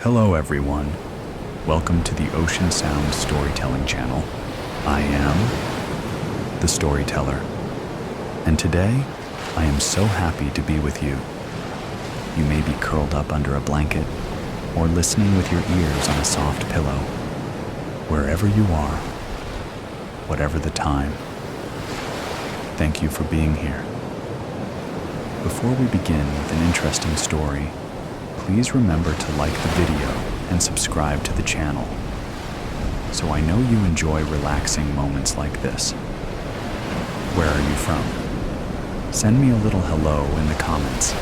Hello everyone. Welcome to the Ocean Sound Storytelling Channel. I am the storyteller. And today, I am so happy to be with you. You may be curled up under a blanket or listening with your ears on a soft pillow. Wherever you are, whatever the time, thank you for being here. Before we begin with an interesting story, please remember to like the video and subscribe to the channel, so I know you enjoy relaxing moments like this. Where are you from? Send me a little hello in the comments.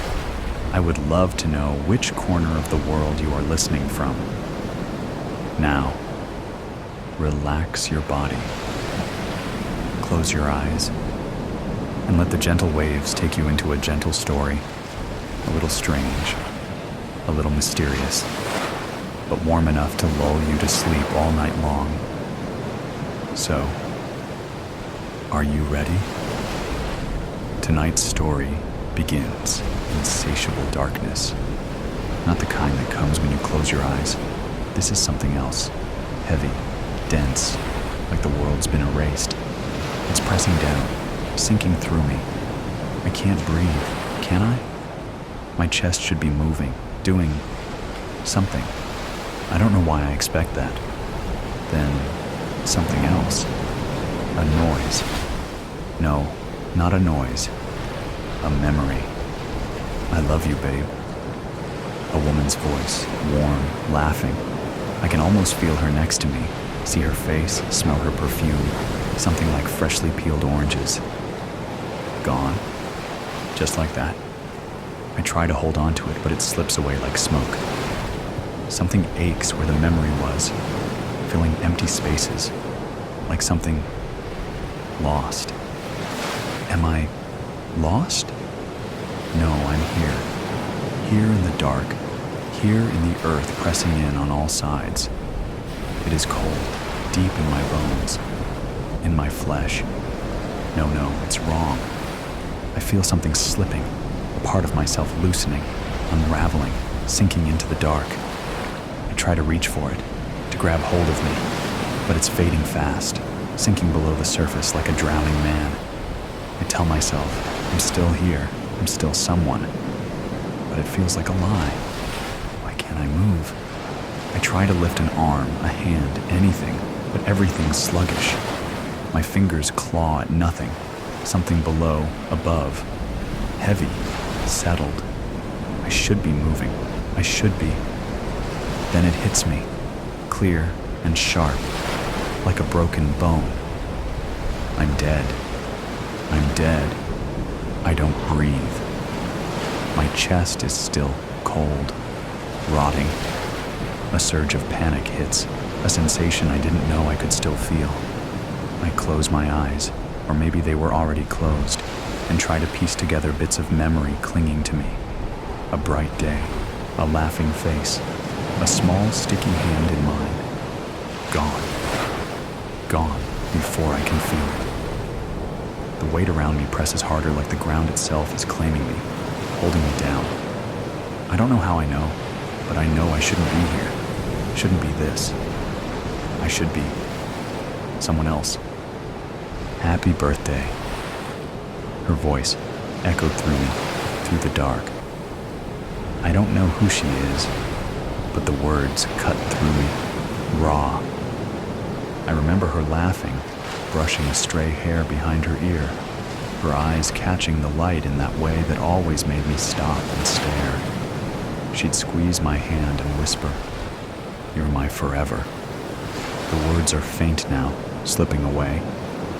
I would love to know which corner of the world you are listening from. Now, relax your body. Close your eyes and let the gentle waves take you into a gentle story, a little strange, a little mysterious, but warm enough to lull you to sleep all night long. So, are you ready? Tonight's story begins in insatiable darkness. Not the kind that comes when you close your eyes. This is something else. Heavy, dense, like the world's been erased. It's pressing down, sinking through me. I can't breathe, can I? My chest should be moving, doing something. I don't know why I expect that. Then, something else. A noise. No, not a noise. A memory. I love you, babe. A woman's voice, warm, laughing. I can almost feel her next to me, see her face, smell her perfume, something like freshly peeled oranges. Gone. Just like that. I try to hold on to it, but it slips away like smoke. Something aches where the memory was, filling empty spaces, like something lost. Am I lost? No, I'm here. Here in the dark, here in the earth pressing in on all sides. It is cold, deep in my bones, in my flesh. No, it's wrong. I feel something slipping, a part of myself loosening, unraveling, sinking into the dark. I try to reach for it, to grab hold of me, but it's fading fast, sinking below the surface like a drowning man. I tell myself, I'm still here, I'm still someone, but it feels like a lie. Why can't I move? I try to lift an arm, a hand, anything, but everything's sluggish. My fingers claw at nothing, something below, above, heavy, settled. I should be moving, I should be. Then it hits me, clear and sharp, like a broken bone. I'm dead. I'm dead. I don't breathe. My chest is still cold, rotting. A surge of panic hits, a sensation I didn't know I could still feel. I close my eyes, or maybe they were already closed, and try to piece together bits of memory clinging to me. A bright day, a laughing face, a small sticky hand in mine. Gone, before I can feel it. The weight around me presses harder like the ground itself is claiming me, holding me down. I don't know how I know, but I know I shouldn't be here. Shouldn't be this. I should be someone else. Happy birthday. Her voice echoed through me, through the dark. I don't know who she is, but the words cut through me, raw. I remember her laughing, brushing a stray hair behind her ear, her eyes catching the light in that way that always made me stop and stare. She'd squeeze my hand and whisper, "You're my forever." The words are faint now, slipping away,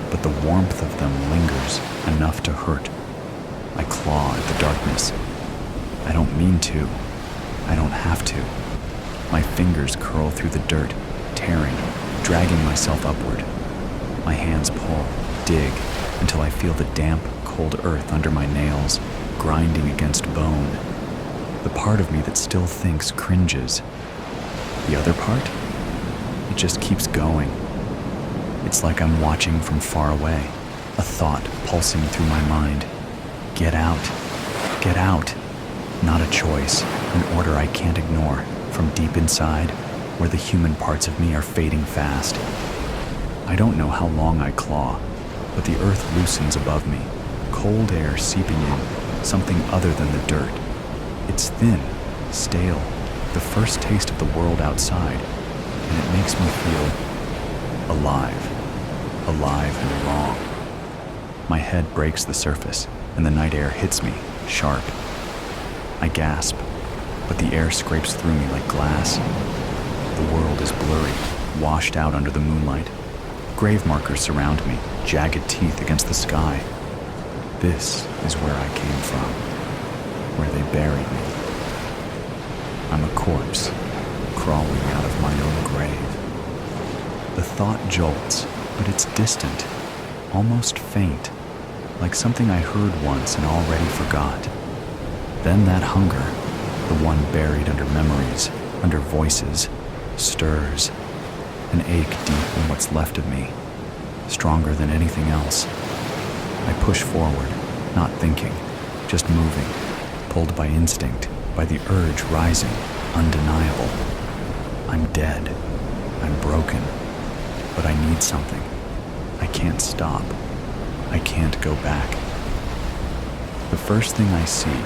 but the warmth of them lingers enough to hurt. I claw at the darkness. I don't mean to. I don't have to. My fingers curl through the dirt, tearing, dragging myself upward. My hands pull, dig, until I feel the damp, cold earth under my nails, grinding against bone. The part of me that still thinks cringes. The other part? It just keeps going. It's like I'm watching from far away, a thought pulsing through my mind. Get out. Get out. Not a choice, an order I can't ignore. from deep inside, where the human parts of me are fading fast. I don't know how long I claw, but the earth loosens above me, cold air seeping in, something other than the dirt. It's thin, stale, the first taste of the world outside, and it makes me feel alive and wrong. My head breaks the surface, and the night air hits me, sharp. I gasp, but the air scrapes through me like glass. The world is blurry, washed out under the moonlight. Grave markers surround me, jagged teeth against the sky. This is where I came from, where they buried me. I'm a corpse, crawling out of my own grave. The thought jolts, but it's distant, almost faint, like something I heard once and already forgot. Then that hunger, the one buried under memories, under voices, stirs, an ache deep in what's left of me, stronger than anything else. I push forward, not thinking, just moving, pulled by instinct, by the urge rising, undeniable. I'm dead. I'm broken. But I need something. I can't stop. I can't go back. The first thing I see,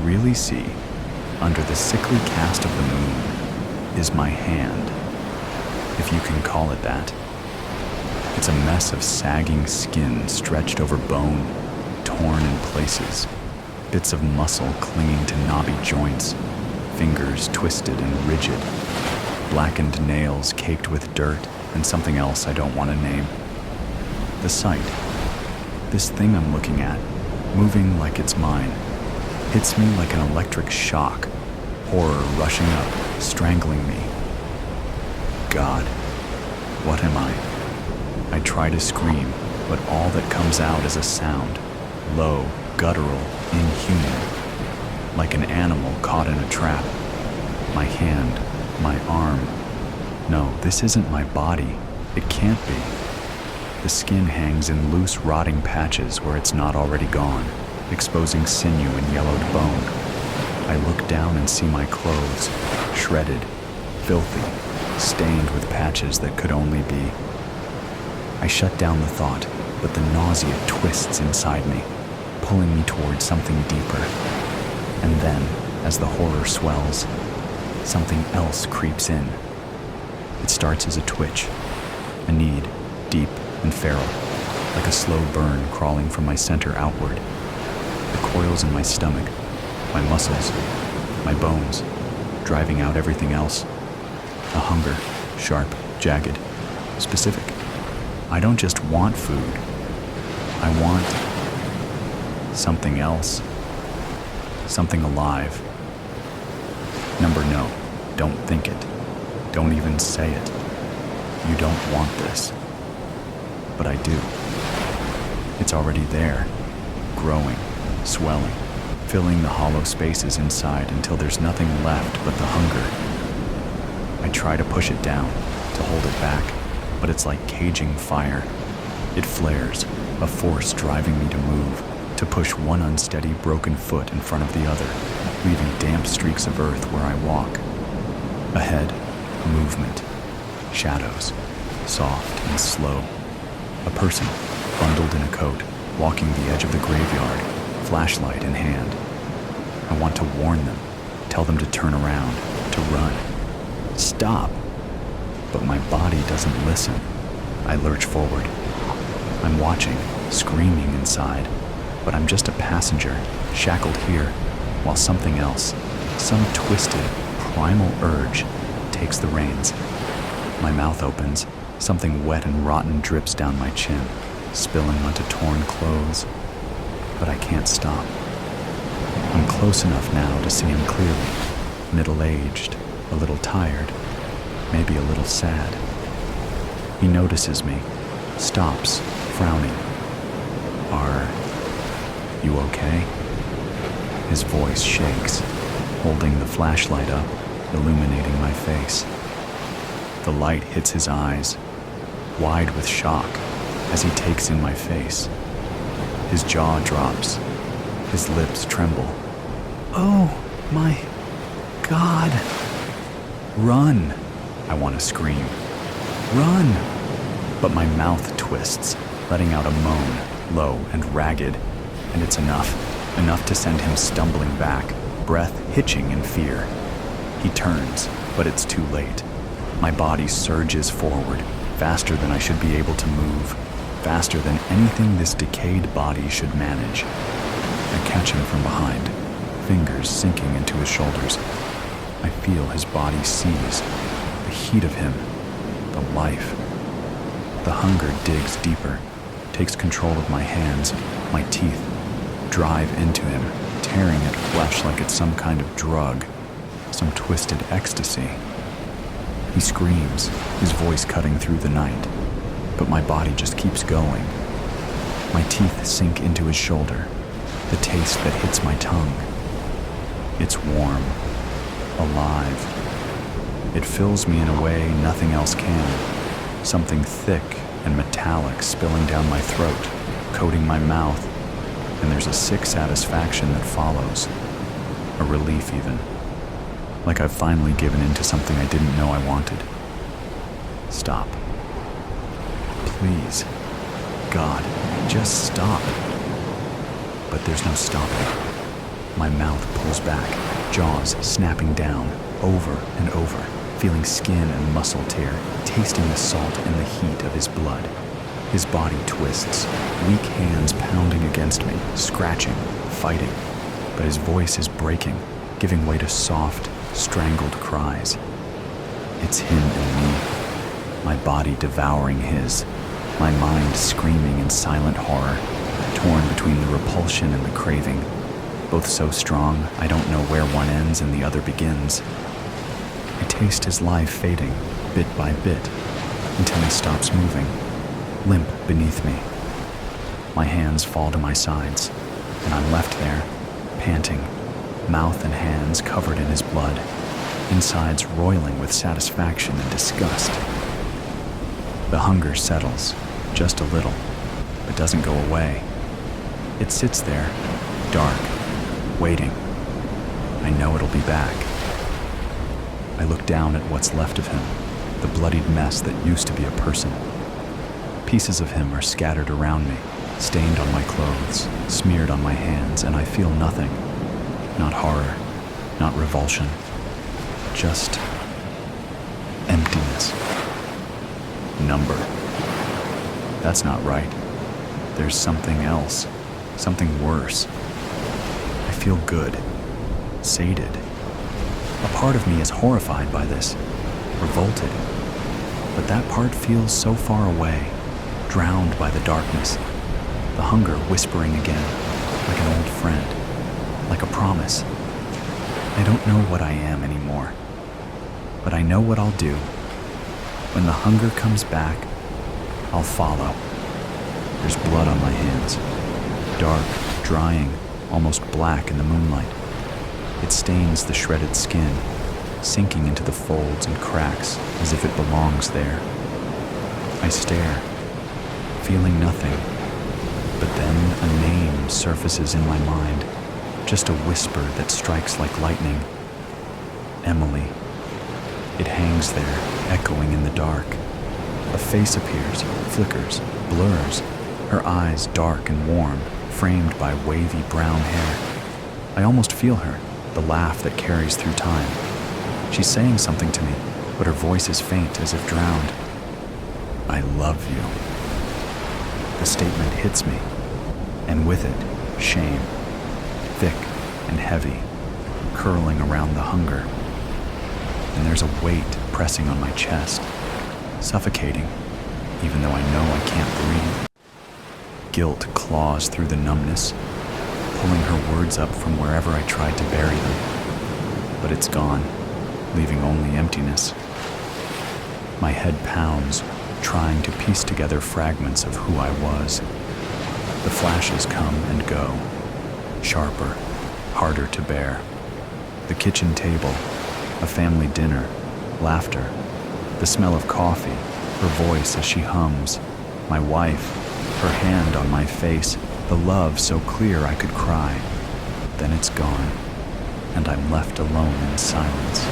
really see, under the sickly cast of the moon, is my hand, if you can call it that. It's a mess of sagging skin stretched over bone, torn in places, bits of muscle clinging to knobby joints, fingers twisted and rigid, blackened nails caked with dirt and something else I don't want to name. The sight, this thing I'm looking at, moving like it's mine, hits me like an electric shock, horror rushing up, strangling me. God, what am I? I try to scream, but all that comes out is a sound, low, guttural, inhuman, like an animal caught in a trap. My hand, my arm. No, this isn't my body. It can't be. The skin hangs in loose, rotting patches where it's not already gone, exposing sinew and yellowed bone. I look down and see my clothes, shredded, filthy, stained with patches that could only be. I shut down the thought, but the nausea twists inside me, pulling me towards something deeper. And then, as the horror swells, something else creeps in. It starts as a twitch, a need, deep and feral, like a slow burn crawling from my center outward. The coils in my stomach, my muscles, my bones, driving out everything else. A hunger, sharp, jagged, specific. I don't just want food. I want something else. Something alive. Number no, don't think it. Don't even say it. You don't want this. But I do. It's already there, growing, swelling, filling the hollow spaces inside until there's nothing left but the hunger. I try to push it down, to hold it back, but it's like caging fire. It flares, a force driving me to move, to push one unsteady, broken foot in front of the other, leaving damp streaks of earth where I walk. Ahead, movement, shadows, soft and slow. A person, bundled in a coat, walking the edge of the graveyard, flashlight in hand. I want to warn them, tell them to turn around, to run. Stop! But my body doesn't listen. I lurch forward. I'm watching, screaming inside, but I'm just a passenger, shackled here, while something else, some twisted, primal urge, takes the reins. My mouth opens, something wet and rotten drips down my chin, spilling onto torn clothes. But I can't stop. I'm close enough now to see him clearly, middle-aged, a little tired, maybe a little sad. He notices me, stops, frowning. Are you okay? His voice shakes, holding the flashlight up, illuminating my face. The light hits his eyes, wide with shock, as he takes in my face. His jaw drops, his lips tremble. Oh my God! Run! I want to scream. Run! But my mouth twists, letting out a moan, low and ragged, and it's enough to send him stumbling back, breath hitching in fear. He turns, but it's too late. My body surges forward, faster than I should be able to move, faster than anything this decayed body should manage. I catch him from behind, fingers sinking into his shoulders. I feel his body seize, the heat of him, the life. The hunger digs deeper, takes control of my hands, my teeth, drive into him, tearing at flesh like it's some kind of drug, some twisted ecstasy. He screams, his voice cutting through the night, but my body just keeps going. My teeth sink into his shoulder, the taste that hits my tongue. It's warm, alive. It fills me in a way nothing else can, something thick and metallic spilling down my throat, coating my mouth, and there's a sick satisfaction that follows, a relief even, like I've finally given in to something I didn't know I wanted. Stop. Please. God, just stop. But there's no stopping. My mouth pulls back, jaws snapping down, over and over, feeling skin and muscle tear, tasting the salt and the heat of his blood. His body twists, weak hands pounding against me, scratching, fighting. But his voice is breaking, giving way to soft, strangled cries. It's him and me, my body devouring his, my mind screaming in silent horror, torn between the repulsion and the craving, both so strong I don't know where one ends and the other begins. I taste his life fading, bit by bit, until he stops moving, limp beneath me. My hands fall to my sides, and I'm left there, panting, mouth and hands covered in his blood, insides roiling with satisfaction and disgust. The hunger settles, just a little, but doesn't go away. It sits there, dark, waiting. I know it'll be back. I look down at what's left of him, the bloodied mess that used to be a person. Pieces of him are scattered around me, stained on my clothes, smeared on my hands, and I feel nothing. Not horror, not revulsion, just emptiness. Number. That's not right. There's something else, something worse. I feel good, sated. A part of me is horrified by this, revolted. But that part feels so far away, drowned by the darkness, the hunger whispering again, like an old friend, like a promise. I don't know what I am anymore, but I know what I'll do. When the hunger comes back, I'll follow. There's blood on my hands, dark, drying, almost black in the moonlight. It stains the shredded skin, sinking into the folds and cracks as if it belongs there. I stare, feeling nothing, but then a name surfaces in my mind, just a whisper that strikes like lightning. Emily. It hangs there, echoing in the dark. A face appears, flickers, blurs, her eyes dark and warm, framed by wavy brown hair. I almost feel her, the laugh that carries through time. She's saying something to me, but her voice is faint as if drowned. I love you. The statement hits me, and with it, shame, thick and heavy, curling around the hunger. And there's a weight pressing on my chest, suffocating, even though I know I can't breathe. Guilt claws through the numbness, pulling her words up from wherever I tried to bury them. But it's gone, leaving only emptiness. My head pounds, trying to piece together fragments of who I was. The flashes come and go, sharper, harder to bear. The kitchen table, a family dinner, laughter, the smell of coffee, her voice as she hums, my wife, her hand on my face, the love so clear I could cry. Then it's gone, and I'm left alone in silence.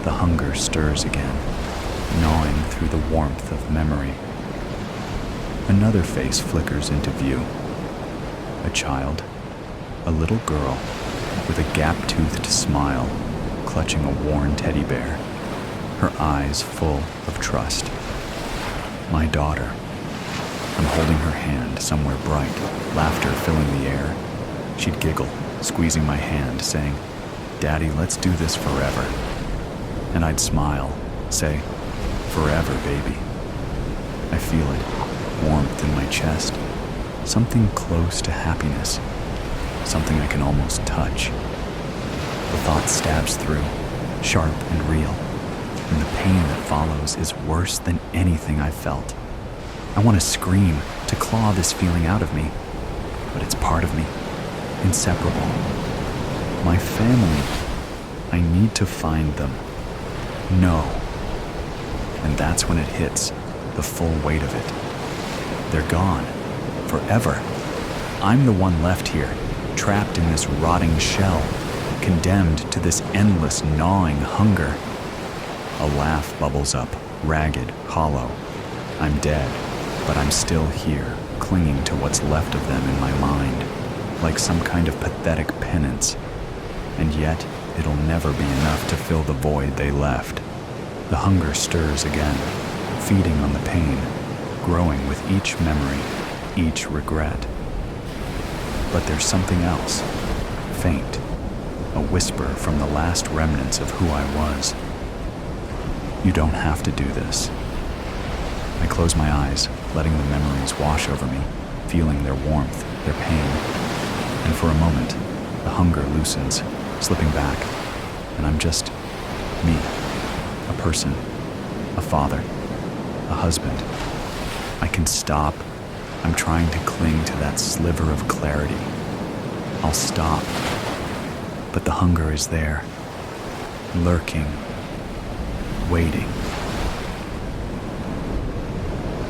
The hunger stirs again, gnawing through the warmth of memory. Another face flickers into view. A child, a little girl, with a gap-toothed smile, clutching a worn teddy bear, her eyes full of trust. My daughter. I'm holding her hand somewhere bright, laughter filling the air. She'd giggle, squeezing my hand, saying, "Daddy, let's do this forever." And I'd smile, say, "Forever, baby." I feel it, warmth in my chest, something close to happiness, something I can almost touch. The thought stabs through, sharp and real, and the pain that follows is worse than anything I've felt. I want to scream, to claw this feeling out of me, but it's part of me, inseparable. My family, I need to find them. No. And that's when it hits, the full weight of it. They're gone, forever. I'm the one left here, trapped in this rotting shell, condemned to this endless gnawing hunger. A laugh bubbles up, ragged, hollow. I'm dead, but I'm still here, clinging to what's left of them in my mind, like some kind of pathetic penance. And yet, it'll never be enough to fill the void they left. The hunger stirs again, feeding on the pain, growing with each memory, each regret. But there's something else, faint, a whisper from the last remnants of who I was. You don't have to do this. I close my eyes, letting the memories wash over me, feeling their warmth, their pain. And for a moment, the hunger loosens, slipping back, and I'm just me, a person, a father, a husband. I can stop. I'm trying to cling to that sliver of clarity. I'll stop. But the hunger is there, lurking, waiting.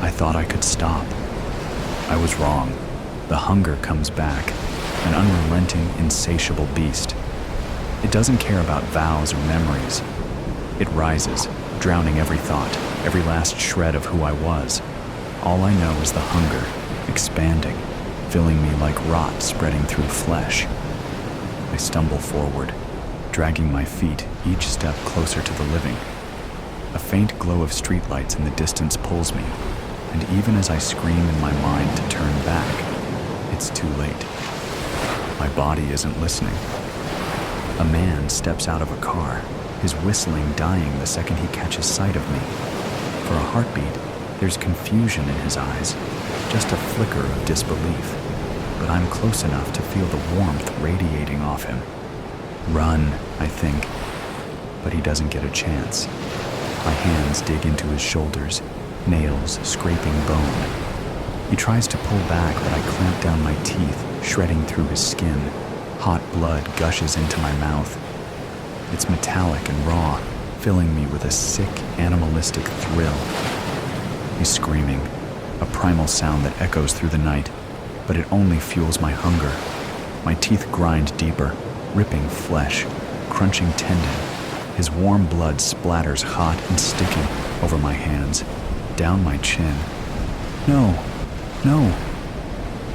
I thought I could stop. I was wrong. The hunger comes back, an unrelenting, insatiable beast. It doesn't care about vows or memories. It rises, drowning every thought, every last shred of who I was. All I know is the hunger, expanding, filling me like rot spreading through flesh. I stumble forward, dragging my feet each step closer to the living. A faint glow of streetlights in the distance pulls me, and even as I scream in my mind to turn back, it's too late. My body isn't listening. A man steps out of a car, his whistling dying the second he catches sight of me. For a heartbeat, there's confusion in his eyes, just a flicker of disbelief, but I'm close enough to feel the warmth radiating off him. Run, I think, but he doesn't get a chance. My hands dig into his shoulders, nails scraping bone. He tries to pull back, but I clamp down my teeth, shredding through his skin. Hot blood gushes into my mouth. It's metallic and raw, filling me with a sick, animalistic thrill. He's screaming, a primal sound that echoes through the night, but it only fuels my hunger. My teeth grind deeper, ripping flesh, crunching tendon. His warm blood splatters hot and sticky over my hands, down my chin. No, no.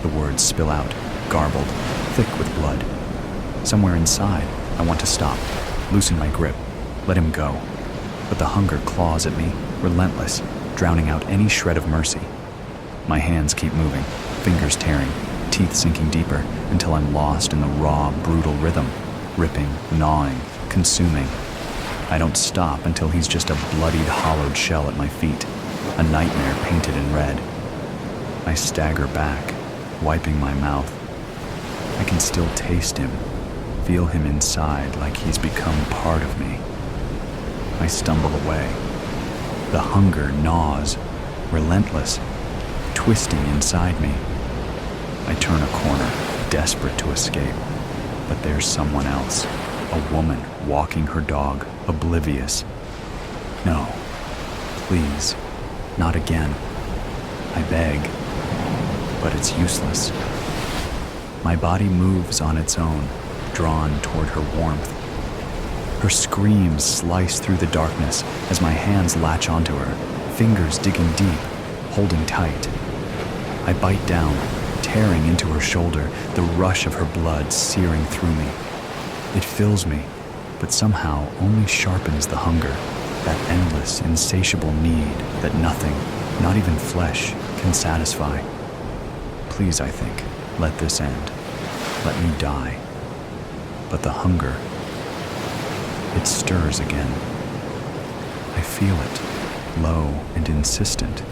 The words spill out, garbled, thick with blood. Somewhere inside, I want to stop, loosen my grip, let him go. But the hunger claws at me, relentless, drowning out any shred of mercy. My hands keep moving, fingers tearing, teeth sinking deeper until I'm lost in the raw, brutal rhythm, ripping, gnawing, consuming. I don't stop until he's just a bloodied, hollowed shell at my feet, a nightmare painted in red. I stagger back, wiping my mouth. I can still taste him, feel him inside like he's become part of me. I stumble away. The hunger gnaws, relentless, twisting inside me. I turn a corner, desperate to escape, but there's someone else, a woman walking her dog, oblivious. No, please, not again. I beg, but it's useless. My body moves on its own, drawn toward her warmth. Her screams slice through the darkness as my hands latch onto her, fingers digging deep, holding tight. I bite down, tearing into her shoulder, the rush of her blood searing through me. It fills me, but somehow only sharpens the hunger, that endless, insatiable need that nothing, not even flesh, can satisfy. Please, I think, let this end. Let me die. But the hunger, it stirs again. I feel it, low and insistent,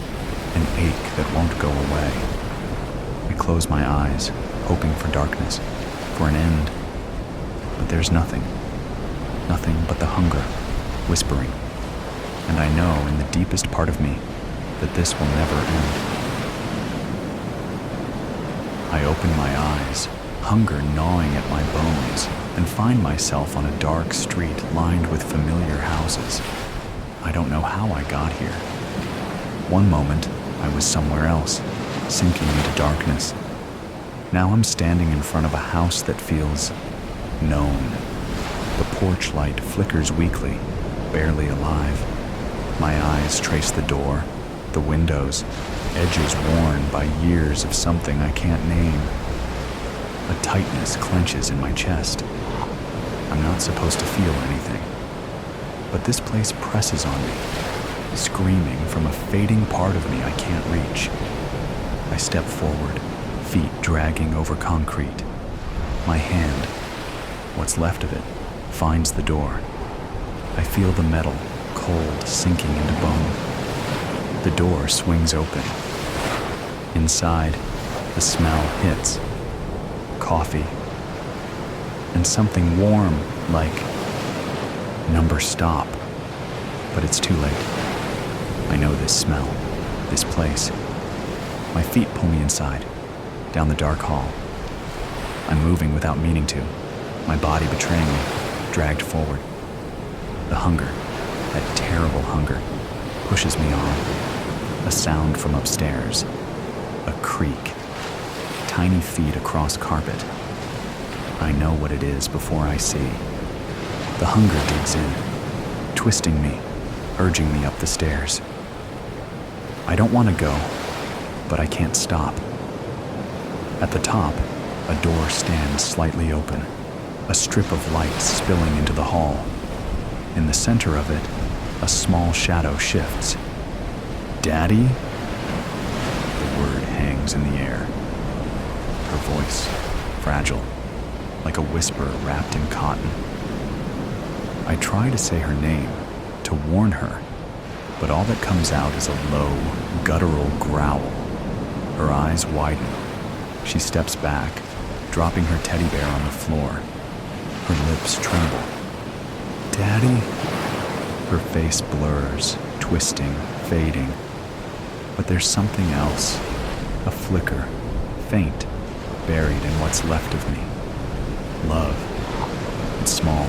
an ache that won't go away. I close my eyes, hoping for darkness, for an end. But there's nothing but the hunger, whispering. And I know in the deepest part of me that this will never end. I open my eyes, hunger gnawing at my bones, and find myself on a dark street lined with familiar houses. I don't know how I got here. One moment, I was somewhere else, sinking into darkness. Now I'm standing in front of a house that feels known. The porch light flickers weakly, barely alive. My eyes trace the door, the windows, edges worn by years of something I can't name. A tightness clenches in my chest. I'm not supposed to feel anything. But this place presses on me, screaming from a fading part of me I can't reach. I step forward, feet dragging over concrete. My hand, what's left of it, finds the door. I feel the metal, cold, sinking into bone. The door swings open. Inside, the smell hits. Coffee. And something warm, like number stop. But it's too late. I know this smell, this place. My feet pull me inside, down the dark hall. I'm moving without meaning to, my body betraying me, dragged forward. The hunger, that terrible hunger, pushes me on. A sound from upstairs. A creak. Tiny feet across carpet. I know what it is before I see. The hunger digs in, twisting me, urging me up the stairs. I don't want to go, but I can't stop. At the top, a door stands slightly open, a strip of light spilling into the hall. In the center of it, a small shadow shifts. Daddy? The word hangs in the air. Her voice, fragile, like a whisper wrapped in cotton. I try to say her name, to warn her, but all that comes out is a low, guttural growl. Her eyes widen. She steps back, dropping her teddy bear on the floor. Her lips tremble. Daddy? Her face blurs, twisting, fading. But there's something else, a flicker, faint, buried in what's left of me. Love. It's small,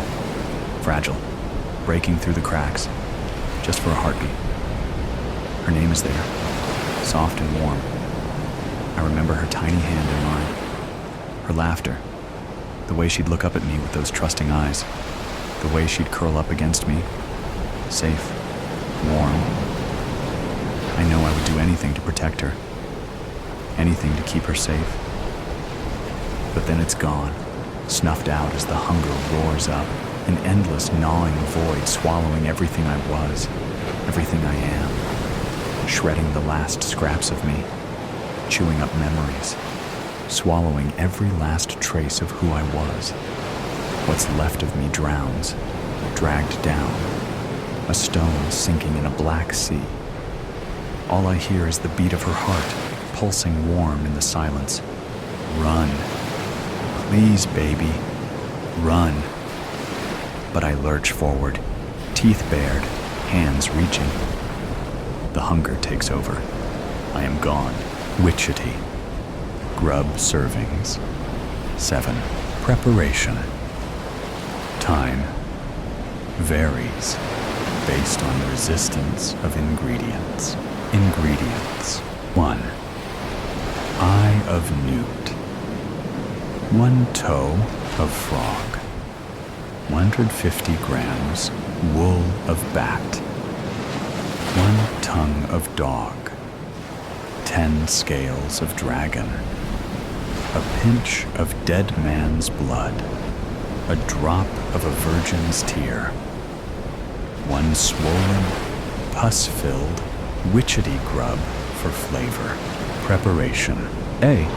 fragile, breaking through the cracks, just for a heartbeat. Her name is there, soft and warm. I remember her tiny hand in mine, her laughter, the way she'd look up at me with those trusting eyes, the way she'd curl up against me, safe, warm. I know I would do anything to protect her, anything to keep her safe. But then it's gone, snuffed out as the hunger roars up, an endless gnawing void swallowing everything I was, everything I am, shredding the last scraps of me, chewing up memories, swallowing every last trace of who I was. What's left of me drowns, dragged down, a stone sinking in a black sea. All I hear is the beat of her heart, pulsing warm in the silence. Run. Please, baby, run. But I lurch forward, teeth bared, hands reaching. The hunger takes over. I am gone. Witchetty Grub servings. 7. Preparation. Time varies based on resistance of ingredients. Ingredients. 1. Eye of newt. 1 toe of frog. 150 grams wool of bat, 1 tongue of dog, 10 scales of dragon, a pinch of dead man's blood, a drop of a virgin's tear, 1 swollen, pus-filled Witchetty Grub for flavor. Preparation. A.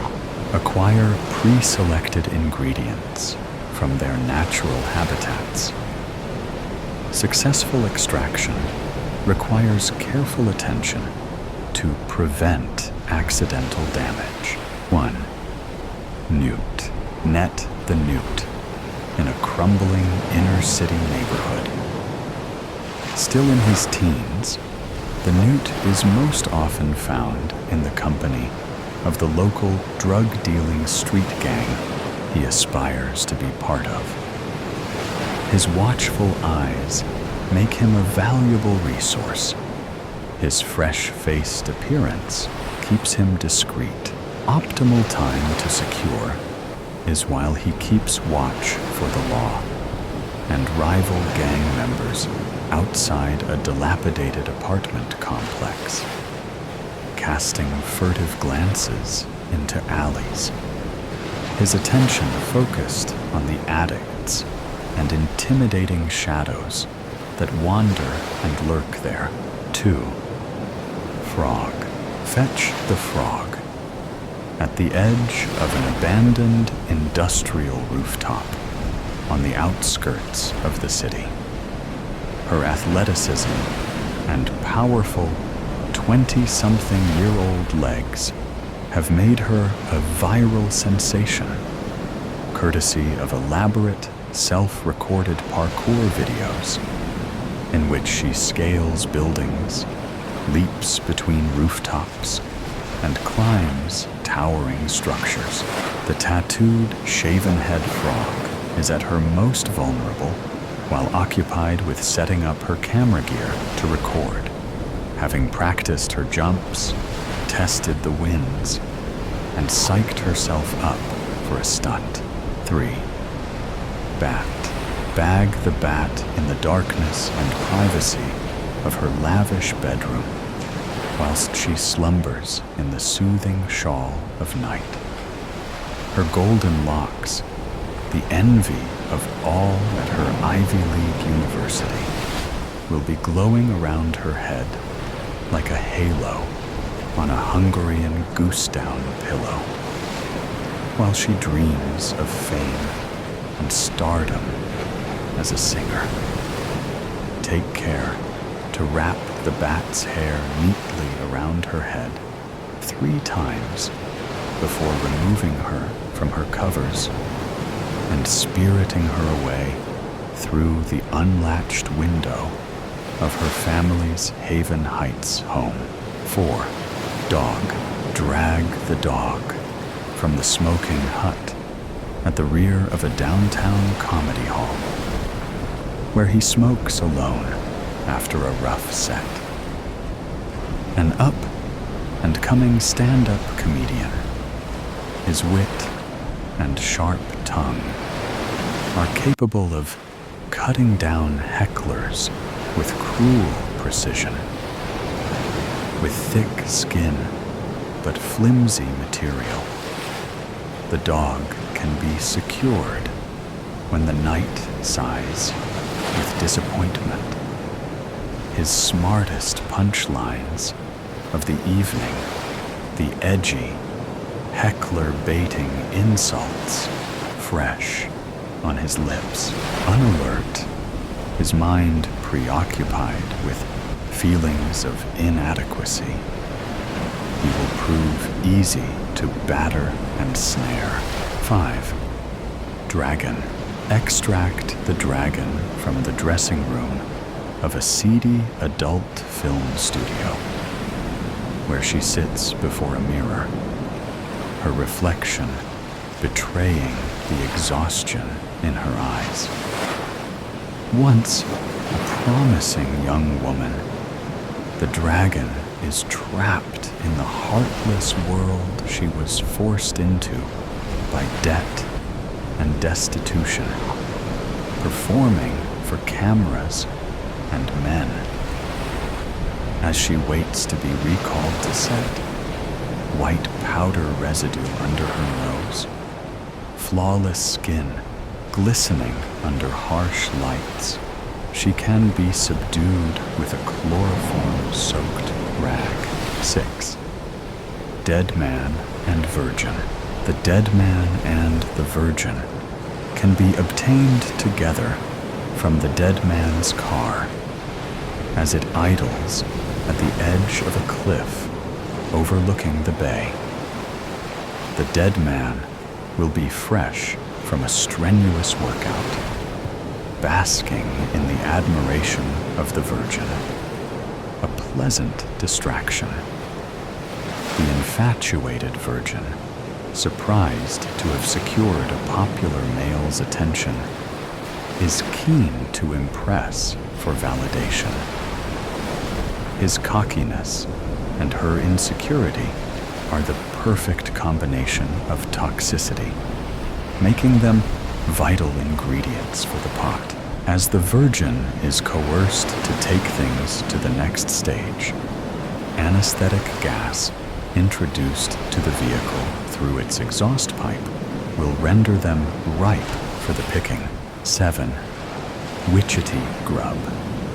Acquire pre-selected ingredients from their natural habitats. Successful extraction requires careful attention to prevent accidental damage. 1. Newt. Net the newt in a crumbling inner-city neighborhood. Still in his teens, the newt is most often found in the company of the local drug-dealing street gang he aspires to be part of. His watchful eyes make him a valuable resource. His fresh-faced appearance keeps him discreet. Optimal time to secure is while he keeps watch for the law and rival gang members outside a dilapidated apartment complex, casting furtive glances into alleys. His attention focused on the addicts and intimidating shadows that wander and lurk there. 2. Frog. Fetch the frog at the edge of an abandoned industrial rooftop on the outskirts of the city. Her athleticism and powerful 20-something-year-old legs have made her a viral sensation, courtesy of elaborate, self-recorded parkour videos in which she scales buildings, leaps between rooftops, and climbs towering structures. The tattooed, shaven-head frog is at her most vulnerable while occupied with setting up her camera gear to record, having practiced her jumps, tested the winds, and psyched herself up for a stunt. 3. Bat. Bag the bat in the darkness and privacy of her lavish bedroom, whilst she slumbers in the soothing shawl of night. Her golden locks, the envy of all at her Ivy League university, will be glowing around her head like a halo on a Hungarian goose-down pillow, while she dreams of fame and stardom as a singer. Take care to wrap the bat's hair neatly around her head 3 times before removing her from her covers and spiriting her away through the unlatched window of her family's Haven Heights home. 4. Dog. Drag the dog from the smoking hut at the rear of a downtown comedy hall, where he smokes alone after a rough set. An up-and-coming stand-up comedian, his wit and sharp tongue are capable of cutting down hecklers with cruel precision. With thick skin but flimsy material, the dog can be secured when the night sighs with disappointment. His smartest punchlines of the evening, the edgy, heckler-baiting insults fresh on his lips. Unalert, his mind preoccupied with feelings of inadequacy, he will prove easy to batter and snare. 5. Dragon. Extract the dragon from the dressing room of a seedy adult film studio, where she sits before a mirror, her reflection betraying the exhaustion in her eyes. Once a promising young woman, the dragon is trapped in the heartless world she was forced into by debt and destitution, performing for cameras and men. As she waits to be recalled to set, white powder residue under her nose, flawless skin glistening under harsh lights, she can be subdued with a chloroform-soaked rag. 6. Dead man and virgin. The dead man and the virgin can be obtained together from the dead man's car as it idles at the edge of a cliff overlooking the bay. The dead man will be fresh from a strenuous workout, basking in the admiration of the virgin, a pleasant distraction. The infatuated virgin, surprised to have secured a popular male's attention, is keen to impress for validation. His cockiness and her insecurity are the perfect combination of toxicity, making them vital ingredients for the pot. As the virgin is coerced to take things to the next stage, anesthetic gas introduced to the vehicle through its exhaust pipe will render them ripe for the picking. 7. Witchetty Grub.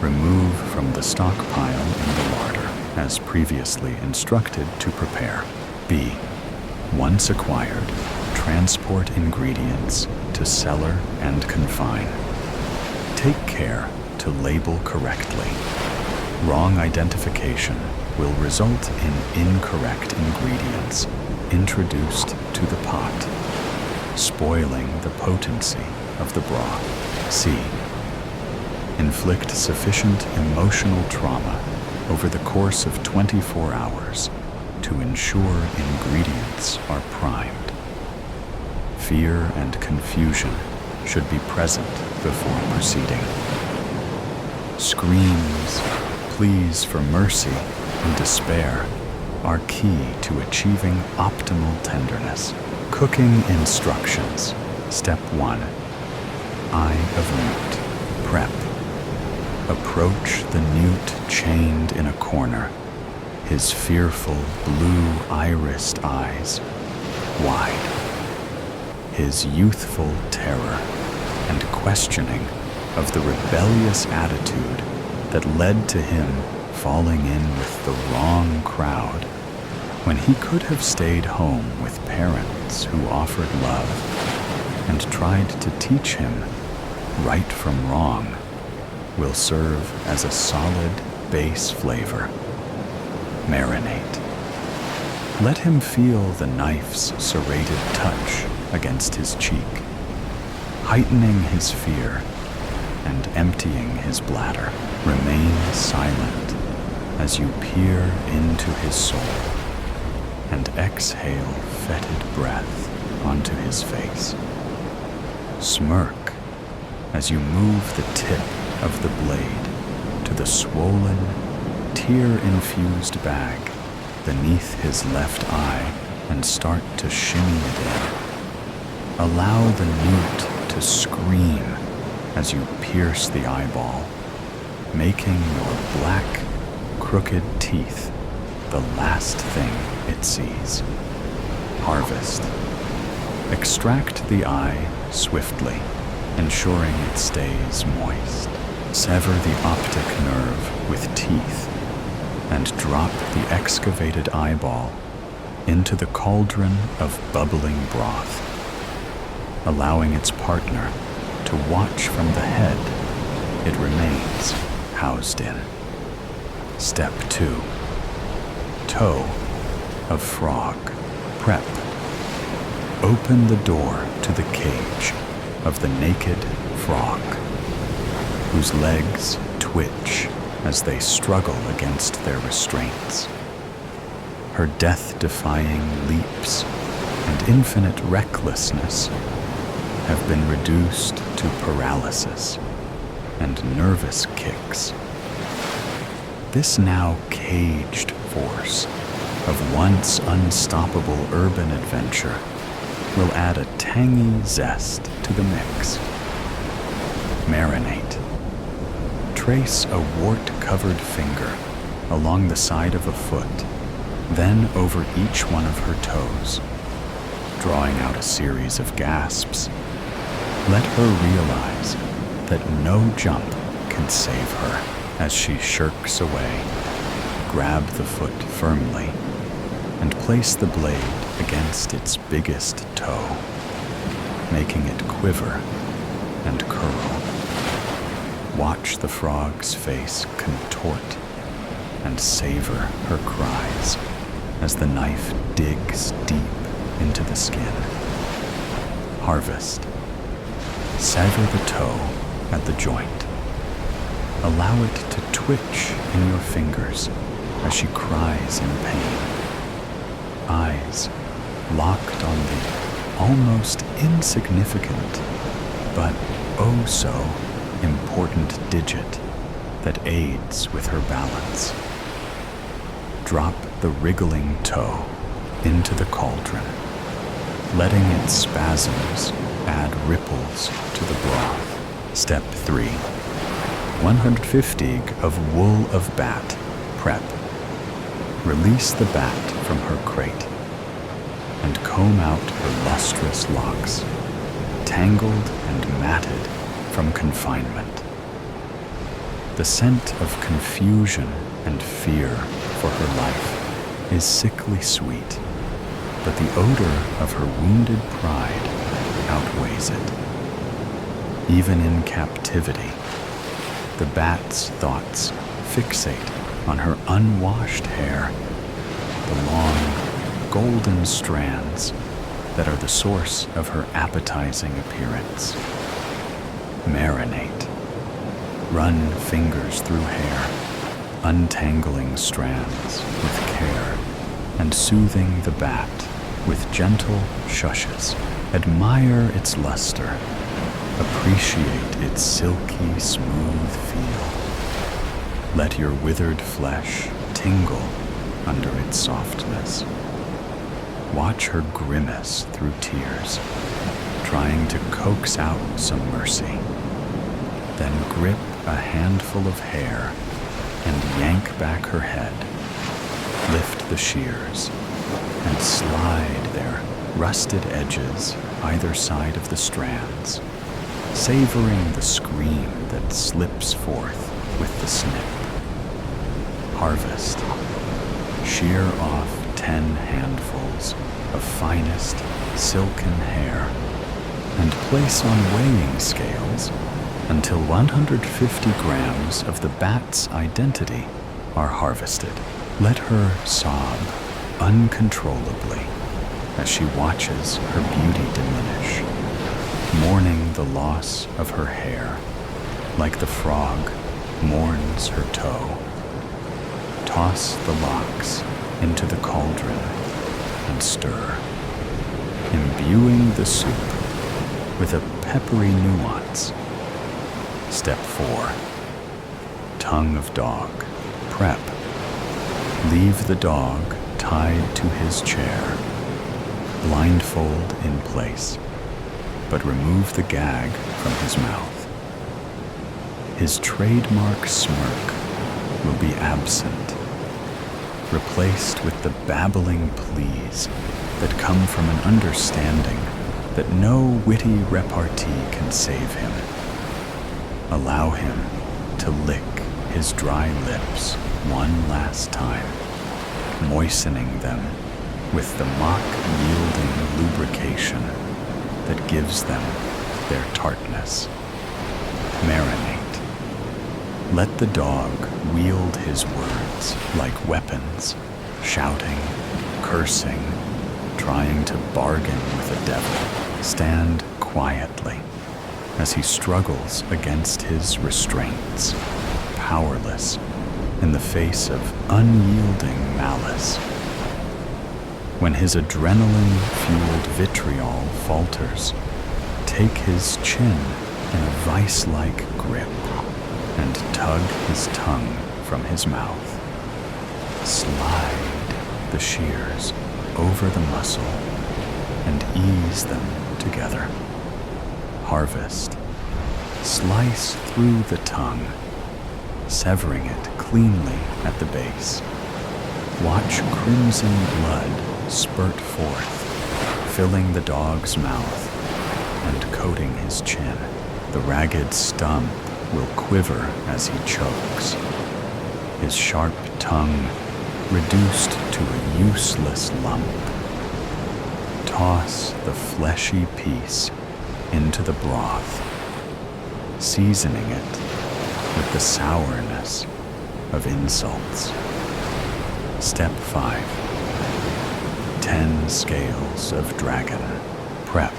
Remove from the stockpile in the larder, as previously instructed to prepare. B. Once acquired, transport ingredients to cellar and confine. Take care to label correctly. Wrong identification will result in incorrect ingredients introduced to the pot, spoiling the potency of the broth. C. Inflict sufficient emotional trauma over the course of 24 hours to ensure ingredients are primed. Fear and confusion should be present before proceeding. Screams, pleas for mercy, and despair are key to achieving optimal tenderness. Cooking instructions. Step 1. Eye of newt. Prep. Approach the newt chained in a corner, his fearful blue irised eyes wide. His youthful terror and questioning of the rebellious attitude that led to him falling in with the wrong crowd when he could have stayed home with parents who offered love and tried to teach him right from wrong, will serve as a solid base flavor. Marinate. Let him feel the knife's serrated touch against his cheek, heightening his fear and emptying his bladder. Remain silent as you peer into his soul and exhale fetid breath onto his face. Smirk as you move the tip of the blade to the swollen, tear-infused bag beneath his left eye and start to shimmy it in. Allow the newt to scream as you pierce the eyeball, making your black, crooked teeth the last thing it sees. Harvest. Extract the eye swiftly, ensuring it stays moist. Sever the optic nerve with teeth and drop the excavated eyeball into the cauldron of bubbling broth, allowing its partner to watch from the head it remains housed in. Step 2. Toe of frog. Prep. Open the door to the cage of the naked frog, whose legs twitch as they struggle against their restraints. Her death-defying leaps and infinite recklessness have been reduced to paralysis and nervous kicks. This now caged force of once unstoppable urban adventure will add a tangy zest to the mix. Marinate. Trace a wart-covered finger along the side of a foot, then over each one of her toes, drawing out a series of gasps. Let her realize that no jump can save her as she shirks away. Grab the foot firmly and place the blade against its biggest toe, making it quiver and curl. Watch the frog's face contort and savor her cries as the knife digs deep into the skin. Harvest. Sever the toe at the joint. Allow it to twitch in your fingers as she cries in pain. Eyes locked on the almost insignificant, but oh so important digit that aids with her balance. Drop the wriggling toe into the cauldron, letting its spasms add ripples to the broth. Step 3. 150 g of wool of bat prep. Release the bat from her crate and comb out her lustrous locks, tangled and matted from confinement. The scent of confusion and fear for her life is sickly sweet, but the odor of her wounded pride outweighs it. Even in captivity, the bat's thoughts fixate on her unwashed hair, the long, golden strands that are the source of her appetizing appearance. Marinate. Run fingers through hair, untangling strands with care and soothing the bat with gentle shushes. Admire its luster. Appreciate its silky, smooth feel. Let your withered flesh tingle under its softness. Watch her grimace through tears, trying to coax out some mercy. Then grip a handful of hair and yank back her head. Lift the shears and slide their rusted edges either side of the strands, savoring the scream that slips forth with the snip. Harvest. Shear off 10 handfuls of finest silken hair and place on weighing scales until 150 grams of the bat's identity are harvested. Let her sob uncontrollably as she watches her beauty diminish, mourning the loss of her hair like the frog mourns her toe. Toss the locks into the cauldron and stir, imbuing the soup with a peppery nuance. Step 4. Tongue of dog. Prep. Leave the dog tied to his chair, blindfold in place, but remove the gag from his mouth. His trademark smirk will be absent, replaced with the babbling pleas that come from an understanding that no witty repartee can save him. Allow him to lick his dry lips one last time, moistening them with the mock-yielding lubrication that gives them their tartness. Marinate. Let the dog wield his words like weapons, shouting, cursing, trying to bargain with the devil. Stand quietly as he struggles against his restraints, powerless in the face of unyielding malice. When his adrenaline-fueled vitriol falters, take his chin in a vice-like grip and tug his tongue from his mouth. Slide the shears over the muscle and ease them together. Harvest. slice through the tongue, severing it cleanly at the base. Watch crimson blood spurt forth, filling the dog's mouth and coating his chin. The ragged stump will quiver as he chokes, his sharp tongue reduced to a useless lump. Toss the fleshy piece into the broth, seasoning it with the sourness of insults. Step 5. 10 scales of dragon. Prep.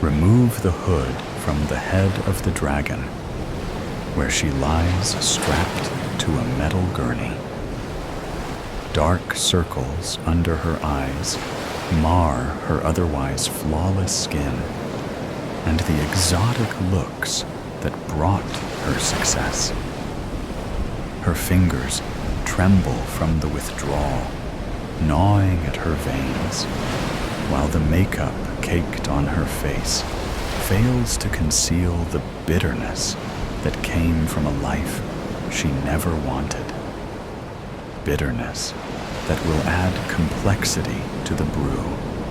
Remove the hood from the head of the dragon, where she lies strapped to a metal gurney. Dark circles under her eyes mar her otherwise flawless skin and the exotic looks that brought her success. Her fingers tremble from the withdrawal, gnawing at her veins, while the makeup caked on her face fails to conceal the bitterness that came from a life she never wanted. Bitterness that will add complexity to the brew.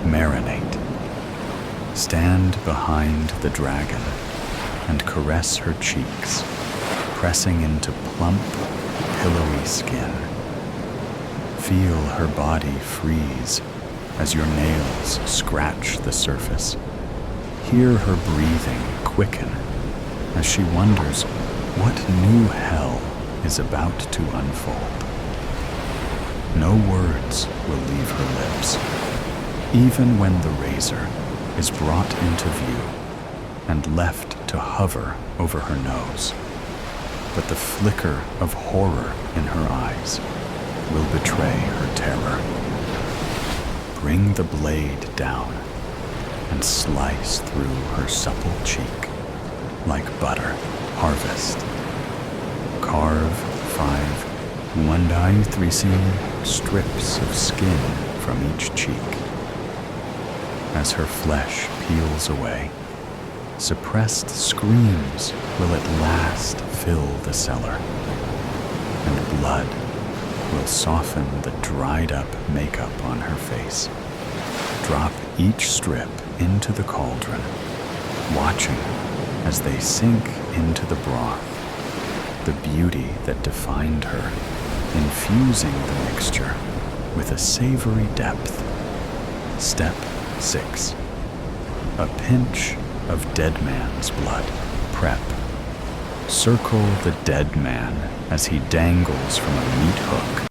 Marinate. Stand behind the dragon and caress her cheeks, pressing into plump, pillowy skin. Feel her body freeze as your nails scratch the surface. Hear her breathing quicken as she wonders what new hell is about to unfold. No words will leave her lips, even when the razor is brought into view and left to hover over her nose. But the flicker of horror in her eyes will betray her terror. Bring the blade down and slice through her supple cheek like butter. Harvest. Carve 5 strips of skin from each cheek. As her flesh peels away, suppressed screams will at last fill the cellar, and blood will soften the dried-up makeup on her face. Drop each strip into the cauldron, watching as they sink into the broth, the beauty that defined her, infusing the mixture with a savory depth. Step 6. A pinch of dead man's blood. Prep. Circle the dead man as he dangles from a meat hook,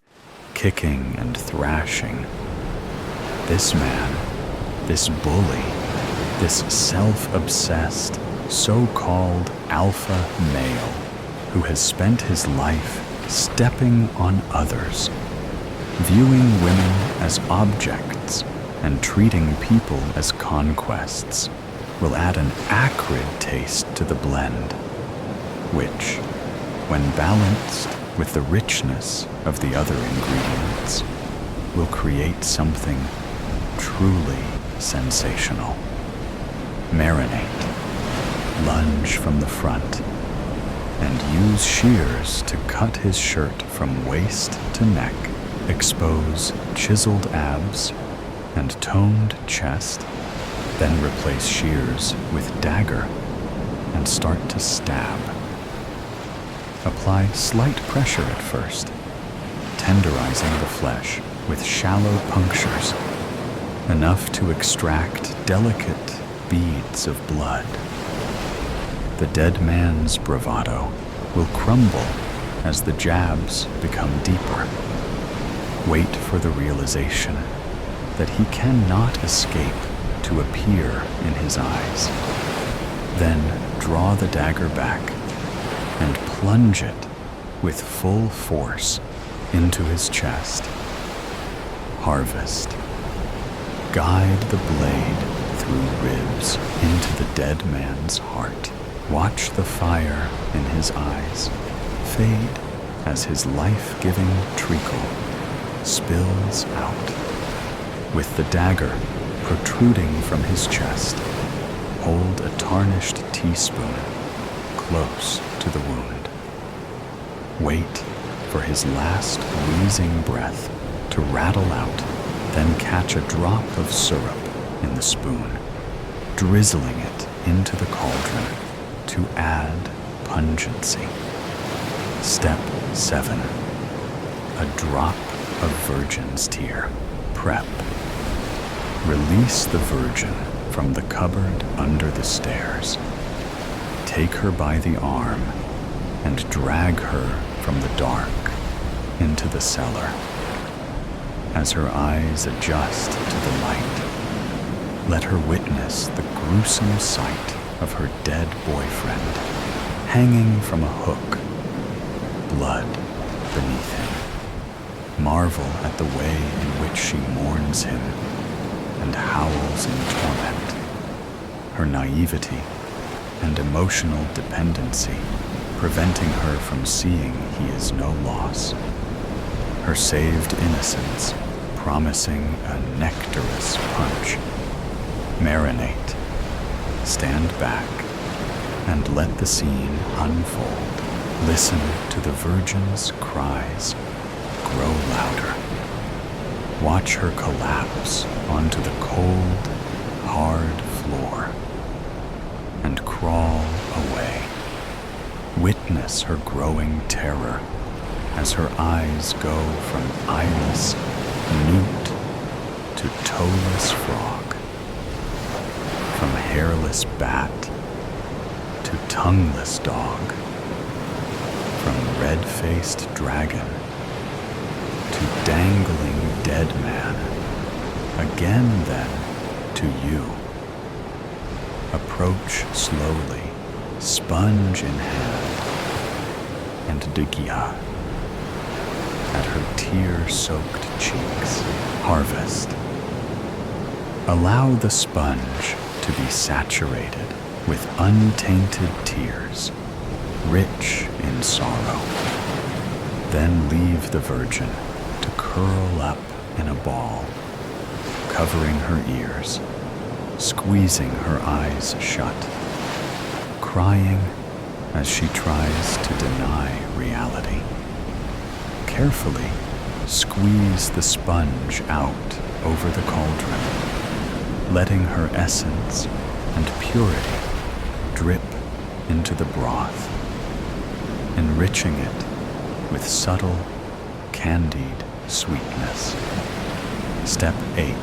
kicking and thrashing. This man, this bully, this self-obsessed, so-called alpha male who has spent his life stepping on others, viewing women as objects and treating people as conquests, will add an acrid taste to the blend, which, when balanced with the richness of the other ingredients, will create something truly sensational. Marinate. Lunge from the front and use shears to cut his shirt from waist to neck. Expose chiseled abs and toned chest, then replace shears with dagger and start to stab. Apply slight pressure at first, tenderizing the flesh with shallow punctures, enough to extract delicate beads of blood. The dead man's bravado will crumble as the jabs become deeper. Wait for the realization that he cannot escape to appear in his eyes. Then draw the dagger back and plunge it with full force into his chest. Harvest. Guide the blade through ribs into the dead man's heart. Watch the fire in his eyes fade as his life-giving treacle spills out. With the dagger protruding from his chest, hold a tarnished teaspoon close to the wound. Wait for his last wheezing breath to rattle out, then catch a drop of syrup in the spoon, drizzling it into the cauldron to add pungency. Step 7. A drop of virgin's tear. Prep. Release the virgin from the cupboard under the stairs. Take her by the arm and drag her from the dark into the cellar. As her eyes adjust to the light, let her witness the gruesome sight of her dead boyfriend hanging from a hook, blood beneath him. Marvel at the way in which she mourns him and howls in torment. Her naivety and emotional dependency preventing her from seeing he is no loss. Her saved innocence promising a nectarous punch. Marinate, stand back, and let the scene unfold. Listen to the virgin's cries grow louder. Watch her collapse onto the cold, hard floor and crawl away. Witness her growing terror as her eyes go from eyeless newt to toeless frog, from hairless bat to tongueless dog, from red-faced dragon to dangling dead man, again then to you. Approach slowly, sponge in hand, and digia at her tear-soaked cheeks. Harvest. Allow the sponge to be saturated with untainted tears, rich in sorrow. Then leave the virgin to curl up in a ball, covering her ears, squeezing her eyes shut, crying as she tries to deny reality. Carefully squeeze the sponge out over the cauldron, letting her essence and purity drip into the broth, enriching it with subtle, candied sweetness. Step 8.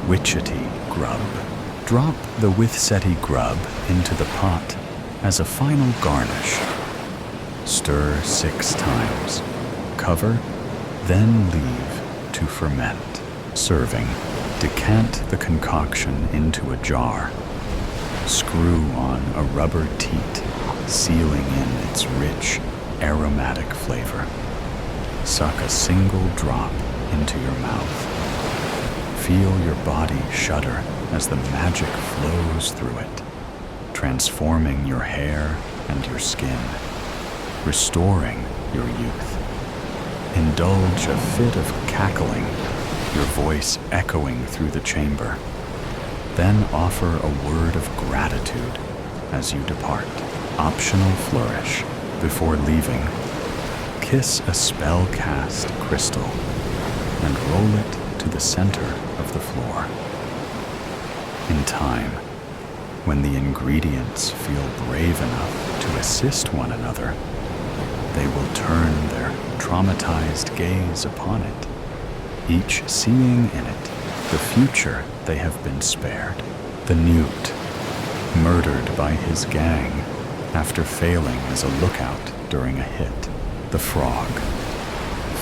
Witchetty Grub. Drop the Witchetty Grub into the pot as a final garnish. Stir 6 times. Cover, then leave to ferment. Serving. Decant the concoction into a jar. Screw on a rubber teat, sealing in its rich, aromatic flavor. Suck a single drop into your mouth. Feel your body shudder as the magic flows through it, transforming your hair and your skin, restoring your youth. Indulge a fit of cackling, your voice echoing through the chamber. Then offer a word of gratitude as you depart. Optional flourish. Before leaving, kiss a spell-cast crystal and roll it to the center of the floor. In time, when the ingredients feel brave enough to assist one another, they will turn their traumatized gaze upon it, each seeing in it the future they have been spared. The newt, murdered by his gang after failing as a lookout during a hit. The frog,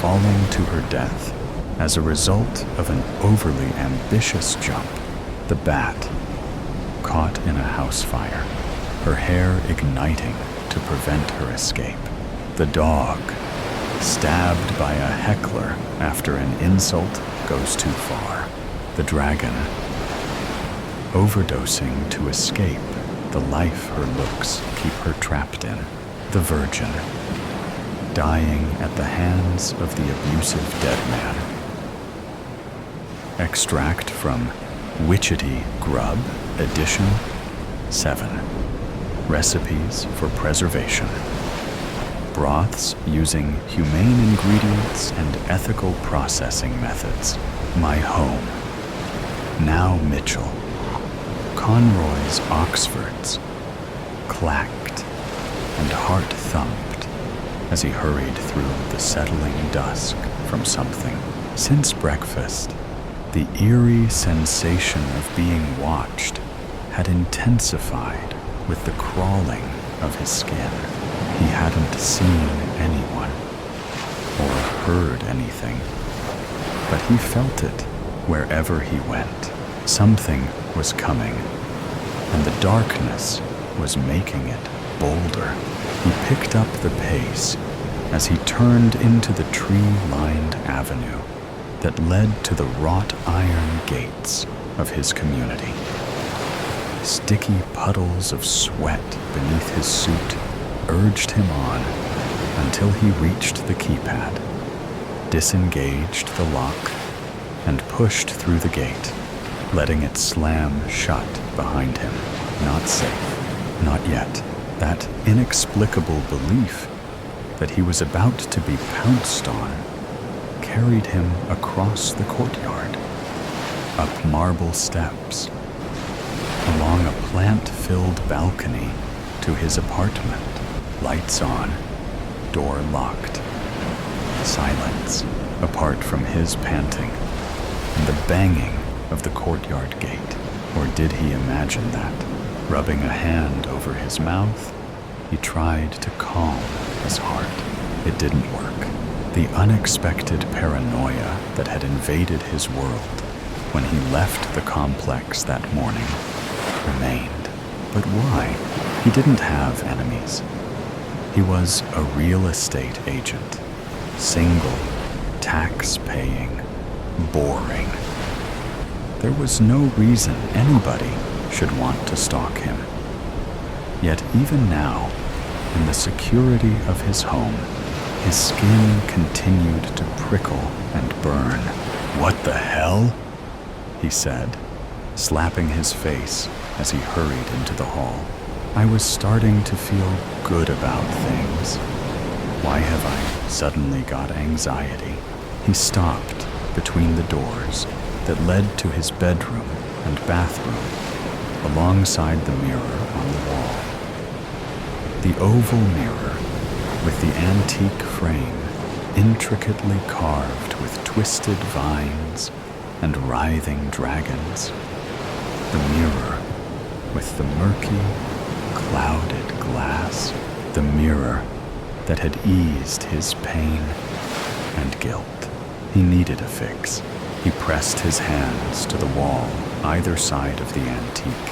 falling to her death as a result of an overly ambitious jump. The bat, caught in a house fire, her hair igniting to prevent her escape. The dog, stabbed by a heckler after an insult goes too far. The dragon, overdosing to escape the life her looks keep her trapped in. The virgin, dying at the hands of the abusive dead man. Extract from Witchetty Grub, Edition 7. recipes for preservation, broths using humane ingredients and ethical processing methods. My home. Now Mitchell. Conroy's Oxfords. Clacked and heart thumped as he hurried through the settling dusk from something. Since breakfast, the eerie sensation of being watched had intensified with the crawling of his skin. He hadn't seen anyone or heard anything, but he felt it wherever he went. Something was coming, and the darkness was making it bolder. He picked up the pace as he turned into the tree-lined avenue that led to the wrought iron gates of his community. Sticky puddles of sweat beneath his suit urged him on until he reached the keypad, disengaged the lock, and pushed through the gate, letting it slam shut behind him. Not safe. Not yet. That inexplicable belief that he was about to be pounced on carried him across the courtyard, up marble steps, along a plant-filled balcony to his apartment. Lights on, door locked. Silence, apart from his panting, and the banging of the courtyard gate. Or did he imagine that? Rubbing a hand over his mouth, he tried to calm his heart. It didn't work. The unexpected paranoia that had invaded his world when he left the complex that morning remained. But why? He didn't have enemies. He was a real estate agent. Single, tax-paying, boring. There was no reason anybody should want to stalk him. Yet even now, in the security of his home, his skin continued to prickle and burn. "What the hell?" he said, slapping his face as he hurried into the hall. I was starting to feel good about things. Why have I suddenly got anxiety? He stopped between the doors that led to his bedroom and bathroom, alongside the mirror on the wall. The oval mirror, with the antique frame intricately carved with twisted vines and writhing dragons. The mirror, with the murky, clouded glass. The mirror that had eased his pain and guilt. He needed a fix. He pressed his hands to the wall either side of the antique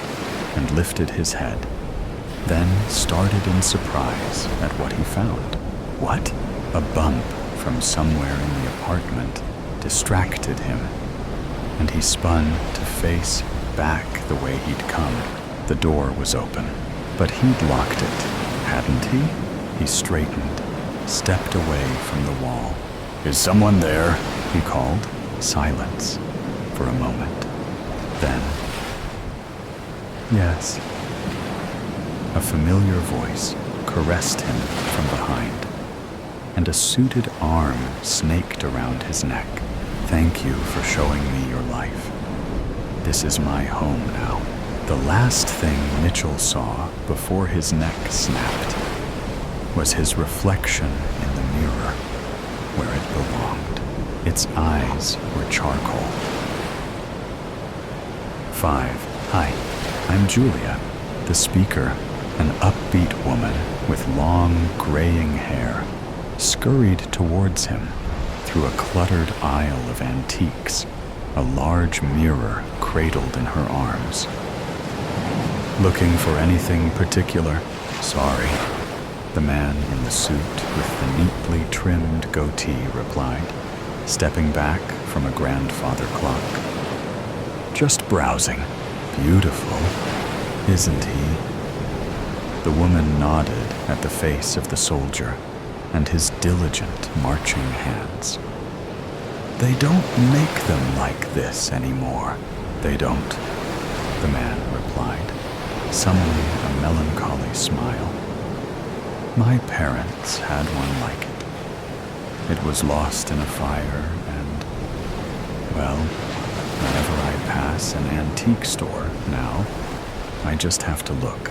and lifted his head, then started in surprise at what he found. What? A bump from somewhere in the apartment distracted him, and he spun to face back the way he'd come. The door was open, but he'd locked it, hadn't he? He straightened, stepped away from the wall. "Is someone there?" he called. Silence for a moment. Then, "Yes." A familiar voice caressed him from behind, and a suited arm snaked around his neck. "Thank you for showing me your life. This is my home now." The last thing Mitchell saw before his neck snapped was his reflection in the mirror where it belonged. Its eyes were charcoal. 5. Hi, I'm Julia. The speaker, an upbeat woman with long, graying hair, scurried towards him through a cluttered aisle of antiques, a large mirror cradled in her arms. "Looking for anything particular?" "Sorry," the man in the suit with the neatly trimmed goatee replied, stepping back from a grandfather clock. "Just browsing." "Beautiful, isn't he?" The woman nodded at the face of the soldier and his diligent marching hands. "They don't make them like this anymore." "They don't," the man replied, summoning a melancholy smile. My parents had one like it. It was lost in a fire and, well, whenever I pass an antique store now, I just have to look.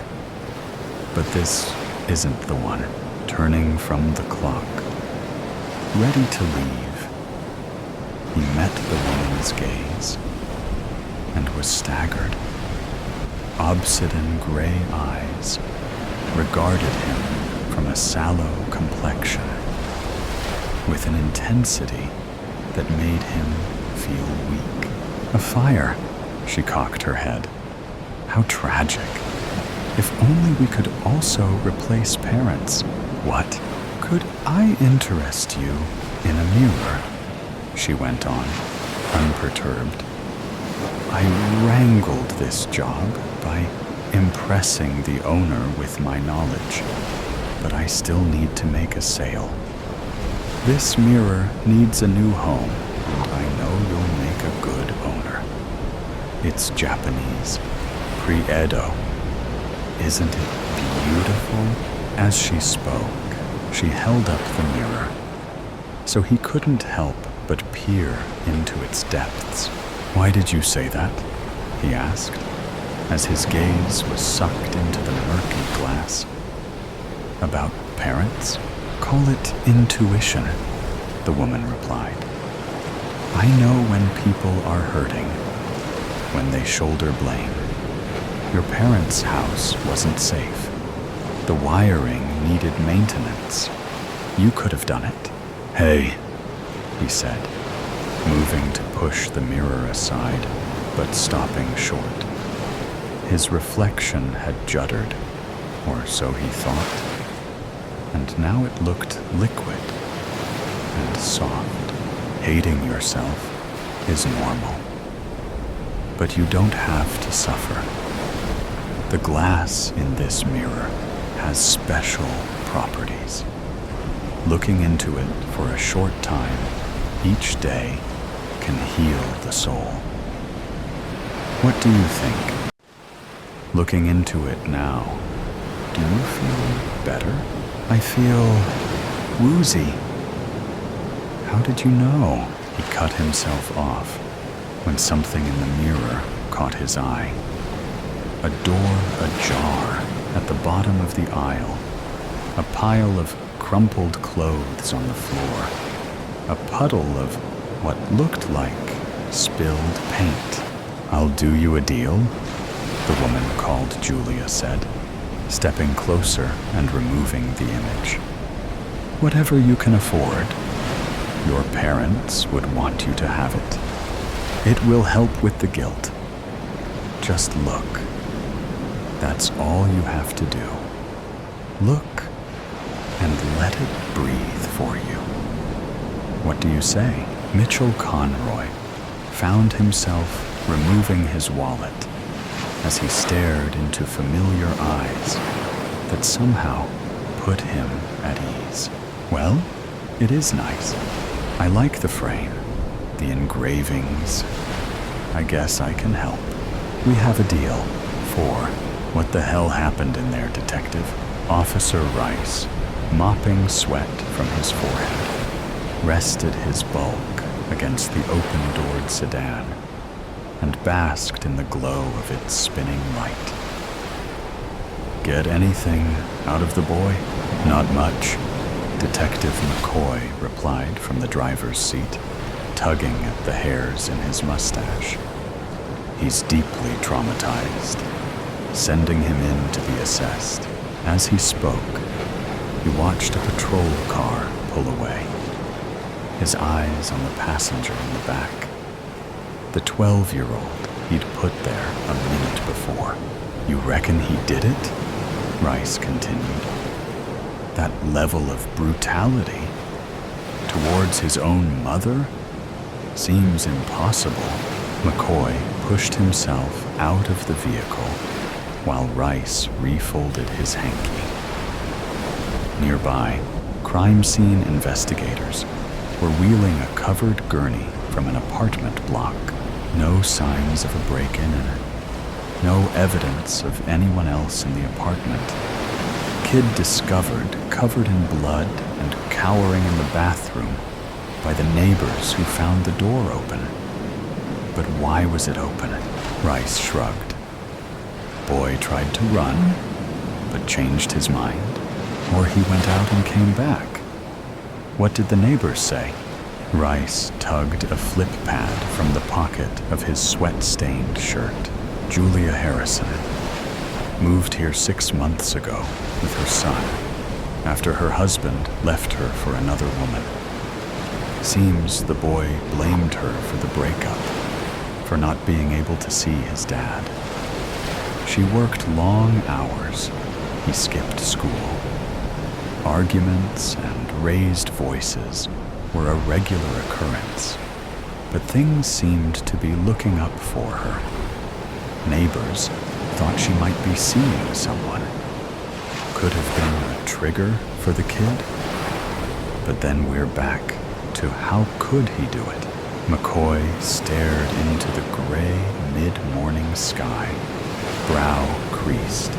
But this isn't the one. Turning from the clock, ready to leave, he met the woman's gaze and was staggered. Obsidian gray eyes regarded him from a sallow complexion with an intensity that made him feel weak. A fire, she cocked her head. How tragic. If only we could also replace parents. What? Could I interest you in a mirror? She went on, unperturbed. I wrangled this job by impressing the owner with my knowledge, but I still need to make a sale. This mirror needs a new home, and I know you'll make a good owner. It's Japanese, pre-Edo. Isn't it beautiful? As she spoke, she held up the mirror, so he couldn't help but peer into its depths. Why did you say that? He asked, as his gaze was sucked into the murky glass. About parents? Call it intuition, the woman replied. I know when people are hurting, when they shoulder blame. Your parents' house wasn't safe. The wiring needed maintenance. You could have done it. Hey, he said, moving to push the mirror aside, but stopping short. His reflection had juddered, or so he thought, and now it looked liquid and soft. Hating yourself is normal, but you don't have to suffer. The glass in this mirror has special properties. Looking into it for a short time each day can heal the soul. What do you think? Looking into it now, do you feel better? I feel woozy. How did you know? He cut himself off when something in the mirror caught his eye. A door ajar at the bottom of the aisle, a pile of crumpled clothes on the floor, a puddle of what looked like spilled paint. I'll do you a deal, the woman called Julia said, stepping closer and removing the image. Whatever you can afford. Your parents would want you to have it. It will help with the guilt. Just look. That's all you have to do. Look and let it breathe for you. What do you say? Mitchell Conroy found himself removing his wallet as he stared into familiar eyes that somehow put him at ease. Well, it is nice. I like the frame, the engravings. I guess I can help. We have a deal. For what the hell happened in there, Detective? Officer Rice, mopping sweat from his forehead, rested his bulk against the open-doored sedan and basked in the glow of its spinning light. Get anything out of the boy? Not much, Detective McCoy replied from the driver's seat, tugging at the hairs in his mustache. He's deeply traumatized, sending him in to be assessed. As he spoke, he watched a patrol car pull away, his eyes on the passenger in the back, the 12-year-old he'd put there a minute before. You reckon he did it? Rice continued. That level of brutality towards his own mother seems impossible. McCoy pushed himself out of the vehicle while Rice refolded his hanky. Nearby, crime scene investigators were wheeling a covered gurney from an apartment block. No signs of a break-in in it. No evidence of anyone else in the apartment. Kid discovered covered in blood and cowering in the bathroom by the neighbors who found the door open. But why was it open? Rice shrugged. Boy tried to run, but changed his mind, or he went out and came back. What did the neighbors say? Rice tugged a flip pad from the pocket of his sweat-stained shirt. Julia Harrison moved here 6 months ago with her son, after her husband left her for another woman. Seems the boy blamed her for the breakup, for not being able to see his dad. She worked long hours. He skipped school. Arguments and raised voices were a regular occurrence, but things seemed to be looking up for her. Neighbors thought she might be seeing someone. Could have been a trigger for the kid. But then we're back to how could he do it? McCoy stared into the gray mid-morning sky, brow creased,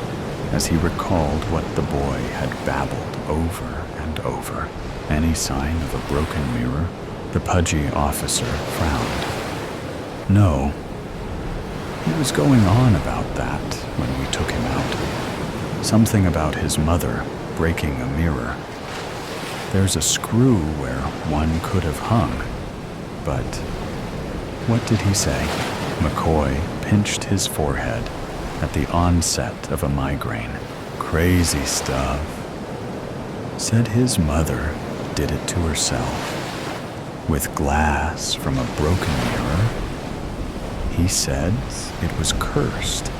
as he recalled what the boy had babbled over and over. Any sign of a broken mirror? The pudgy officer frowned. No. He was going on about that when we took him out. Something about his mother breaking a mirror. There's a screw where one could have hung, but what did he say? McCoy pinched his forehead at the onset of a migraine. Crazy stuff. Said his mother did it to herself, with glass from a broken mirror. He said it was cursed.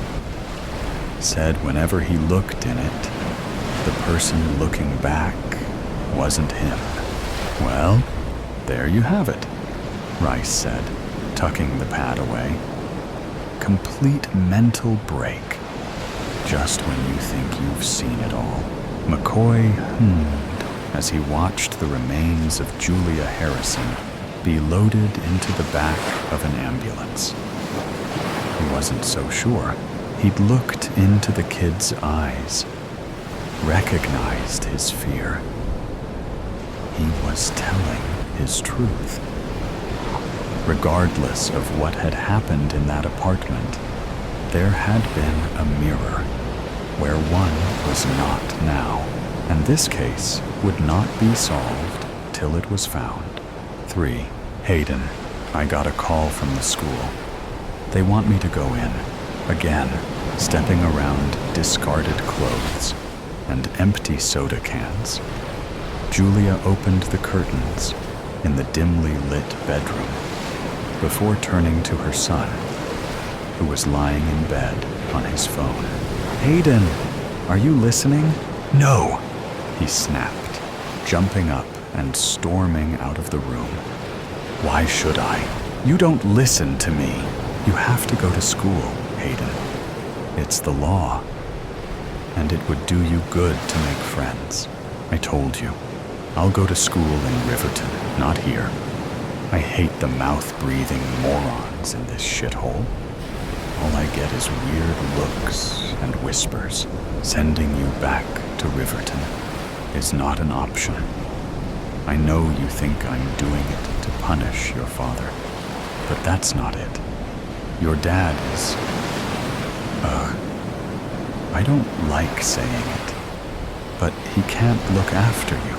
Said whenever he looked in it, the person looking back wasn't him. Well, there you have it, Rice said, tucking the pad away. Complete mental break, just when you think you've seen it all. McCoy hummed as he watched the remains of Julia Harrison be loaded into the back of an ambulance. He wasn't so sure. He'd looked into the kid's eyes, recognized his fear. He was telling his truth. Regardless of what had happened in that apartment, there had been a mirror where one was not now, and this case would not be solved till it was found. 3. Hayden. I got a call from the school. They want me to go in, again, stepping around discarded clothes and empty soda cans. Julia opened the curtains in the dimly lit bedroom before turning to her son, who was lying in bed on his phone. Hayden, are you listening? No, he snapped, jumping up and storming out of the room. Why should I? You don't listen to me. You have to go to school, Hayden. It's the law. And it would do you good to make friends. I told you. I'll go to school in Riverton, not here. I hate the mouth-breathing morons in this shithole. All I get is weird looks and whispers. Sending you back to Riverton is not an option. I know you think I'm doing it to punish your father, but that's not it. Your dad is... I don't like saying it, but he can't look after you.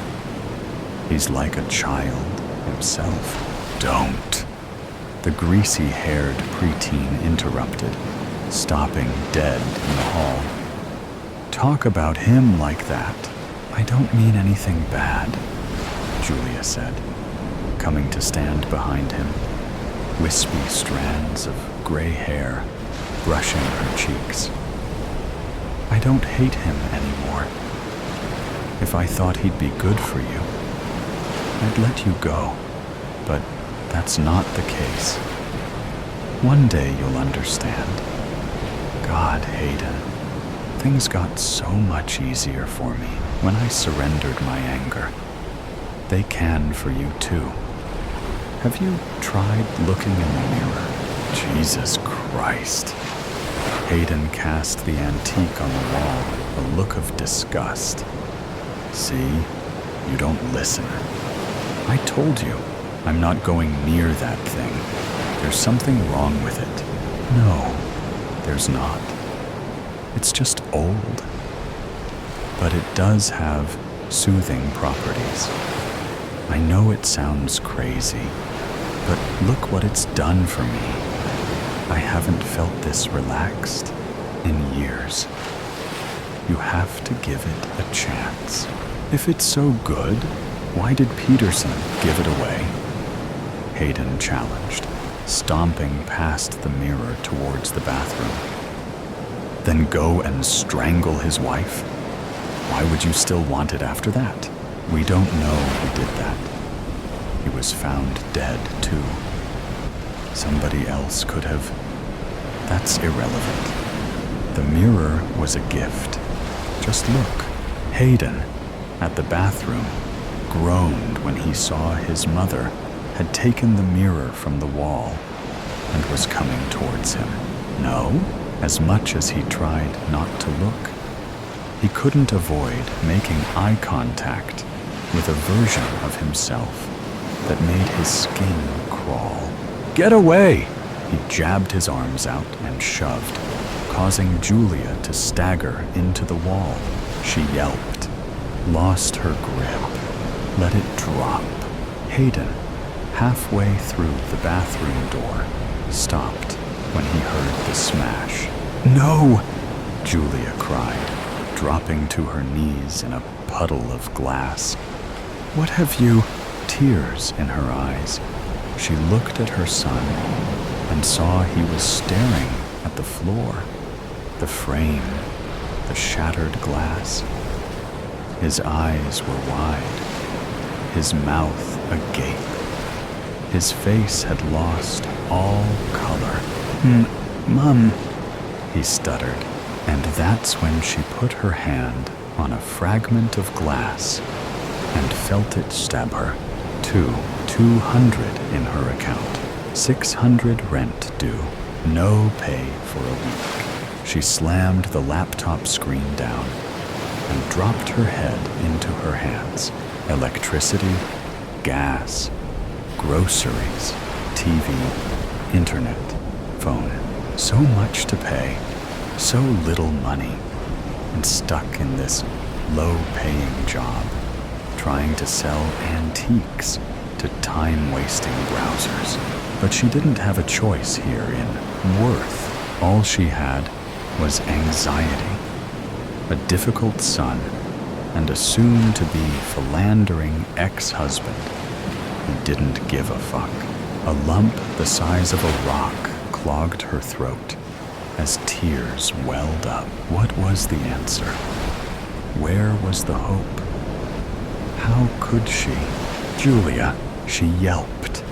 He's like a child himself. Don't. The greasy-haired preteen interrupted, stopping dead in the hall. Talk about him like that. I don't mean anything bad, Julia said, coming to stand behind him, wispy strands of gray hair brushing her cheeks. I don't hate him anymore. If I thought he'd be good for you, I'd let you go, but that's not the case. One day you'll understand. God, Hayden, things got so much easier for me when I surrendered my anger. They can for you too. Have you tried looking in the mirror? Jesus Christ. Hayden cast the antique on the wall, a look of disgust. See? You don't listen. I told you, I'm not going near that thing. There's something wrong with it. No, there's not. It's just old. But it does have soothing properties. I know it sounds crazy, but look what it's done for me. I haven't felt this relaxed in years. You have to give it a chance. If it's so good, why did Peterson give it away? Hayden challenged, stomping past the mirror towards the bathroom. Then go and strangle his wife? Why would you still want it after that? We don't know who did that. He was found dead, too. Somebody else could have. That's irrelevant. The mirror was a gift. Just look. Hayden, at the bathroom, groaned when he saw his mother had taken the mirror from the wall and was coming towards him. No, as much as he tried not to look, he couldn't avoid making eye contact with a version of himself that made his skin crawl. Get away! He jabbed his arms out and shoved, causing Julia to stagger into the wall. She yelped, lost her grip, let it drop. Hayden, halfway through the bathroom door, stopped when he heard the smash. No! Julia cried, dropping to her knees in a puddle of glass. What have you? Tears in her eyes. She looked at her son and saw he was staring at the floor, the frame, the shattered glass. His eyes were wide, his mouth agape. His face had lost all color. Mom, he stuttered, and that's when she put her hand on a fragment of glass and felt it stab her. 200 in her account, 600 rent due, no pay for a week. She slammed the laptop screen down and dropped her head into her hands. Electricity, gas, groceries, TV, internet, phone. So much to pay, so little money, and stuck in this low-paying job, trying to sell antiques to time-wasting browsers. But she didn't have a choice here in worth. All she had was anxiety, a difficult son, and a soon-to-be philandering ex-husband who didn't give a fuck. A lump the size of a rock clogged her throat as tears welled up. What was the answer? Where was the hope? How could she? Julia, she yelped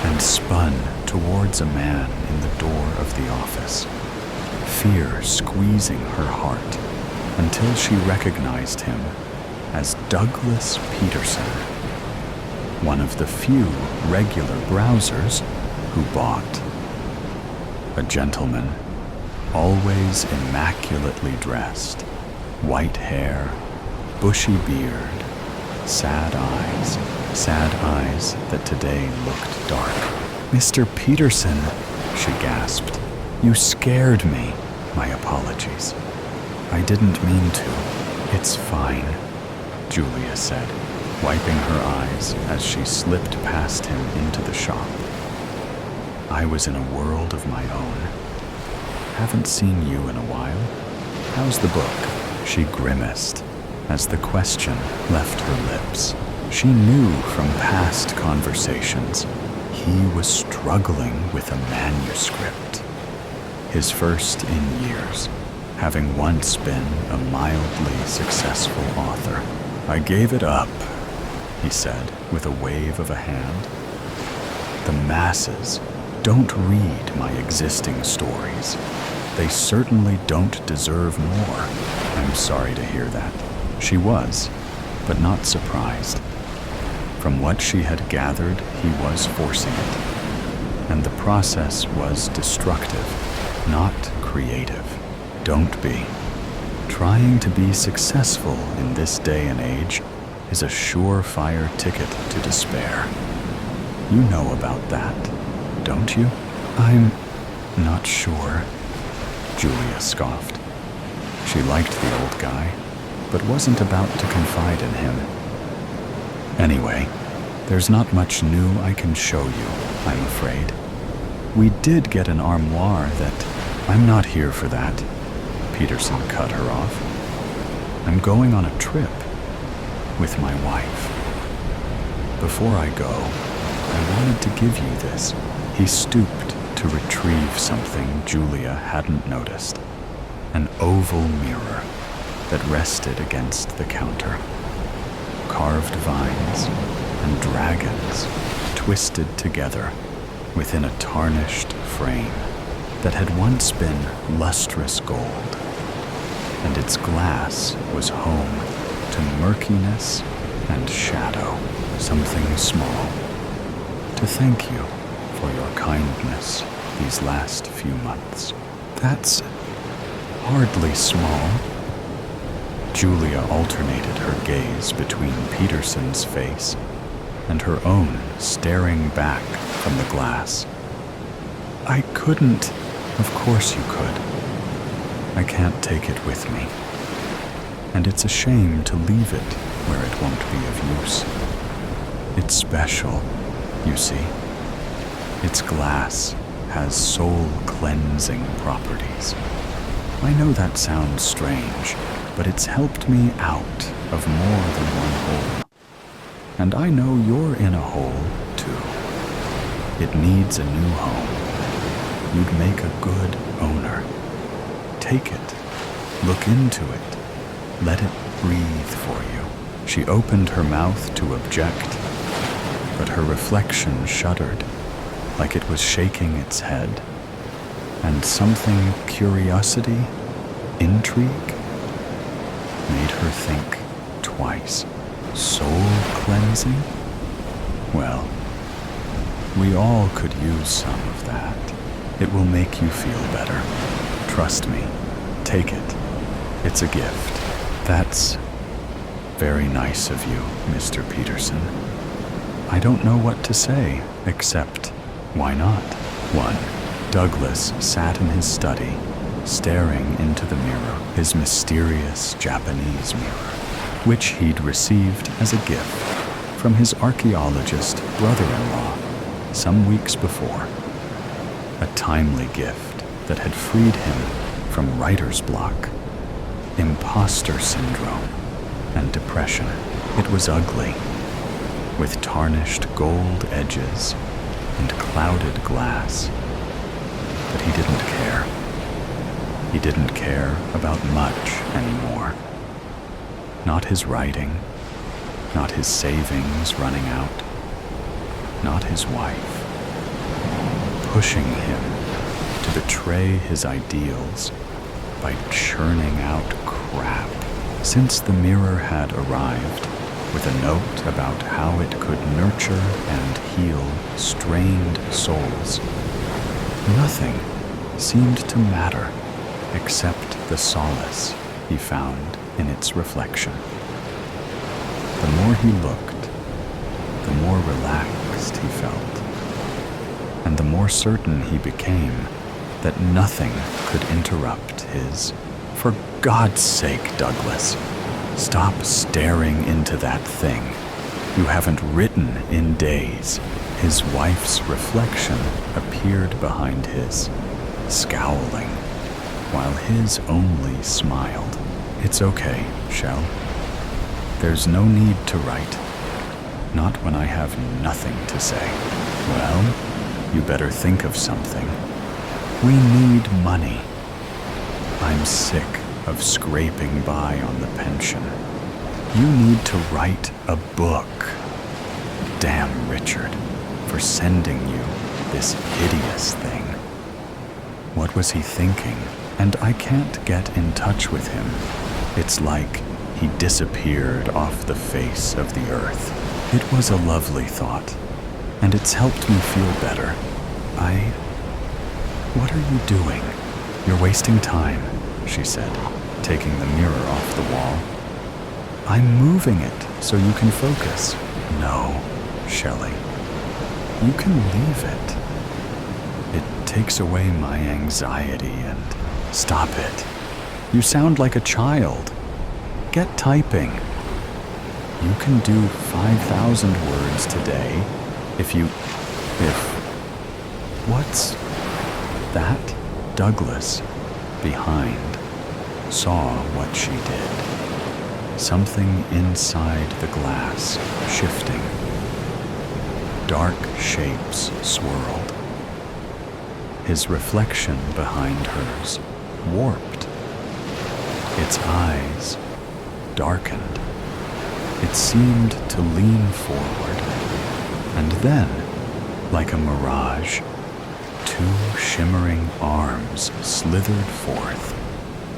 and spun towards a man in the door of the office, fear squeezing her heart until she recognized him as Douglas Peterson, one of the few regular browsers who bought. A gentleman, always immaculately dressed, white hair, bushy beard, sad eyes that today looked dark. Mr. Peterson, she gasped. You scared me. My apologies. I didn't mean to. It's fine, Julia said, wiping her eyes as she slipped past him into the shop. I was in a world of my own. Haven't seen you in a while. How's the book? She grimaced as the question left her lips. She knew from past conversations he was struggling with a manuscript. His first in years, having once been a mildly successful author. I gave it up, he said with a wave of a hand. The masses don't read my existing stories. They certainly don't deserve more. I'm sorry to hear that. She was, but not surprised. From what she had gathered, he was forcing it. And the process was destructive, not creative. Don't be. Trying to be successful in this day and age is a surefire ticket to despair. You know about that, don't you? I'm not sure, Julia scoffed. She liked the old guy, but wasn't about to confide in him. Anyway, there's not much new I can show you, I'm afraid. We did get an armoire that... I'm not here for that, Peterson cut her off. I'm going on a trip with my wife. Before I go, I wanted to give you this. He stooped to retrieve something Julia hadn't noticed. An oval mirror that rested against the counter. Carved vines and dragons twisted together within a tarnished frame that had once been lustrous gold. And its glass was home to murkiness and shadow, something small. To thank you for your kindness these last few months. That's hardly small. Julia alternated her gaze between Peterson's face and her own staring back from the glass. I couldn't. Of course you could. I can't take it with me. And it's a shame to leave it where it won't be of use. It's special, you see. Its glass has soul-cleansing properties. I know that sounds strange, but it's helped me out of more than one hole. And I know you're in a hole, too. It needs a new home. You'd make a good owner. Take it. Look into it. Let it breathe for you. She opened her mouth to object, but her reflection shuddered, like it was shaking its head. And something curiosity, intrigue, made her think twice. Soul cleansing? Well, we all could use some of that. It will make you feel better. Trust me. Take it. It's a gift. That's very nice of you, Mr. Peterson. I don't know what to say, except, why not? 1. Douglas sat in his study, staring into the mirror, his mysterious Japanese mirror, which he'd received as a gift from his archaeologist brother-in-law some weeks before. A timely gift that had freed him from writer's block, imposter syndrome, and depression. It was ugly, with tarnished gold edges and clouded glass. But he didn't care. He didn't care about much anymore. Not his writing, not his savings running out, not his wife. Pushing him to betray his ideals by churning out crap. Since the mirror had arrived with a note about how it could nurture and heal strained souls, nothing seemed to matter except the solace he found in its reflection. The more he looked, the more relaxed he felt, and the more certain he became that nothing could interrupt his... For God's sake, Douglas, stop staring into that thing. You haven't written in days. His wife's reflection appeared behind his, scowling, while his only smiled. It's okay, Shell. There's no need to write. Not when I have nothing to say. Well, you better think of something. We need money. I'm sick of scraping by on the pension. You need to write a book. Damn Richard for sending you this hideous thing. What was he thinking? And I can't get in touch with him. It's like he disappeared off the face of the earth. It was a lovely thought, and it's helped me feel better. What are you doing? You're wasting time, she said, taking the mirror off the wall. I'm moving it so you can focus. No, Shelley. You can leave it. It takes away my anxiety and... Stop it. You sound like a child. Get typing. You can do 5,000 words today if... What's that? Douglas, behind, saw what she did. Something inside the glass shifting. Dark shapes swirled. His reflection behind hers warped. Its eyes darkened. It seemed to lean forward, and then, like a mirage, two shimmering arms slithered forth,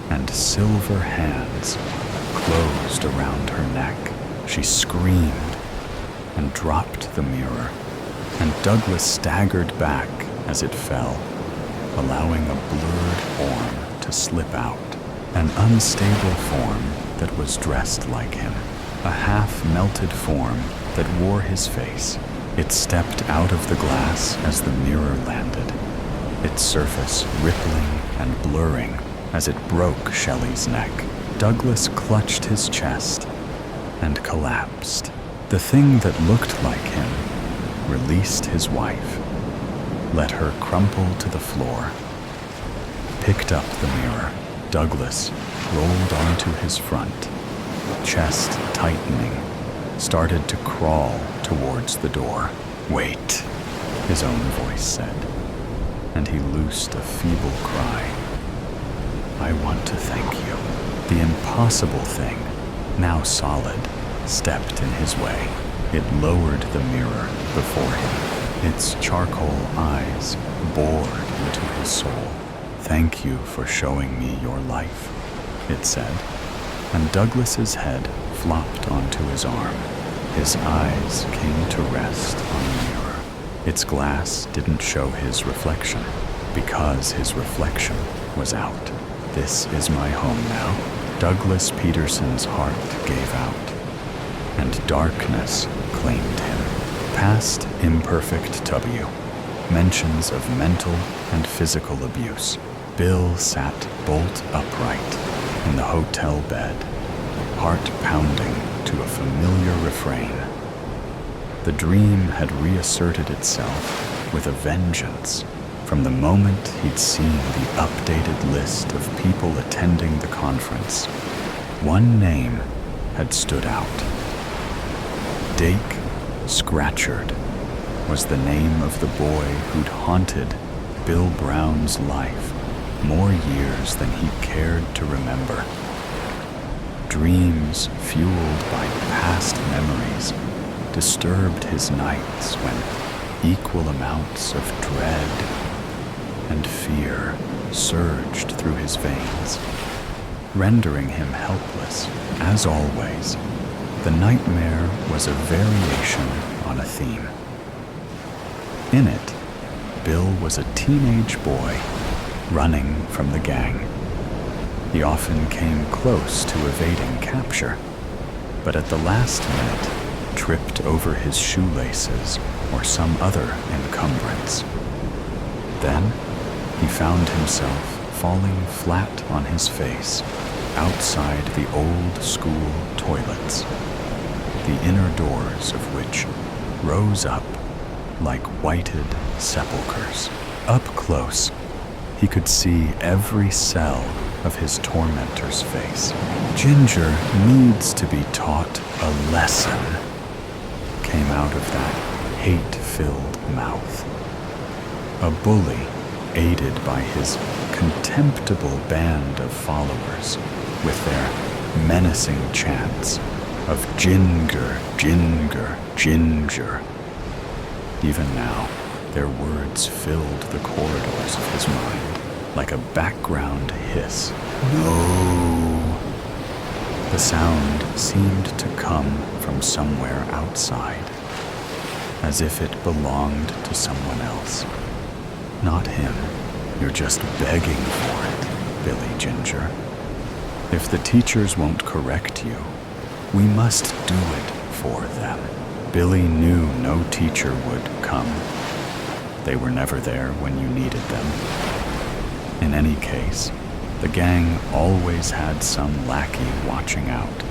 and silver hands closed around her neck. She screamed and dropped the mirror, and Douglas staggered back as it fell, allowing a blurred form to slip out, an unstable form that was dressed like him, a half-melted form that wore his face. It stepped out of the glass as the mirror landed, its surface rippling and blurring as it broke Shelley's neck. Douglas clutched his chest and collapsed. The thing that looked like him released his wife, let her crumple to the floor, picked up the mirror. Douglas rolled onto his front, chest tightening, started to crawl towards the door. Wait, his own voice said, and he loosed a feeble cry. I want to thank you. The impossible thing, now solid, stepped in his way. It lowered the mirror before him. Its charcoal eyes bored into his soul. Thank you for showing me your life, it said, and Douglas's head flopped onto his arm. His eyes came to rest on the mirror. Its glass didn't show his reflection, because his reflection was out. This is my home now. Douglas Peterson's heart gave out, and darkness claimed him. Past Imperfect W. Mentions of mental and physical abuse. Bill sat bolt upright in the hotel bed, heart pounding to a familiar refrain. The dream had reasserted itself with a vengeance from the moment he'd seen the updated list of people attending the conference. One name had stood out. Dake Scratchard was the name of the boy who'd haunted Bill Brown's life more years than he cared to remember. Dreams fueled by past memories disturbed his nights when equal amounts of dread and fear surged through his veins, rendering him helpless. As always, the nightmare was a variation on a theme. In it, Bill was a teenage boy running from the gang. He often came close to evading capture, but at the last minute tripped over his shoelaces or some other encumbrance. Then he found himself falling flat on his face outside the old school toilets, the inner doors of which rose up like whited sepulchres. Up close, he could see every cell of his tormentor's face. Ginger needs to be taught a lesson, came out of that hate-filled mouth. A bully, aided by his contemptible band of followers, with their menacing chants of Ginger, Ginger, Ginger. Even now, their words filled the corridors of his mind like a background hiss. No! The sound seemed to come from somewhere outside, as if it belonged to someone else. Not him. You're just begging for it. Billy Ginger. If the teachers won't correct you, we must do it for them. Billy knew no teacher would come. They were never there when you needed them. In any case, the gang always had some lackey watching out.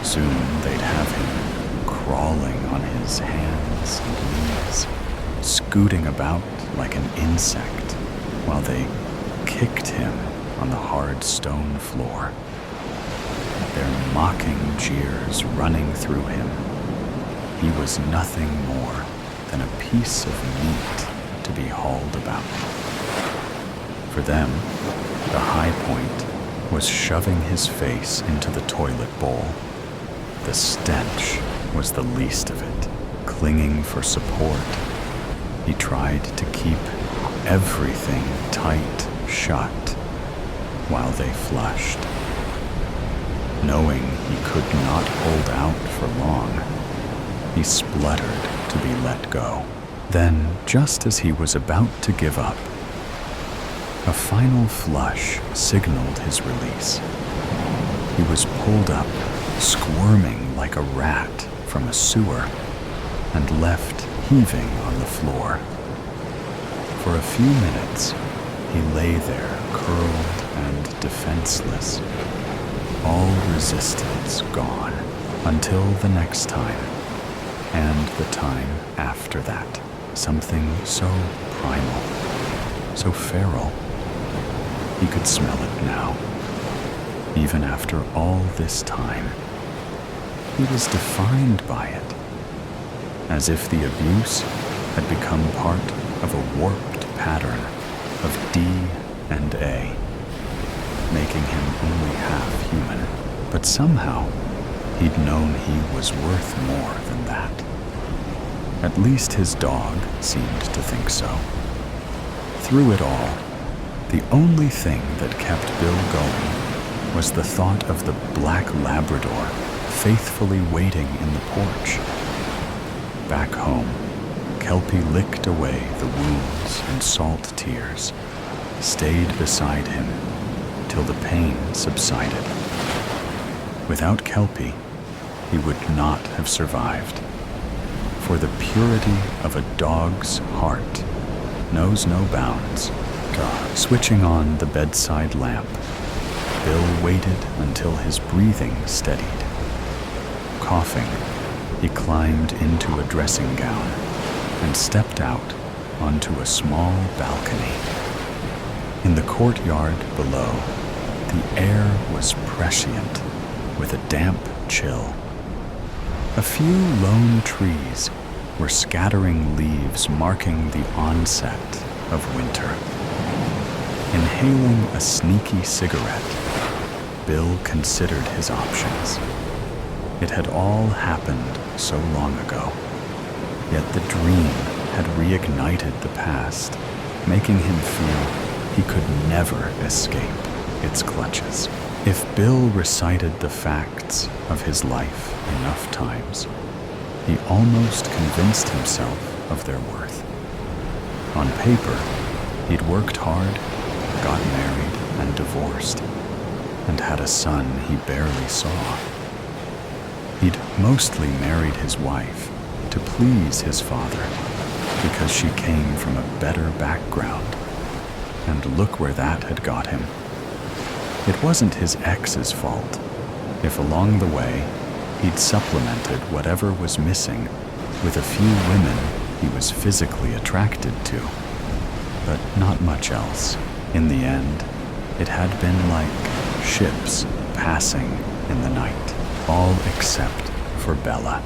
Soon they'd have him crawling on his hands and knees, scooting about like an insect while they kicked him on the hard stone floor. Their mocking jeers running through him. He was nothing more than a piece of meat to be hauled about. For them, the high point was shoving his face into the toilet bowl. The stench was the least of it. Clinging for support, he tried to keep everything tight shut while they flushed. Knowing he could not hold out for long, he spluttered to be let go. Then, just as he was about to give up, a final flush signaled his release. He was pulled up, squirming like a rat from a sewer, and left heaving on the floor. For a few minutes, he lay there curled and defenseless, all resistance gone, until the next time, and the time after that. Something so primal, so feral. He could smell it now, even after all this time. He was defined by it, as if the abuse had become part of a warped pattern of D and A, making him only half human. But somehow, he'd known he was worth more than that. At least his dog seemed to think so. Through it all, the only thing that kept Bill going was the thought of the black Labrador faithfully waiting in the porch. Back home, Kelpie licked away the wounds and salt tears, stayed beside him till the pain subsided. Without Kelpie, he would not have survived. For the purity of a dog's heart knows no bounds. Switching on the bedside lamp, Bill waited until his breathing steadied. Coughing, he climbed into a dressing gown and stepped out onto a small balcony. In the courtyard below, the air was prescient with a damp chill. A few lone trees were scattering leaves marking the onset of winter. Inhaling a sneaky cigarette, Bill considered his options. It had all happened so long ago, yet the dream had reignited the past, making him feel he could never escape its clutches. If Bill recited the facts of his life enough times, he almost convinced himself of their worth. On paper, he'd worked hard, got married and divorced, and had a son he barely saw. He'd mostly married his wife to please his father because she came from a better background, and look where that had got him. It wasn't his ex's fault if along the way he'd supplemented whatever was missing with a few women he was physically attracted to, but not much else. In the end, it had been like ships passing in the night, all except for Bella.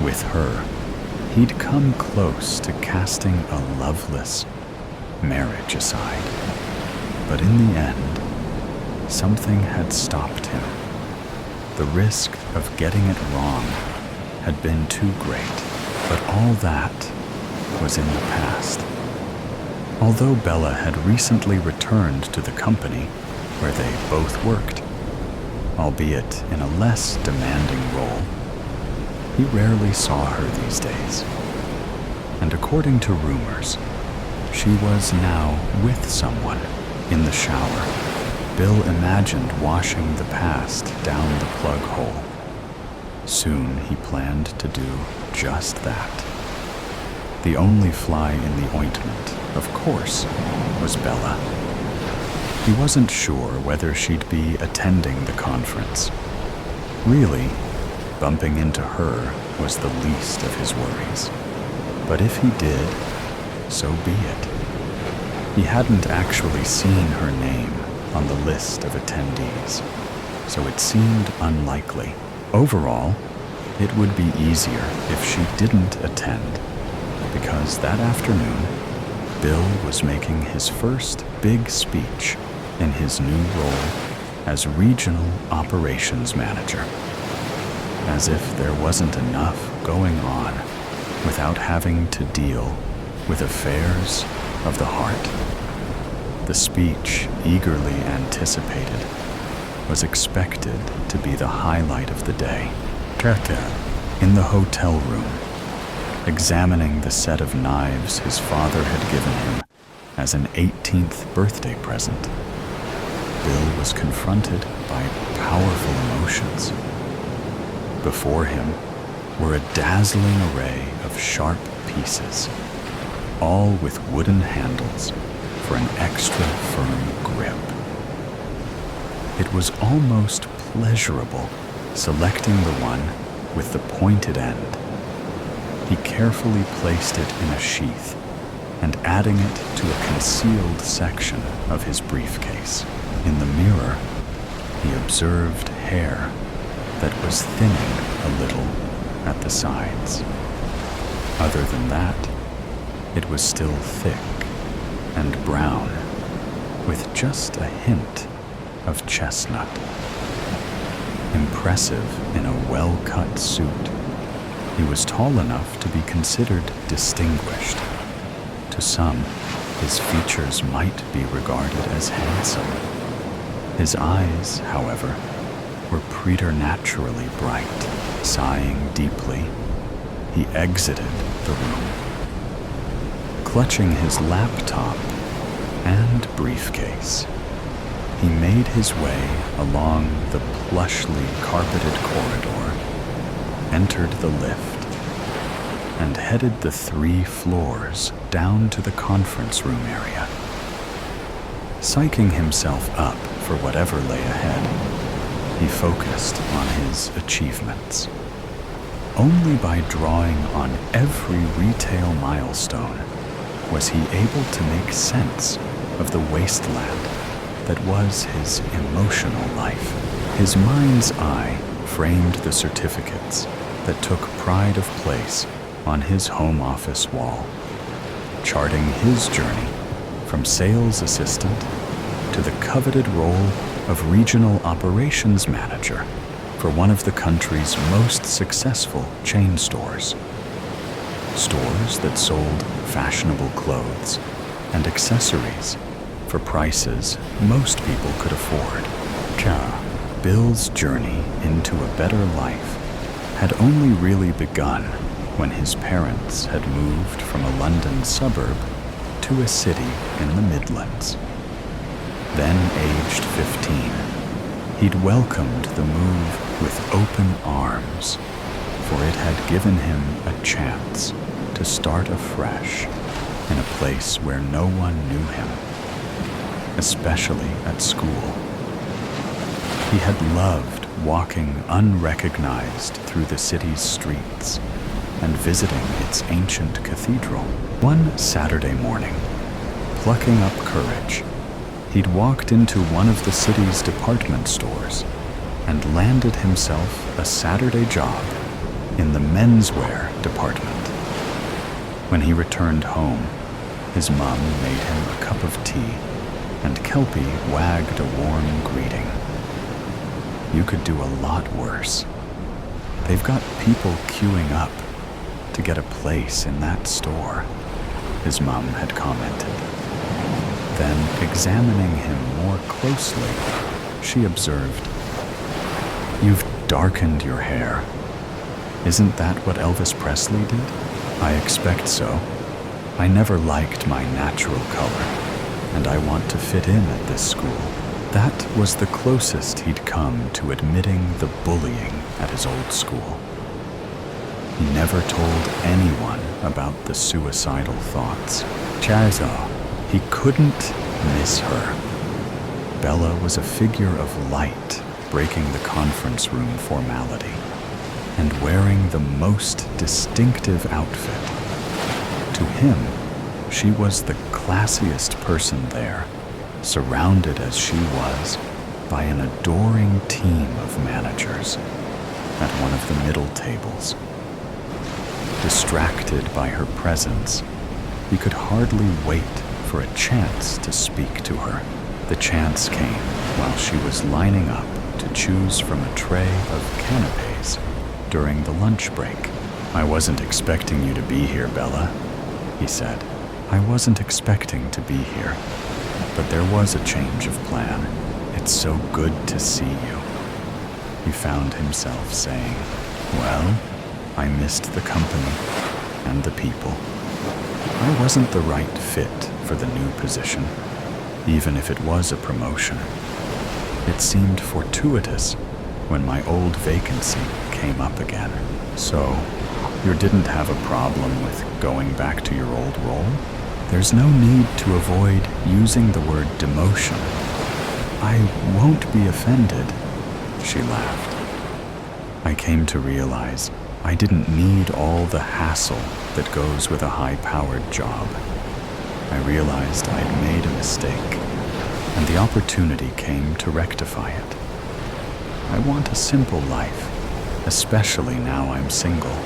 With her, he'd come close to casting a loveless marriage aside, but in the end, something had stopped him. The risk of getting it wrong had been too great, but all that was in the past. Although Bella had recently returned to the company where they both worked, albeit in a less demanding role, he rarely saw her these days. And according to rumors, she was now with someone In the shower, Bill imagined washing the past down the plug hole. Soon he planned to do just that. The only fly in the ointment, of course, was Bella. He wasn't sure whether she'd be attending the conference. Really, bumping into her was the least of his worries. But if he did, so be it. He hadn't actually seen her name on the list of attendees, so it seemed unlikely. Overall, it would be easier if she didn't attend, because that afternoon, Bill was making his first big speech in his new role as Regional Operations Manager. As if there wasn't enough going on without having to deal with affairs of the heart. The speech, eagerly anticipated, was expected to be the highlight of the day. In the hotel room, examining the set of knives his father had given him as an 18th birthday present, Bill was confronted by powerful emotions. Before him were a dazzling array of sharp pieces, all with wooden handles for an extra firm grip. It was almost pleasurable selecting the one with the pointed end. He carefully placed it in a sheath and adding it to a concealed section of his briefcase. In the mirror, he observed hair that was thinning a little at the sides. Other than that, it was still thick and brown, with just a hint of chestnut. Impressive in a well-cut suit, he was tall enough to be considered distinguished. To some, his features might be regarded as handsome. His eyes, however, were preternaturally bright. Sighing deeply, he exited the room. Clutching his laptop and briefcase, he made his way along the plushly carpeted corridor, entered the lift, and headed the 3 floors down to the conference room area. Psyching himself up for whatever lay ahead, he focused on his achievements. Only by drawing on every retail milestone was he able to make sense of the wasteland that was his emotional life. His mind's eye framed the certificates that took pride of place on his home office wall, charting his journey from sales assistant to the coveted role of regional operations manager for one of the country's most successful chain stores. Stores that sold fashionable clothes and accessories for prices most people could afford. Bill's journey into a better life had only really begun when his parents had moved from a London suburb to a city in the Midlands. Then aged 15, he'd welcomed the move with open arms, for it had given him a chance to start afresh in a place where no one knew him, especially at school. He had loved walking unrecognized through the city's streets and visiting its ancient cathedral. One Saturday morning, plucking up courage, he'd walked into one of the city's department stores and landed himself a Saturday job in the menswear department. When he returned home, his mom made him a cup of tea, and Kelpie wagged a warm greeting. You could do a lot worse. They've got people queuing up to get a place in that store, his mom had commented. Then, examining him more closely, she observed, You've darkened your hair. Isn't that what Elvis Presley did? I expect so. I never liked my natural color. and I want to fit in at this school. That was the closest he'd come to admitting the bullying at his old school. He never told anyone about the suicidal thoughts. Chazo, he couldn't miss her. Bella was a figure of light, breaking the conference room formality, and wearing the most distinctive outfit. To him, she was the classiest person there, surrounded as she was by an adoring team of managers at one of the middle tables. Distracted by her presence, he could hardly wait for a chance to speak to her. The chance came while she was lining up to choose from a tray of canapes during the lunch break. "I wasn't expecting you to be here, Bella," he said. "I wasn't expecting to be here, but there was a change of plan. It's so good to see you." He found himself saying, "Well, I missed the company and the people. I wasn't the right fit for the new position, even if it was a promotion. It seemed fortuitous when my old vacancy came up again." "So, you didn't have a problem with going back to your old role?" "There's no need to avoid using the word demotion. I won't be offended," she laughed. "I came to realize I didn't need all the hassle that goes with a high-powered job. I realized I'd made a mistake, and the opportunity came to rectify it. I want a simple life, especially now I'm single.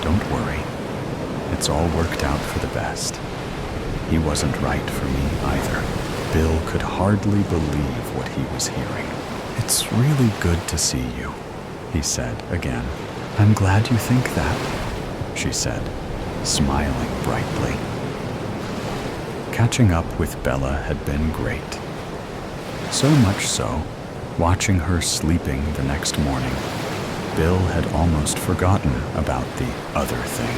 Don't worry, it's all worked out for the best." He wasn't right for me either. Bill could hardly believe what he was hearing. "It's really good to see you," he said again. "I'm glad you think that," she said, smiling brightly. Catching up with Bella had been great. So much so, watching her sleeping the next morning, Bill had almost forgotten about the other thing.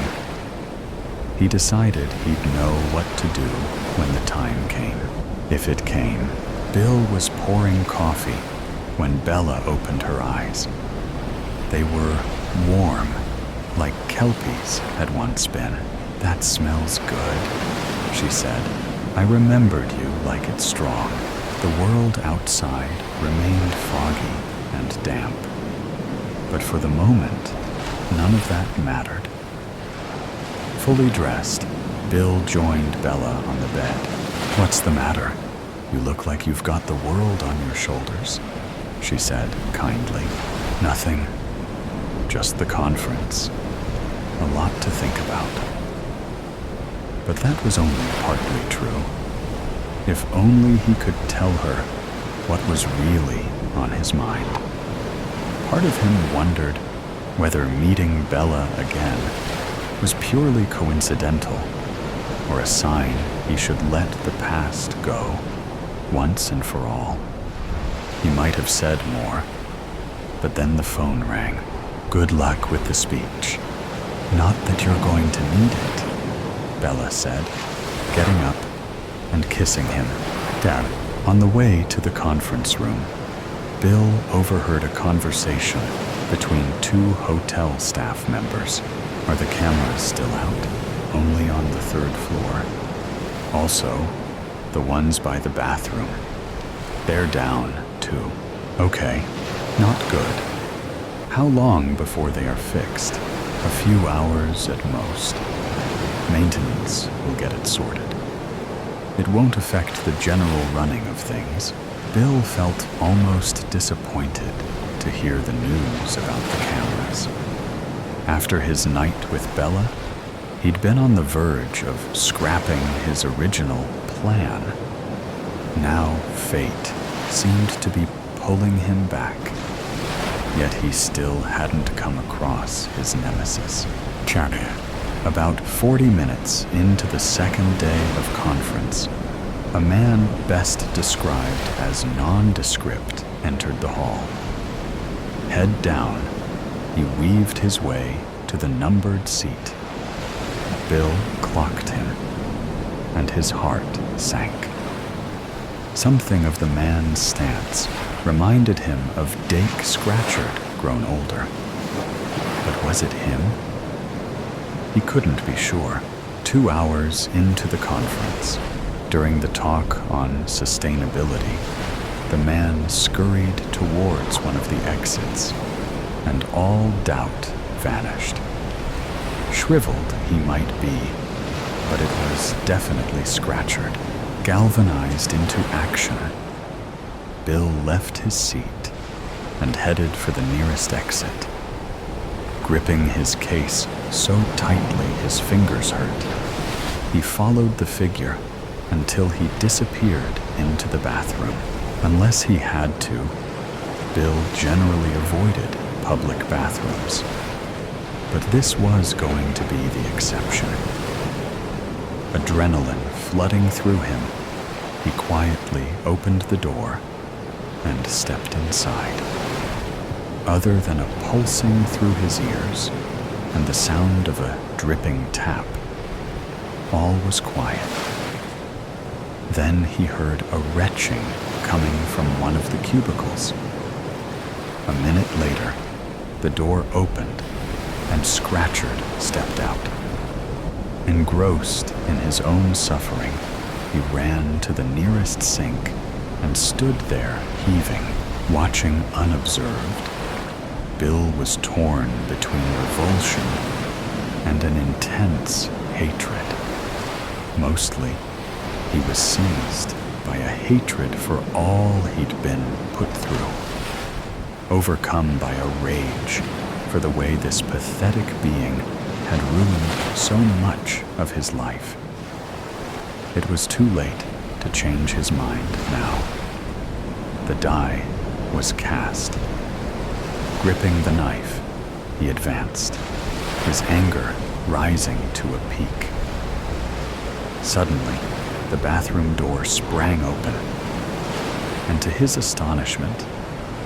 He decided he'd know what to do when the time came. If it came, Bill was pouring coffee when Bella opened her eyes. They were warm, like kelpies had once been. "That smells good," she said. "I remembered you like it's strong." The world outside remained foggy and damp, but for the moment, none of that mattered. Fully dressed, Bill joined Bella on the bed. "What's the matter? You look like you've got the world on your shoulders," she said kindly. "Nothing. Just the conference. A lot to think about." But that was only partly true. If only he could tell her what was really on his mind. Part of him wondered whether meeting Bella again was purely coincidental, or a sign he should let the past go, once and for all. He might have said more, but then the phone rang. "Good luck with the speech." "Not that you're going to need it," Bella said, getting up and kissing him. "Dad." On the way to the conference room, Bill overheard a conversation between two hotel staff members. "Are the cameras still out?" "Only on the 3rd floor. Also, the ones by the bathroom. They're down, too." "Okay, not good. How long before they are fixed?" "A few hours at most. Maintenance will get it sorted. It won't affect the general running of things." Bill felt almost disappointed to hear the news about the cameras. After his night with Bella, he'd been on the verge of scrapping his original plan. Now fate seemed to be pulling him back. Yet he still hadn't come across his nemesis. Charlie. About 40 minutes into the second day of conference, a man best described as nondescript entered the hall. Head down, he weaved his way to the numbered seat. Bill clocked him, and his heart sank. Something of the man's stance reminded him of Dake Scratchard, grown older. But was it him? He couldn't be sure. 2 hours into the conference, during the talk on sustainability, the man scurried towards one of the exits, and all doubt vanished. Shriveled he might be, but it was definitely Scratchard, galvanized into action. Bill left his seat and headed for the nearest exit. Gripping his case so tightly his fingers hurt, he followed the figure until he disappeared into the bathroom. Unless he had to, Bill generally avoided public bathrooms. But this was going to be the exception. Adrenaline flooding through him, he quietly opened the door and stepped inside. Other than a pulsing through his ears and the sound of a dripping tap, all was quiet. Then he heard a retching coming from one of the cubicles. A minute later, the door opened and Scratchard stepped out. Engrossed in his own suffering, he ran to the nearest sink and stood there heaving, watching unobserved. Bill was torn between revulsion and an intense hatred. Mostly, he was seized by a hatred for all he'd been put through, overcome by a rage for the way this pathetic being had ruined so much of his life. It was too late to change his mind now. The die was cast. Gripping the knife, he advanced, his anger rising to a peak. Suddenly, the bathroom door sprang open, and to his astonishment,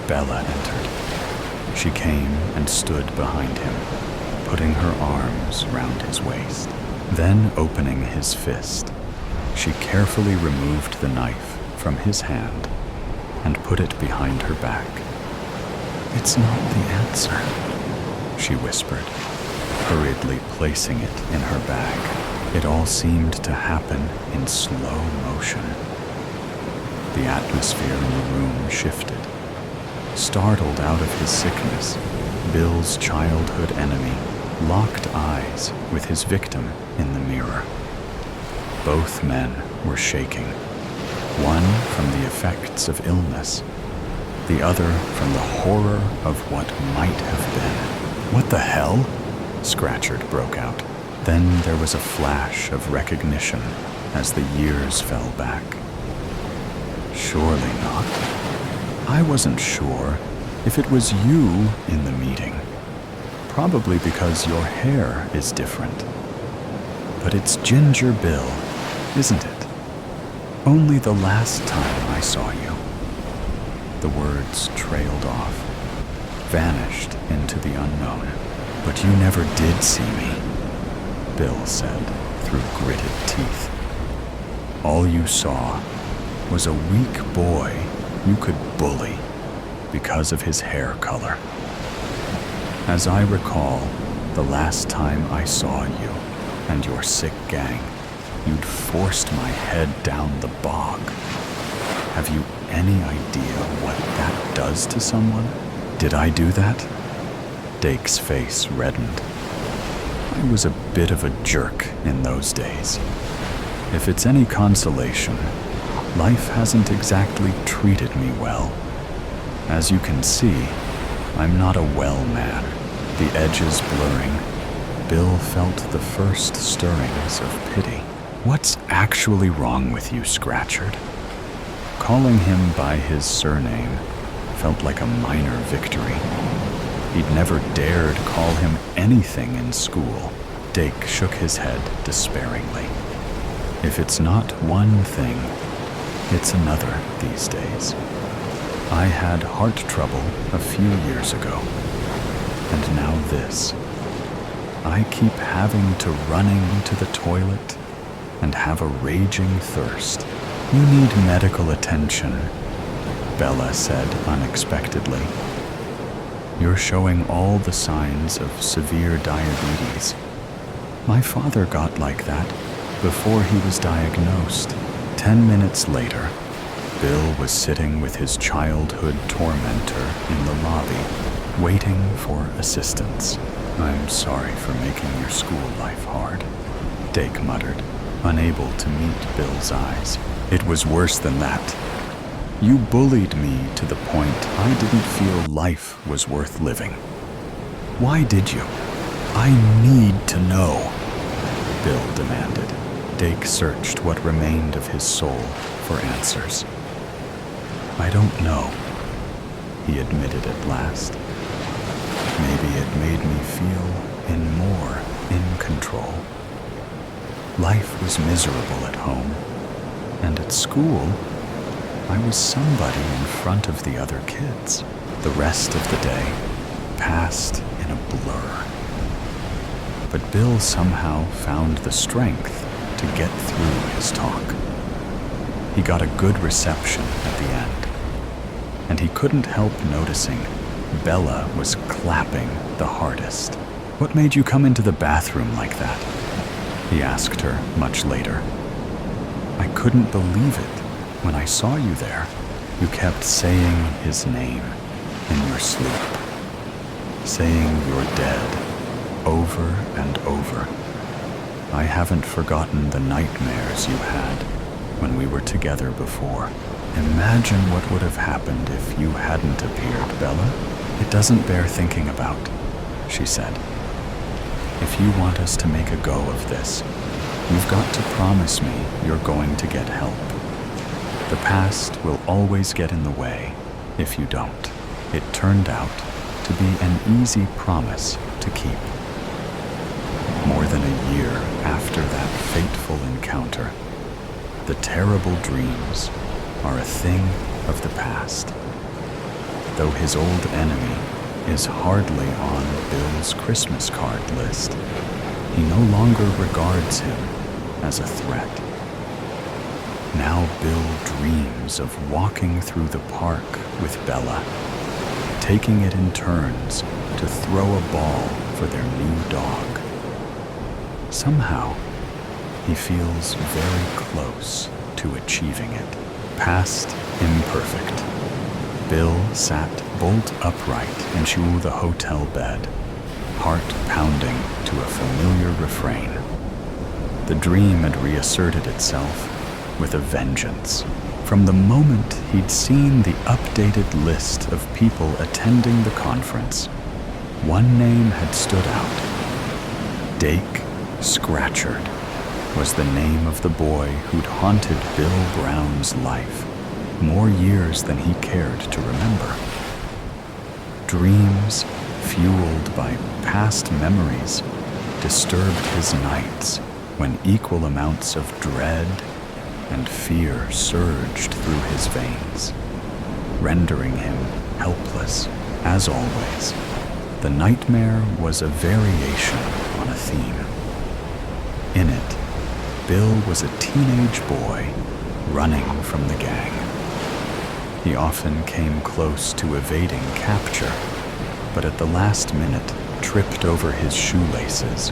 Bella entered. She came and stood behind him, putting her arms round his waist. Then, opening his fist, she carefully removed the knife from his hand and put it behind her back. "It's not the answer," she whispered, hurriedly placing it in her bag. It all seemed to happen in slow motion. The atmosphere in the room shifted. Startled out of his sickness, Bill's childhood enemy locked eyes with his victim in the mirror. Both men were shaking, one from the effects of illness, the other from the horror of what might have been. "What the hell?" Scratchard broke out. Then there was a flash of recognition as the years fell back. "Surely not. I wasn't sure if it was you in the meeting. Probably because your hair is different. But it's Ginger Bill, isn't it? Only the last time I saw you." The words trailed off, vanished into the unknown. "But you never did see me," Bill said through gritted teeth. "All you saw was a weak boy you could bully because of his hair color. As I recall, the last time I saw you and your sick gang, you'd forced my head down the bog. Have you any idea what that does to someone? Did I do that?" Dake's face reddened. "I was a bit of a jerk in those days. If it's any consolation, life hasn't exactly treated me well. As you can see, I'm not a well man." The edges blurring, Bill felt the first stirrings of pity. "What's actually wrong with you, Scratchard?" Calling him by his surname felt like a minor victory. He'd never dared call him anything in school. Dake shook his head despairingly. "If it's not one thing, it's another these days. I had heart trouble a few years ago, and now this. I keep having to running to the toilet and have a raging thirst. "You need medical attention," Bella said unexpectedly. "You're showing all the signs of severe diabetes. My father got like that before he was diagnosed." 10 minutes later, Bill was sitting with his childhood tormentor in the lobby, waiting for assistance. "I'm sorry for making your school life hard," Dake muttered, unable to meet Bill's eyes. "It was worse than that. You bullied me to the point I didn't feel life was worth living. Why did you? I need to know," Bill demanded. Dake searched what remained of his soul for answers. "I don't know," he admitted at last. "Maybe it made me feel more in control. Life was miserable at home, and at school, I was somebody in front of the other kids. The rest of the day passed in a blur." But Bill somehow found the strength to get through his talk. He got a good reception at the end, and he couldn't help noticing Bella was clapping the hardest. "What made you come into the bathroom like that?" he asked her much later. "I couldn't believe it. When I saw you there, you kept saying his name in your sleep, saying you're dead over and over. I haven't forgotten the nightmares you had when we were together before. Imagine what would have happened if you hadn't appeared, Bella. It doesn't bear thinking about," she said. "If you want us to make a go of this, you've got to promise me you're going to get help. The past will always get in the way if you don't." It turned out to be an easy promise to keep. More than a year after that fateful encounter, the terrible dreams are a thing of the past. Though his old enemy is hardly on Bill's Christmas card list, he no longer regards him as a threat. Now Bill dreams of walking through the park with Bella, taking it in turns to throw a ball for their new dog. Somehow, he feels very close to achieving it. Past Imperfect, Bill sat bolt upright into the hotel bed, heart pounding to a familiar refrain. The dream had reasserted itself with a vengeance. From the moment he'd seen the updated list of people attending the conference, one name had stood out. Dake Scratchard was the name of the boy who'd haunted Bill Brown's life more years than he cared to remember. Dreams fueled by past memories disturbed his nights when equal amounts of dread and fear surged through his veins, rendering him helpless. As always, the nightmare was a variation on a theme. In it, Bill was a teenage boy running from the gang. He often came close to evading capture, but at the last minute tripped over his shoelaces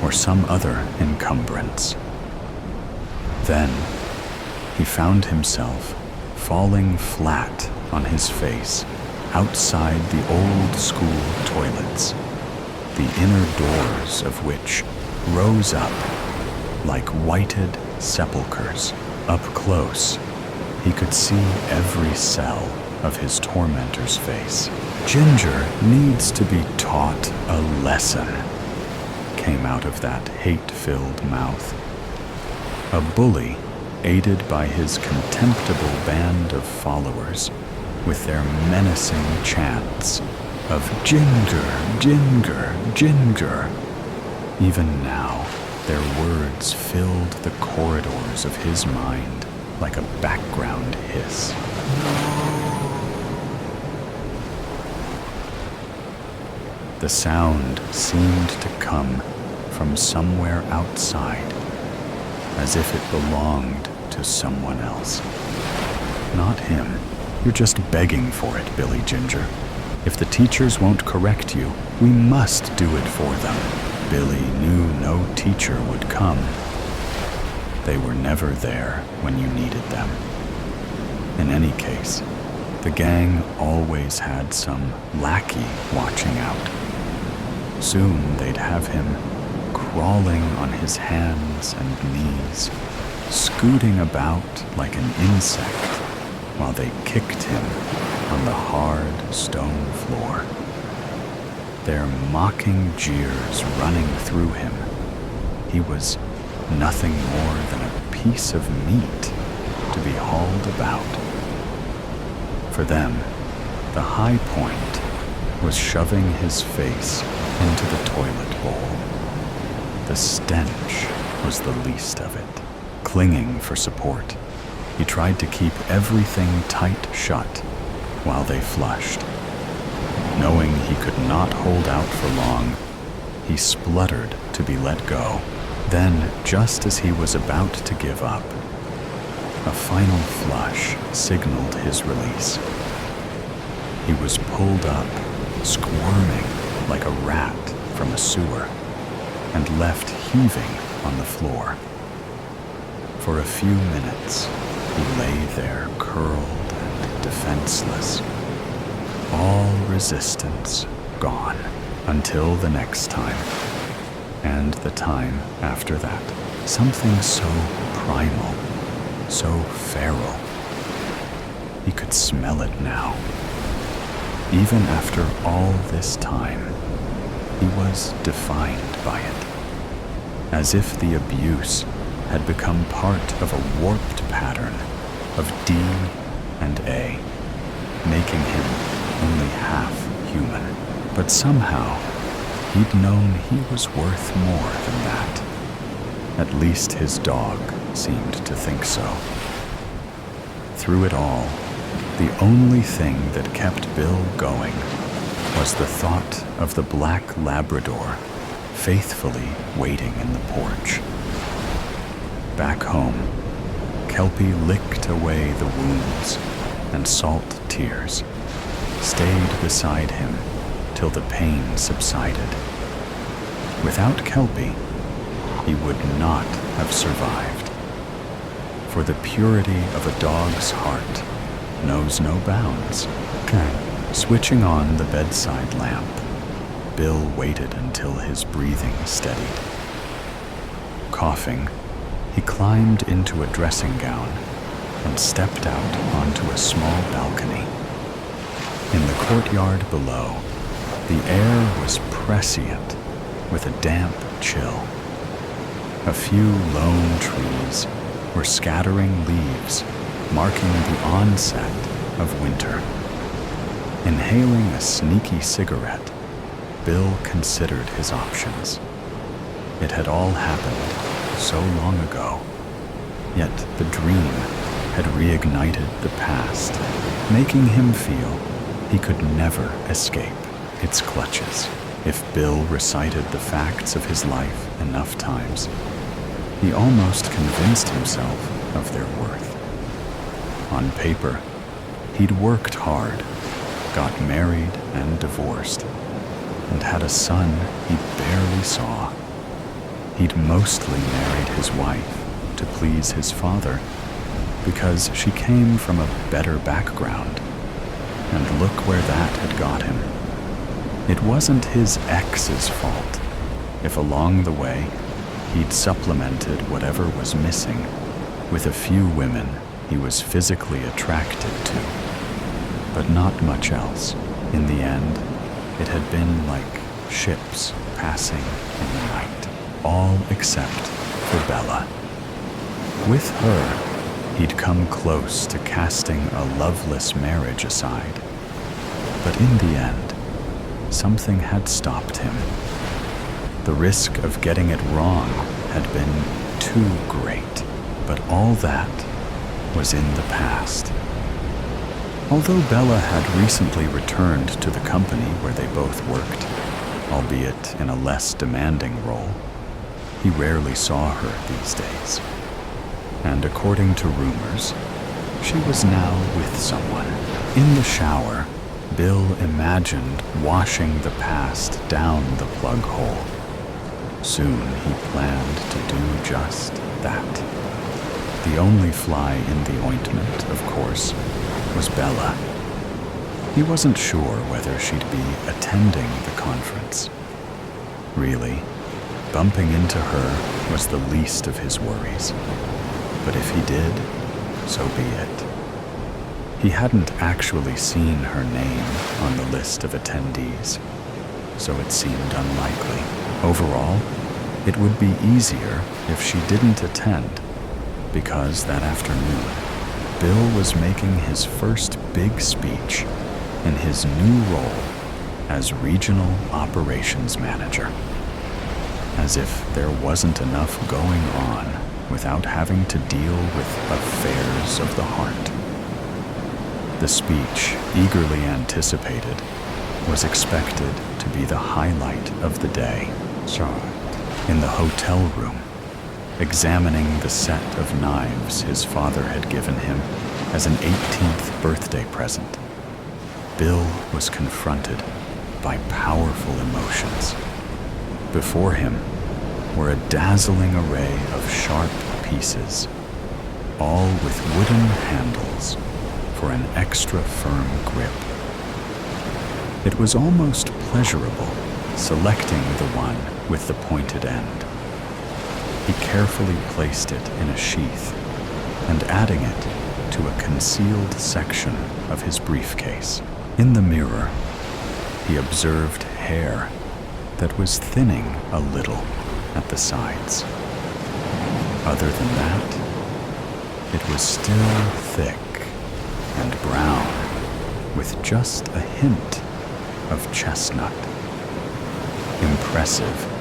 or some other encumbrance. Then, he found himself falling flat on his face outside the old school toilets, the inner doors of which rose up like whited sepulchres. Up close, he could see every cell of his tormentor's face. "Ginger needs to be taught a lesson," came out of that hate-filled mouth. A bully, aided by his contemptible band of followers, with their menacing chants of "Ginger, Ginger, Ginger." Even now, their words filled the corridors of his mind like a background hiss. The sound seemed to come from somewhere outside, as if it belonged to someone else. Not him. You're just begging for it, Billy Ginger. If the teachers won't correct you, we must do it for them. Billy knew no teacher would come. They were never there when you needed them. In any case, the gang always had some lackey watching out. Soon they'd have him crawling on his hands and knees, scooting about like an insect while they kicked him on the hard stone floor. Their mocking jeers running through him. He was nothing more than a piece of meat to be hauled about. For them, the high point was shoving his face into the toilet bowl. The stench was the least of it. Clinging for support, he tried to keep everything tight shut while they flushed. Knowing he could not hold out for long, he spluttered to be let go. Then, just as he was about to give up, a final flush signaled his release. He was pulled up, squirming like a rat from a sewer, and left heaving on the floor. For a few minutes, he lay there curled and defenseless, all resistance gone, until the next time, and the time after that. Something so primal, so feral. He could smell it now. Even after all this time, he was defined by it, as if the abuse had become part of a warped pattern of D and A, making him only half human. But somehow, he'd known he was worth more than that. At least his dog seemed to think so. Through it all, the only thing that kept Bill going was the thought of the black Labrador faithfully waiting in the porch. Back home, Kelpie licked away the wounds and salt tears, stayed beside him till the pain subsided. Without Kelpie, he would not have survived. For the purity of a dog's heart knows no bounds. Switching on the bedside lamp, Bill waited until his breathing steadied. Coughing, he climbed into a dressing gown and stepped out onto a small balcony. In the courtyard below, the air was prescient with a damp chill. A few lone trees were scattering leaves, marking the onset of winter. Inhaling a sneaky cigarette, Bill considered his options. It had all happened so long ago, yet the dream had reignited the past, making him feel he could never escape its clutches. If Bill recited the facts of his life enough times, he almost convinced himself of their worth. On paper, he'd worked hard, got married and divorced, and had a son he barely saw. He'd mostly married his wife to please his father because she came from a better background, and look where that had got him. It wasn't his ex's fault if along the way he'd supplemented whatever was missing with a few women he was physically attracted to, but not much else. In the end, it had been like ships passing in the night, all except for Bella. With her, he'd come close to casting a loveless marriage aside, but in the end, something had stopped him. The risk of getting it wrong had been too great, but all that was in the past. Although Bella had recently returned to the company where they both worked, albeit in a less demanding role, he rarely saw her these days. and according to rumors, she was now with someone. In the shower, Bill imagined washing the past down the plug hole. Soon he planned to do just that. The only fly in the ointment, of course, was Bella. He wasn't sure whether she'd be attending the conference. Really, bumping into her was the least of his worries. But if he did, so be it. He hadn't actually seen her name on the list of attendees, so it seemed unlikely. Overall, it would be easier if she didn't attend, because that afternoon, Bill was making his first big speech in his new role as Regional Operations Manager. As if there wasn't enough going on without having to deal with affairs of the heart. The speech, eagerly anticipated, was expected to be the highlight of the day. In the hotel room, examining the set of knives his father had given him as an 18th birthday present, Bill was confronted by powerful emotions. Before him were a dazzling array of sharp pieces, all with wooden handles for an extra firm grip. It was almost pleasurable selecting the one with the pointed end. He carefully placed it in a sheath and adding it to a concealed section of his briefcase. In the mirror, he observed hair that was thinning a little at the sides. Other than that, it was still thick and brown, with just a hint of chestnut. Impressive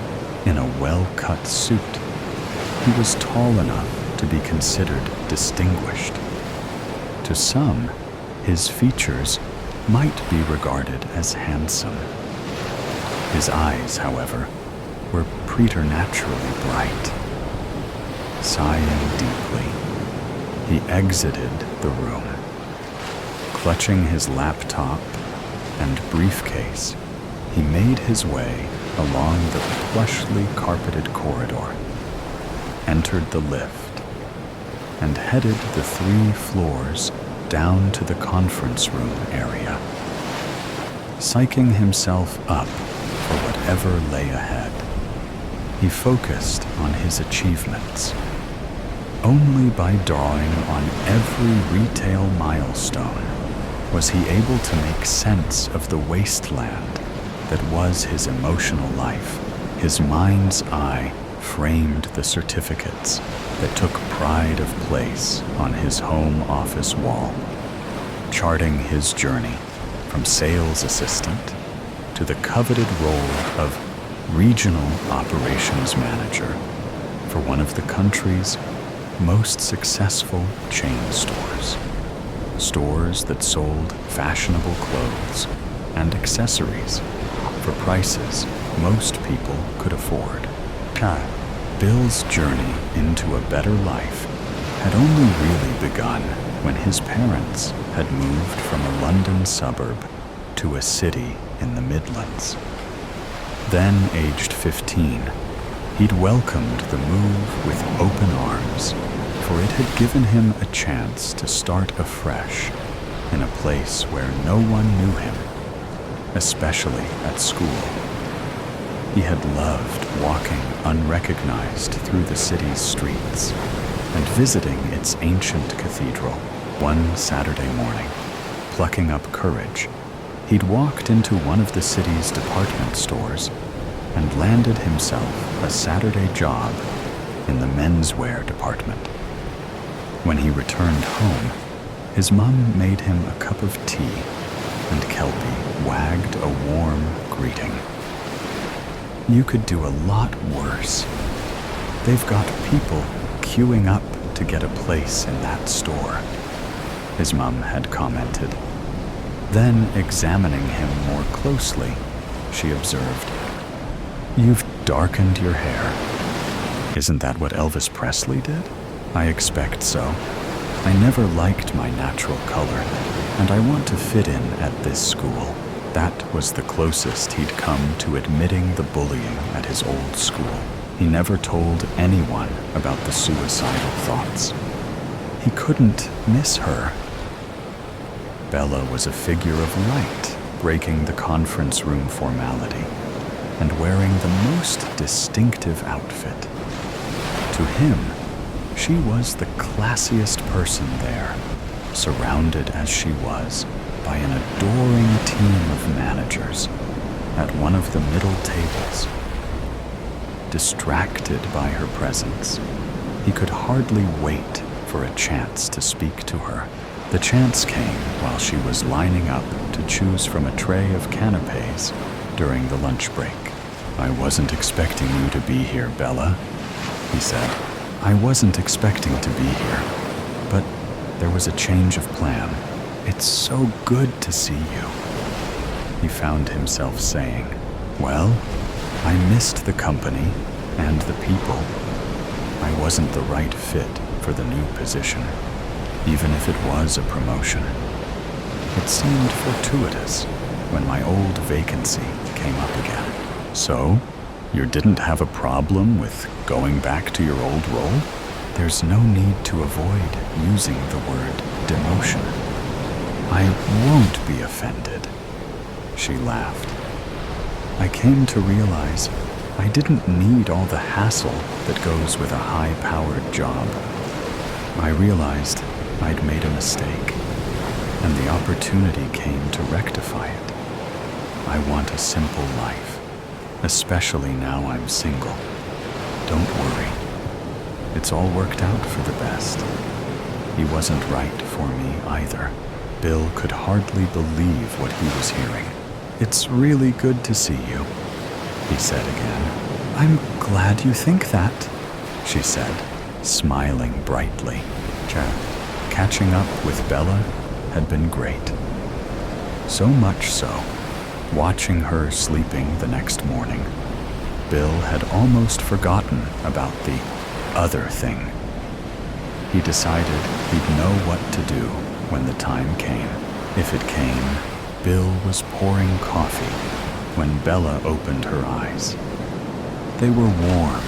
in a well-cut suit, he was tall enough to be considered distinguished. To some, his features might be regarded as handsome. His eyes, however, were preternaturally bright. Sighing deeply, he exited the room. Clutching his laptop and briefcase, he made his way along the plushly carpeted corridor, entered the lift, and headed the 3 floors down to the conference room area. Psyching himself up for whatever lay ahead, he focused on his achievements. Only by drawing on every retail milestone was he able to make sense of the wasteland that was his emotional life. His mind's eye framed the certificates that took pride of place on his home office wall, charting his journey from sales assistant to the coveted role of Regional Operations Manager for one of the country's most successful chain stores. Stores that sold fashionable clothes and accessories for prices most people could afford. Bill's journey into a better life had only really begun when his parents had moved from a London suburb to a city in the Midlands. Then, aged 15, he'd welcomed the move with open arms, for it had given him a chance to start afresh in a place where no one knew him, especially at school. He had loved walking unrecognized through the city's streets and visiting its ancient cathedral. One Saturday morning, plucking up courage, he'd walked into one of the city's department stores and landed himself a Saturday job in the menswear department. When he returned home, his mum made him a cup of tea, and Kelpie wagged a warm greeting. You could do a lot worse. They've got people queuing up to get a place in that store, his mum had commented. Then, examining him more closely, she observed, "You've darkened your hair. Isn't that what Elvis Presley did?" I expect so. I never liked my natural color, and I want to fit in at this school. That was the closest he'd come to admitting the bullying at his old school. He never told anyone about the suicidal thoughts. He couldn't miss her. Bella was a figure of light, breaking the conference room formality and wearing the most distinctive outfit. To him, she was the classiest person there, surrounded as she was by an adoring team of managers at one of the middle tables. Distracted by her presence, he could hardly wait for a chance to speak to her. The chance came while she was lining up to choose from a tray of canapes during the lunch break. "I wasn't expecting you to be here, Bella," he said. "I wasn't expecting to be here, but there was a change of plan. It's so good to see you," he found himself saying. "Well, I missed the company and the people. I wasn't the right fit for the new position, even if it was a promotion. It seemed fortuitous when my old vacancy came up again." "So, you didn't have a problem with going back to your old role?" "There's no need to avoid using the word demotion." "I won't be offended," she laughed. "I came to realize I didn't need all the hassle that goes with a high-powered job. I realized I'd made a mistake, and the opportunity came to rectify it. I want a simple life, especially now I'm single. Don't worry. It's all worked out for the best." He wasn't right for me either. Bill could hardly believe what he was hearing. "It's really good to see you," he said again. "I'm glad you think that," she said, smiling brightly. Catching up with Bella had been great. So much so, watching her sleeping the next morning, Bill had almost forgotten about the other thing. He decided he'd know what to do when the time came. If it came, Bill was pouring coffee when Bella opened her eyes. They were warm,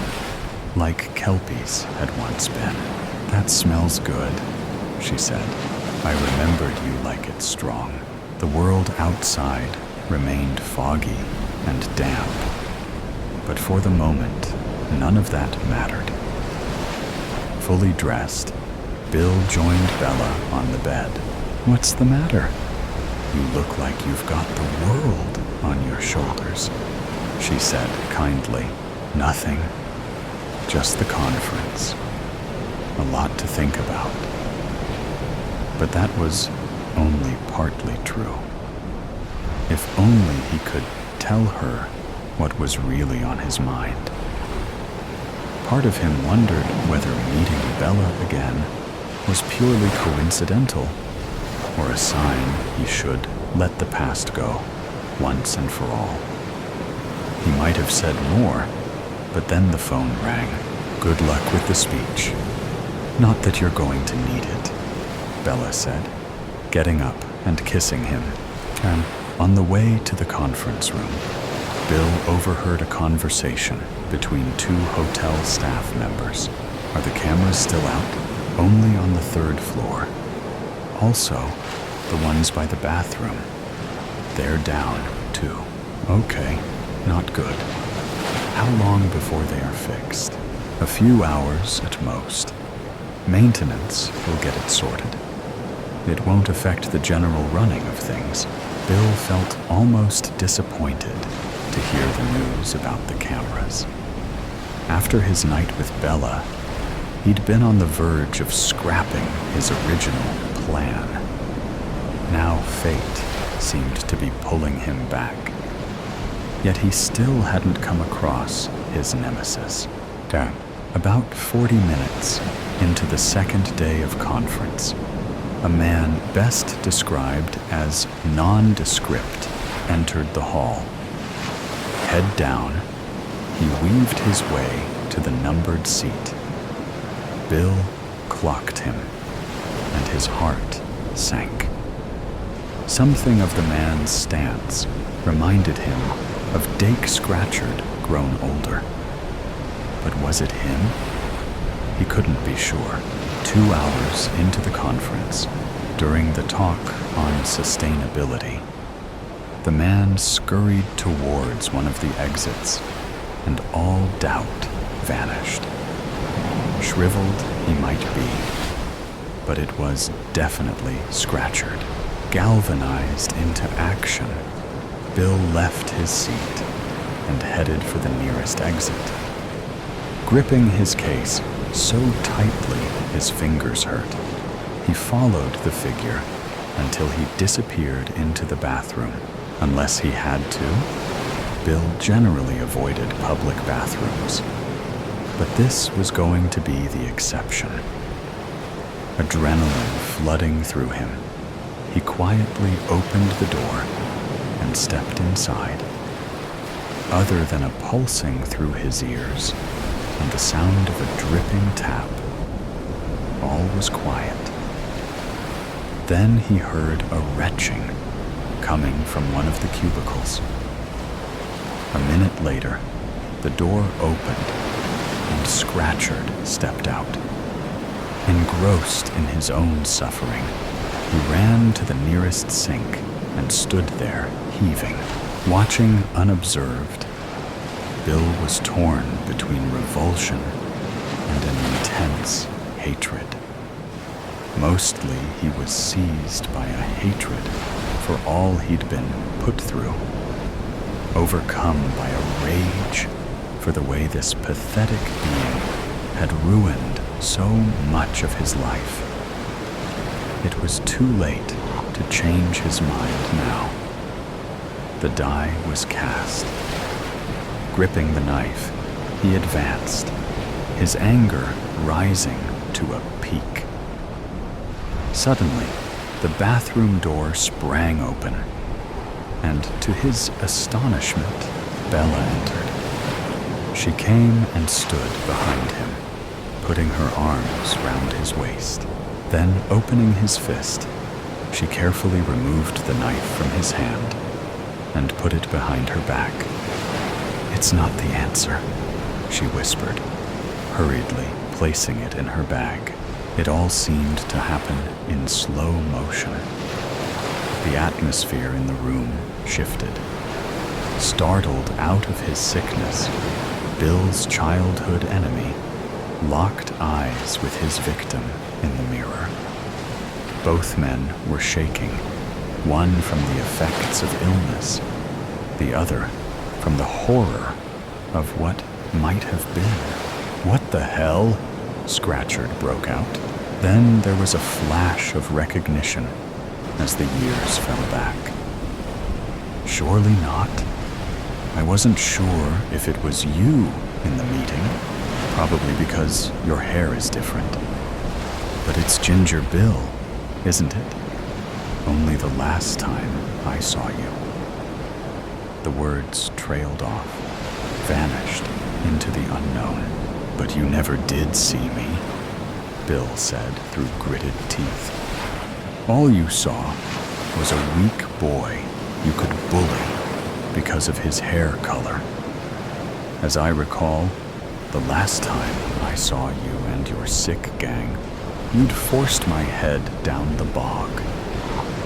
like Kelpies had once been. "That smells good," she said. "I remembered you like it strong." The world outside remained foggy and damp, but for the moment, none of that mattered. Fully dressed, Bill joined Bella on the bed. "What's the matter? You look like you've got the world on your shoulders," she said kindly. "Nothing, just the conference. A lot to think about." But that was only partly true. If only he could tell her what was really on his mind. Part of him wondered whether meeting Bella again was purely coincidental, or a sign he should let the past go once and for all. He might have said more, but then the phone rang. "Good luck with the speech." "Not that you're going to need it," Bella said, getting up and kissing him. And on the way to the conference room, Bill overheard a conversation between two hotel staff members. "Are the cameras still out?" "Only on the 3rd floor. Also, the ones by the bathroom. They're down, too." "Okay, not good. How long before they are fixed?" "A few hours at most. Maintenance will get it sorted. It won't affect the general running of things." Bill felt almost disappointed to hear the news about the cameras. After his night with Bella, he'd been on the verge of scrapping his original plan. Now fate seemed to be pulling him back. Yet he still hadn't come across his nemesis. About 40 minutes into the second day of conference, a man best described as nondescript entered the hall. Head down, he weaved his way to the numbered seat. Bill clocked him, and his heart sank. Something of the man's stance reminded him of Dake Scratchard grown older. But was it him? He couldn't be sure. 2 hours into the conference, during the talk on sustainability, the man scurried towards one of the exits, and all doubt vanished. Shriveled he might be, but it was definitely Scratchard. Galvanized into action, Bill left his seat and headed for the nearest exit. Gripping his case so tightly his fingers hurt, he followed the figure until he disappeared into the bathroom. Unless he had to, Bill generally avoided public bathrooms. But this was going to be the exception. Adrenaline flooding through him, he quietly opened the door and stepped inside. Other than a pulsing through his ears and the sound of a dripping tap, all was quiet. Then he heard a retching coming from one of the cubicles. A minute later, the door opened and Scratchard stepped out. Engrossed in his own suffering, he ran to the nearest sink and stood there, heaving. Watching unobserved, Bill was torn between revulsion and an intense hatred. Mostly he was seized by a hatred for all he'd been put through, overcome by a rage for the way this pathetic being had ruined so much of his life. It was too late to change his mind now. The die was cast. Gripping the knife, he advanced, his anger rising to a peak. Suddenly, the bathroom door sprang open, and to his astonishment, Bella entered. She came and stood behind him, putting her arms round his waist. Then, opening his fist, she carefully removed the knife from his hand and put it behind her back. "It's not the answer," she whispered, hurriedly placing it in her bag. It all seemed to happen in slow motion. The atmosphere in the room shifted. Startled out of his sickness, Bill's childhood enemy locked eyes with his victim in the mirror. Both men were shaking, one from the effects of illness, the other from the horror of what might have been. "What the hell?" Scratchard broke out. Then there was a flash of recognition as the years fell back. "Surely not. I wasn't sure if it was you in the meeting, probably because your hair is different. But it's Ginger Bill, isn't it? Only the last time I saw you." The words trailed off, vanished into the unknown. "But you never did see me," Bill said through gritted teeth. "All you saw was a weak boy you could bully because of his hair color. As I recall, the last time I saw you and your sick gang, you'd forced my head down the bog.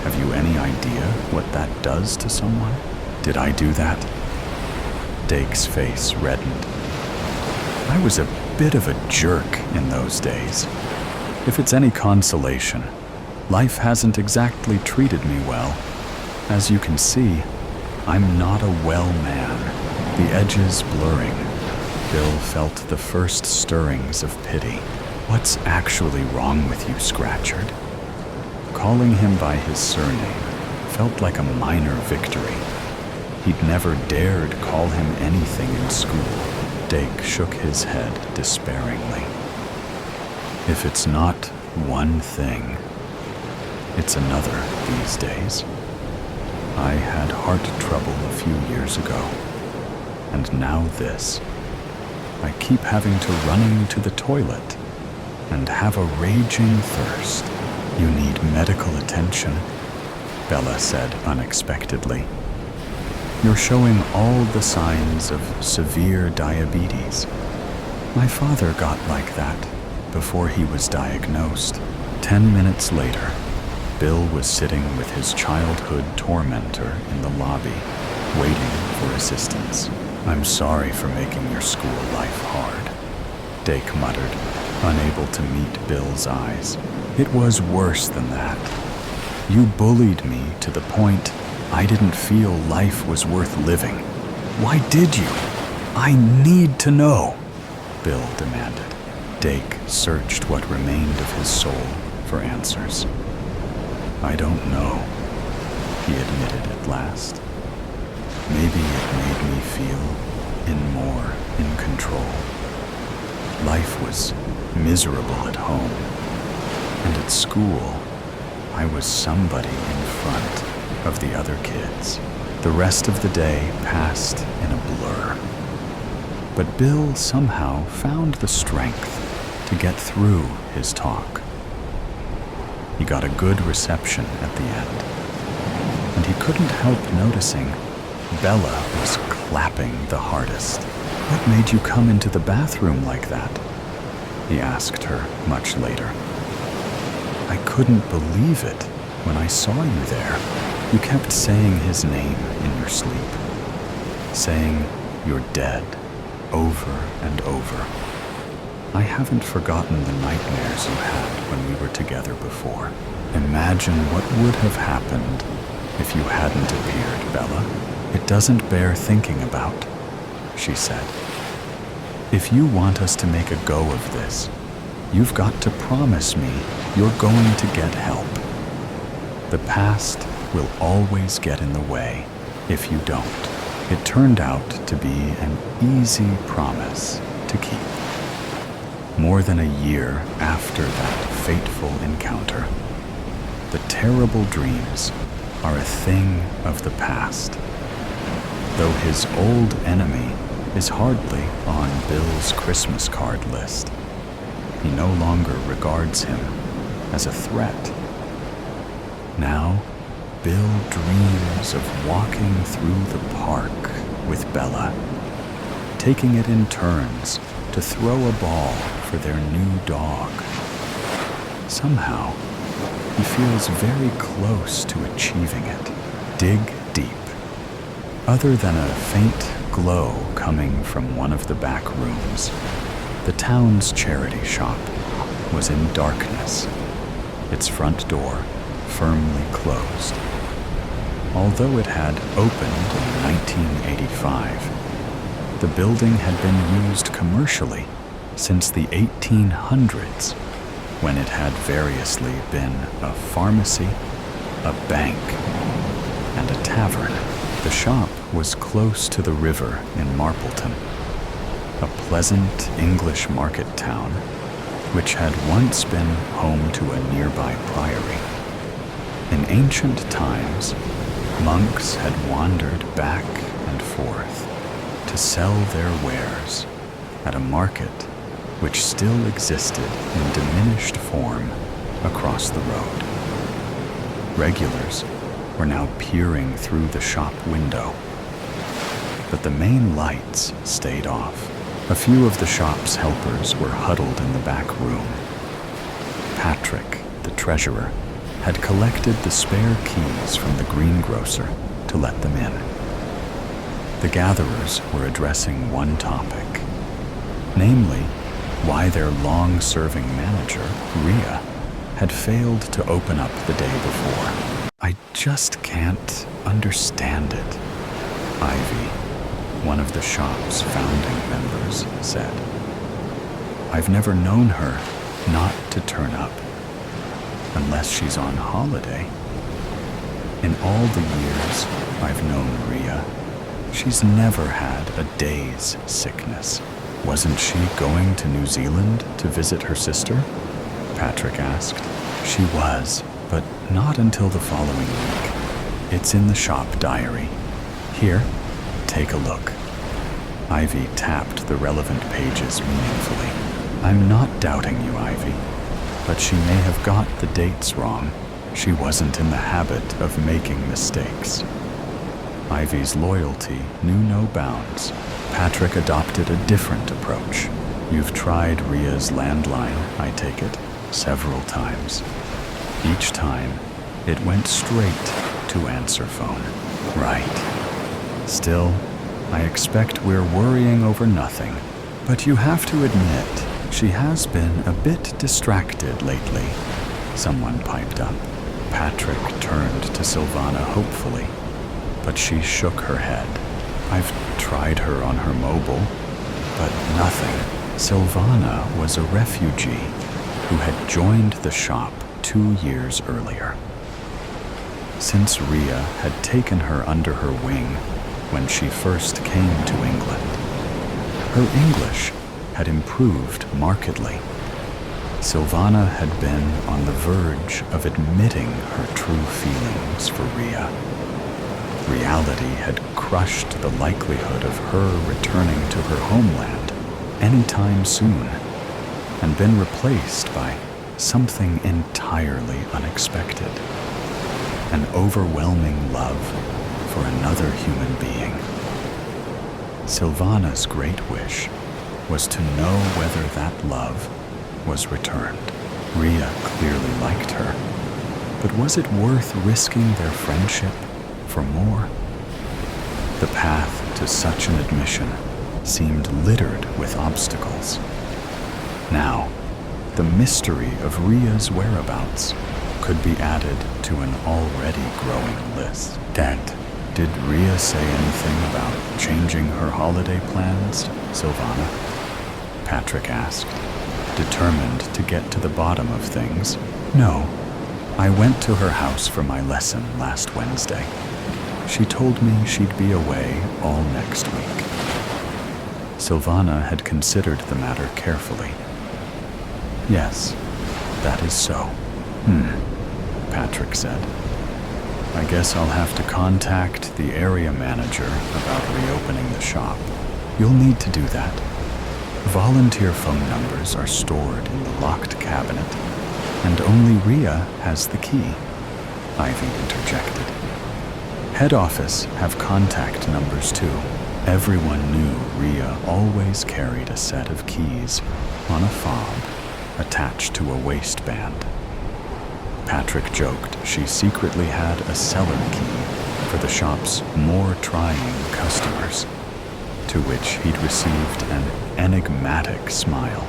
Have you any idea what that does to someone? Did I do that?" Dake's face reddened. "I was a bit of a jerk in those days. If it's any consolation, life hasn't exactly treated me well. As you can see, I'm not a well man." The edges blurring, Bill felt the first stirrings of pity. "What's actually wrong with you, Scratchard?" Calling him by his surname felt like a minor victory. He'd never dared call him anything in school. Dake shook his head despairingly. "If it's not one thing, it's another these days. I had heart trouble a few years ago, and now this. I keep having to running to the toilet. and have a raging thirst. You need medical attention, Bella said unexpectedly. You're showing all the signs of severe diabetes. My father got like that before he was diagnosed. 10 minutes later, Bill was sitting with his childhood tormentor in the lobby, waiting for assistance. I'm sorry for making your school life hard, Dake muttered, unable to meet Bill's eyes. It was worse than that. You bullied me to the point I didn't feel life was worth living. Why did you? I need to know, Bill demanded. Dake searched what remained of his soul for answers. I don't know, he admitted at last. Maybe it made me feel more in control. Life was miserable at home, and at school, I was somebody in front of the other kids. The rest of the day passed in a blur. But Bill somehow found the strength to get through his talk. He got a good reception at the end, and he couldn't help noticing Bella was clapping the hardest. What made you come into the bathroom like that? He asked her much later. I couldn't believe it when I saw you there. You kept saying his name in your sleep, saying you're dead over and over. I haven't forgotten the nightmares you had when we were together before. Imagine what would have happened if you hadn't appeared, Bella. It doesn't bear thinking about, she said. If you want us to make a go of this, you've got to promise me you're going to get help. The past will always get in the way if you don't. It turned out to be an easy promise to keep. More than a year after that fateful encounter, the terrible dreams are a thing of the past. Though his old enemy is hardly on Bill's Christmas card list, he no longer regards him as a threat. Now, Bill dreams of walking through the park with Bella, taking it in turns to throw a ball for their new dog. Somehow, he feels very close to achieving it. Dig deep. Other than a faint glow coming from one of the back rooms, the town's charity shop was in darkness, its front door firmly closed. Although it had opened in 1985, the building had been used commercially since the 1800s, when it had variously been a pharmacy, a bank, and a tavern. The shop was close to the river in Marpleton, a pleasant English market town which had once been home to a nearby priory. In ancient times, monks had wandered back and forth to sell their wares at a market which still existed in diminished form across the road. Regulars were now peering through the shop window, but the main lights stayed off. A few of the shop's helpers were huddled in the back room. Patrick, the treasurer, had collected the spare keys from the greengrocer to let them in. The gatherers were addressing one topic, namely, why their long-serving manager, Rhea, had failed to open up the day before. I just can't understand it, Ivy, one of the shop's founding members, said. I've never known her not to turn up, unless she's on holiday. In all the years I've known Rhea, she's never had a day's sickness. Wasn't she going to New Zealand to visit her sister? Patrick asked. She was, but not until the following week. It's in the shop diary. Here, take a look. Ivy tapped the relevant pages meaningfully. I'm not doubting you, Ivy. but she may have got the dates wrong. She wasn't in the habit of making mistakes. Ivy's loyalty knew no bounds. Patrick adopted a different approach. You've tried Ria's landline, I take it, several times. Each time, it went straight to answer phone. Right. Still, I expect we're worrying over nothing. But you have to admit, she has been a bit distracted lately, someone piped up. Patrick turned to Silvana hopefully, but she shook her head. I've tried her on her mobile, but nothing. Silvana was a refugee who had joined the shop 2 years earlier. Since Ria had taken her under her wing when she first came to England, her English had improved markedly. Silvana had been on the verge of admitting her true feelings for Ria. Reality had crushed the likelihood of her returning to her homeland anytime soon, and been replaced by something entirely unexpected. An overwhelming love for another human being. Silvana's great wish was to know whether that love was returned. Ria clearly liked her, but was it worth risking their friendship for more? The path to such an admission seemed littered with obstacles. Now, the mystery of Ria's whereabouts could be added to an already growing list. Did Ria say anything about changing her holiday plans, Silvana? Patrick asked, determined to get to the bottom of things. No, I went to her house for my lesson last Wednesday. She told me she'd be away all next week. Silvana had considered the matter carefully. Yes, that is so. Patrick said. I guess I'll have to contact the area manager about reopening the shop. You'll need to do that. Volunteer phone numbers are stored in the locked cabinet, and only Ria has the key, Ivy interjected. Head office have contact numbers too. Everyone knew Ria always carried a set of keys on a fob attached to a waistband. Patrick joked she secretly had a cellar key for the shop's more trying customers, to which he'd received an enigmatic smile.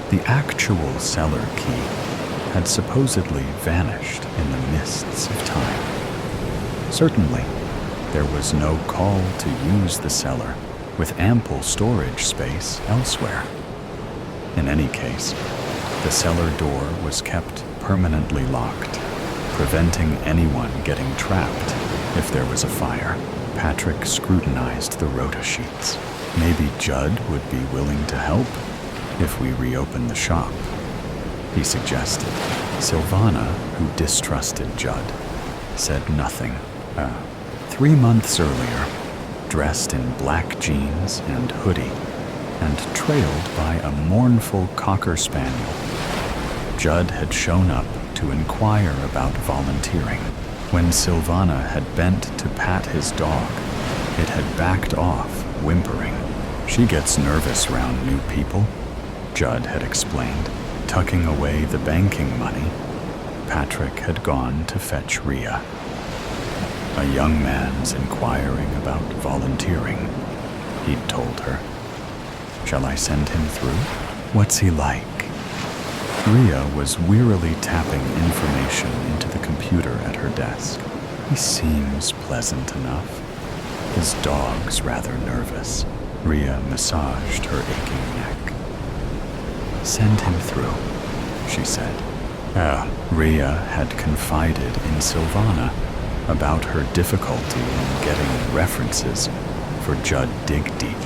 The actual cellar key had supposedly vanished in the mists of time. Certainly, there was no call to use the cellar with ample storage space elsewhere. In any case, the cellar door was kept permanently locked, preventing anyone getting trapped if there was a fire. Patrick scrutinized the rota sheets. Maybe Judd would be willing to help if we reopen the shop, he suggested. Silvana, who distrusted Judd, said nothing. 3 months earlier, dressed in black jeans and hoodie, and trailed by a mournful cocker spaniel, Judd had shown up to inquire about volunteering. When Silvana had bent to pat his dog, it had backed off, whimpering. She gets nervous round new people, Judd had explained. Tucking away the banking money, Patrick had gone to fetch Ria. A young man's inquiring about volunteering, he'd told her. Shall I send him through? What's he like? Ria was wearily tapping information into the computer at her desk. He seems pleasant enough. His dog's rather nervous. Ria massaged her aching neck. Send him through, she said. Ria had confided in Silvana about her difficulty in getting references for Judd Dig Deep.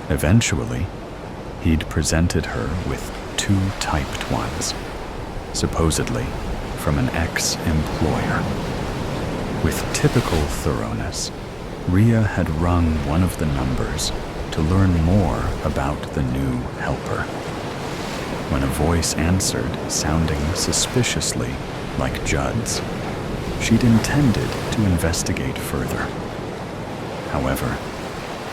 Eventually, he'd presented her with 2 typed ones, supposedly from an ex-employer. With typical thoroughness, Ria had rung one of the numbers to learn more about the new helper. when a voice answered, sounding suspiciously like Judd's. She'd intended to investigate further. However,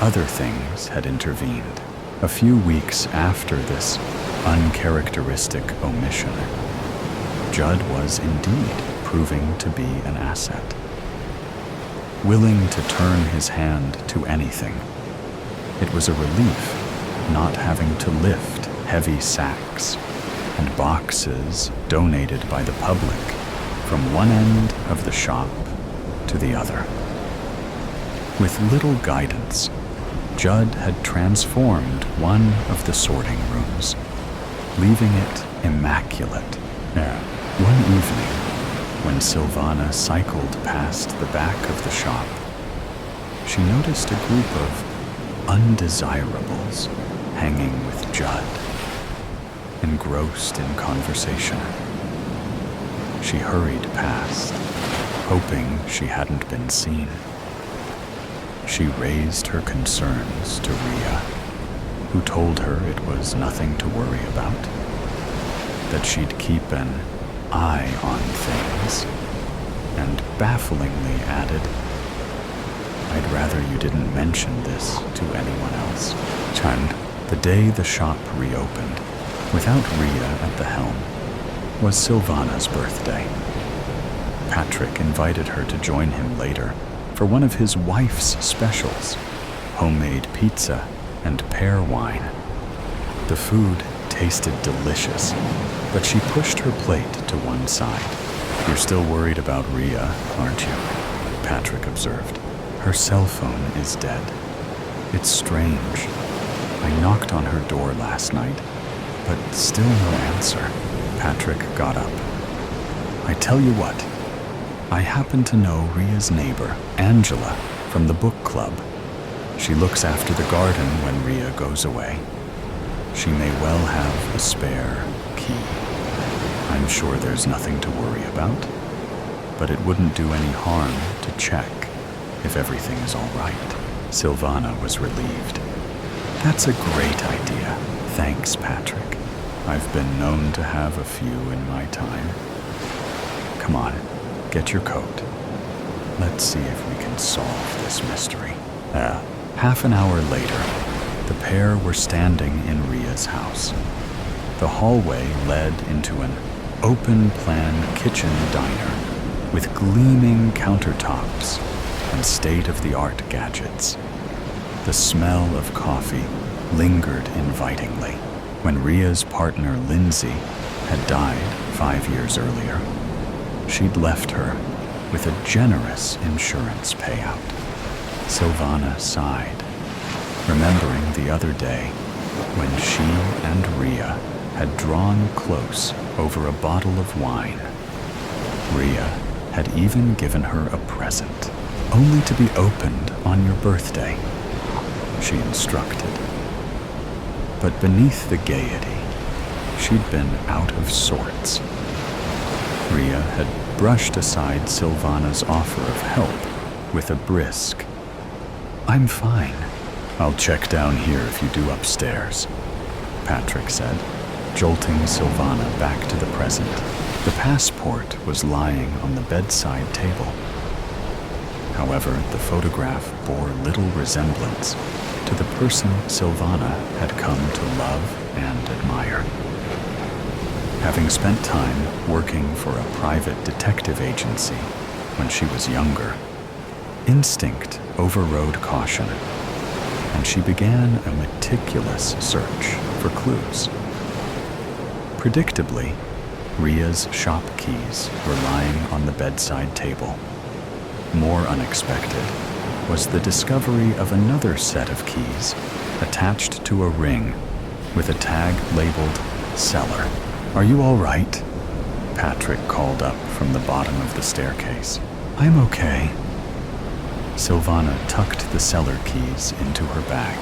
other things had intervened. A few weeks after this uncharacteristic omission, Judd was indeed proving to be an asset. Willing to turn his hand to anything, it was a relief not having to lift heavy sacks and boxes donated by the public from one end of the shop to the other. With little guidance, Judd had transformed one of the sorting rooms, leaving it immaculate. One evening, when Silvana cycled past the back of the shop, she noticed a group of undesirables hanging with Judd, engrossed in conversation. She hurried past, hoping she hadn't been seen. She raised her concerns to Rhea, who told her it was nothing to worry about, that she'd keep an eye on things, and bafflingly added, "I'd rather you didn't mention this to anyone else." Chan, the day the shop reopened, without Rhea at the helm, was Silvana's birthday. Patrick invited her to join him later for one of his wife's specials, homemade pizza and pear wine. The food tasted delicious, but she pushed her plate to one side. "You're still worried about Rhea, aren't you?" Patrick observed. "Her cell phone is dead. It's strange. I knocked on her door last night, but still no answer." Patrick got up. "I tell you what, I happen to know Rhea's neighbor, Angela, from the book club. She looks after the garden when Rhea goes away. She may well have a spare key. I'm sure there's nothing to worry about, but it wouldn't do any harm to check if everything is all right." Silvana was relieved. "That's a great idea. Thanks, Patrick. I've been known to have a few in my time. Come on, get your coat. Let's see if we can solve this mystery." Half an hour later, the pair were standing in Rhea's house. The hallway led into an open-plan kitchen diner with gleaming countertops and state-of-the-art gadgets. The smell of coffee lingered invitingly. When Rhea's partner, Lindsay, had died 5 years earlier, she'd left her with a generous insurance payout. Silvana sighed, remembering the other day when she and Rhea had drawn close over a bottle of wine. Rhea had even given her a present, only to be opened on your birthday, she instructed. But beneath the gaiety, she'd been out of sorts. Rhea had brushed aside Silvana's offer of help with a brisk, "I'm fine. I'll check down here if you do upstairs," Patrick said, jolting Silvana back to the present. The passport was lying on the bedside table. However, the photograph bore little resemblance to the person Silvana had come to love and admire. Having spent time working for a private detective agency when she was younger, instinct overrode caution, and she began a meticulous search for clues. Predictably, Rhea's shop keys were lying on the bedside table. More unexpected was the discovery of another set of keys attached to a ring with a tag labeled "Cellar." "Are you all right?" Patrick called up from the bottom of the staircase. "I'm okay." Silvana tucked the cellar keys into her bag.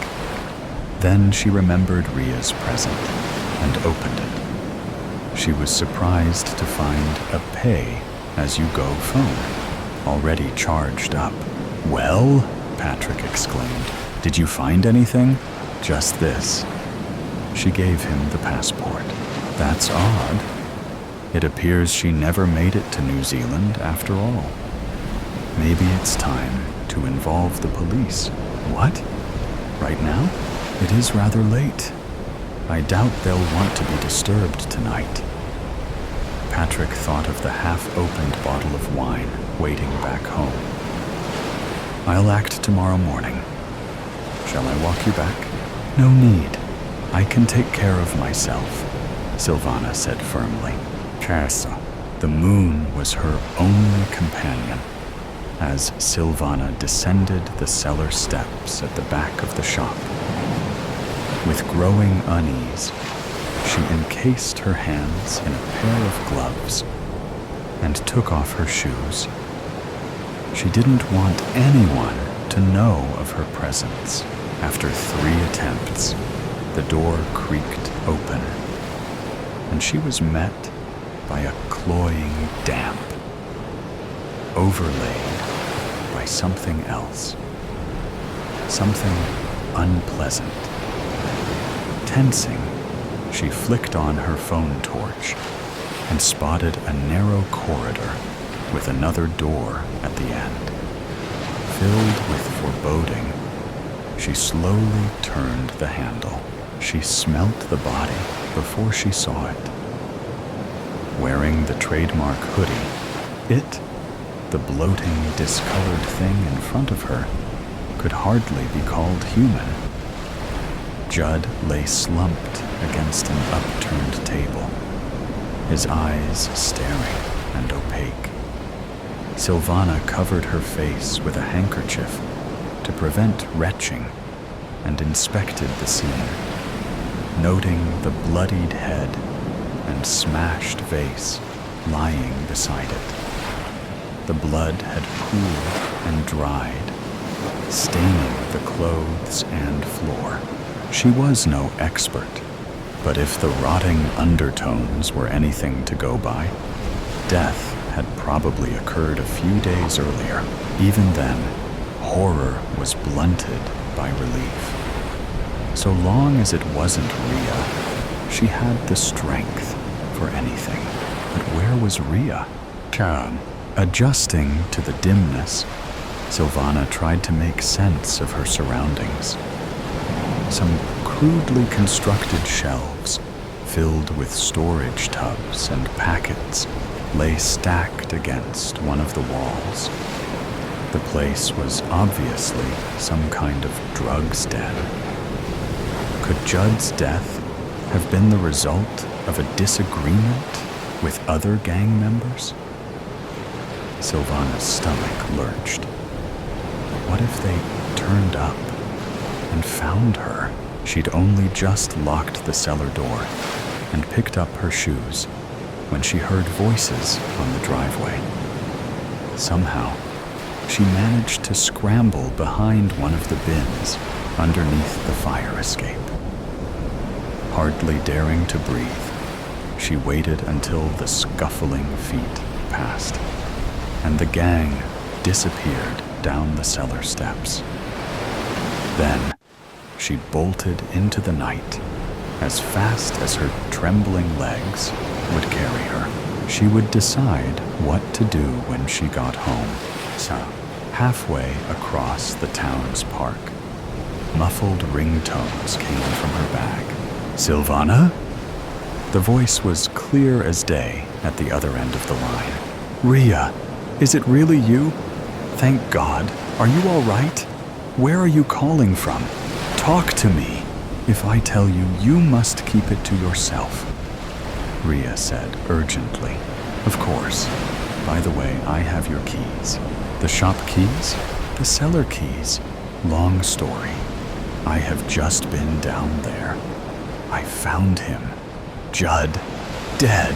Then she remembered Rhea's present and opened it. She was surprised to find a pay-as-you-go phone, already charged up. "Well," Patrick exclaimed, "did you find anything?" "Just this." She gave him the passport. That's odd. It appears she never made it to New Zealand after all. Maybe it's time to involve the police. What? Right now? It is rather late. I doubt they'll want to be disturbed tonight. Patrick thought of the half-opened bottle of wine waiting back home. I'll act tomorrow morning. Shall I walk you back? No need. I can take care of myself, Silvana said firmly. Casa. The moon was her only companion as Silvana descended the cellar steps at the back of the shop. With growing unease, she encased her hands in a pair of gloves and took off her shoes. She didn't want anyone to know of her presence. After 3 attempts, the door creaked open, and she was met by a cloying damp, overlaid by something else, something unpleasant. Tensing, she flicked on her phone torch and spotted a narrow corridor with another door at the end. Filled with foreboding, she slowly turned the handle. She smelt the body before she saw it. Wearing the trademark hoodie, it, the bloating, discolored thing in front of her, could hardly be called human. Judd lay slumped against an upturned table, his eyes staring and opaque. Silvana covered her face with a handkerchief to prevent retching and inspected the scene, noting the bloodied head and smashed vase lying beside it. The blood had pooled and dried, staining the clothes and floor. She was no expert, but if the rotting undertones were anything to go by, death had probably occurred a few days earlier. Even then, horror was blunted by relief. So long as it wasn't Rhea, she had the strength for anything. But where was Rhea? Adjusting to the dimness, Silvana tried to make sense of her surroundings. Some crudely constructed shelves, filled with storage tubs and packets, lay stacked against one of the walls. The place was obviously some kind of drugs den. Could Judd's death have been the result of a disagreement with other gang members? Silvana's stomach lurched. What if they turned up and found her? She'd only just locked the cellar door and picked up her shoes when she heard voices on the driveway. Somehow, she managed to scramble behind one of the bins underneath the fire escape. Hardly daring to breathe, she waited until the scuffling feet passed, and the gang disappeared down the cellar steps. Then, she bolted into the night as fast as her trembling legs would carry her. She would decide what to do when she got home. So, halfway across the town's park, muffled ringtones came from her bag. Silvana? The voice was clear as day at the other end of the line. Rhea, is it really you? Thank God. Are you all right? Where are you calling from? Talk to me. If I tell you, you must keep it to yourself, Rhea said urgently. Of course. By the way, I have your keys. The shop keys? The cellar keys. Long story. I have just been down there. I found him. Judd. Dead.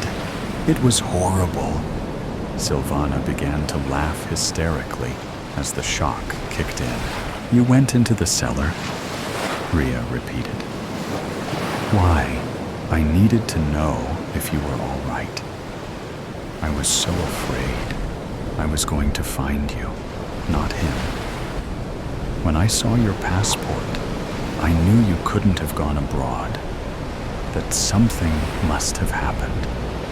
It was horrible. Silvana began to laugh hysterically as the shock kicked in. You went into the cellar? Rhea repeated. Why? I needed to know if you were all right. I was so afraid. I was going to find you, not him. When I saw your passport, I knew you couldn't have gone abroad. that something must have happened.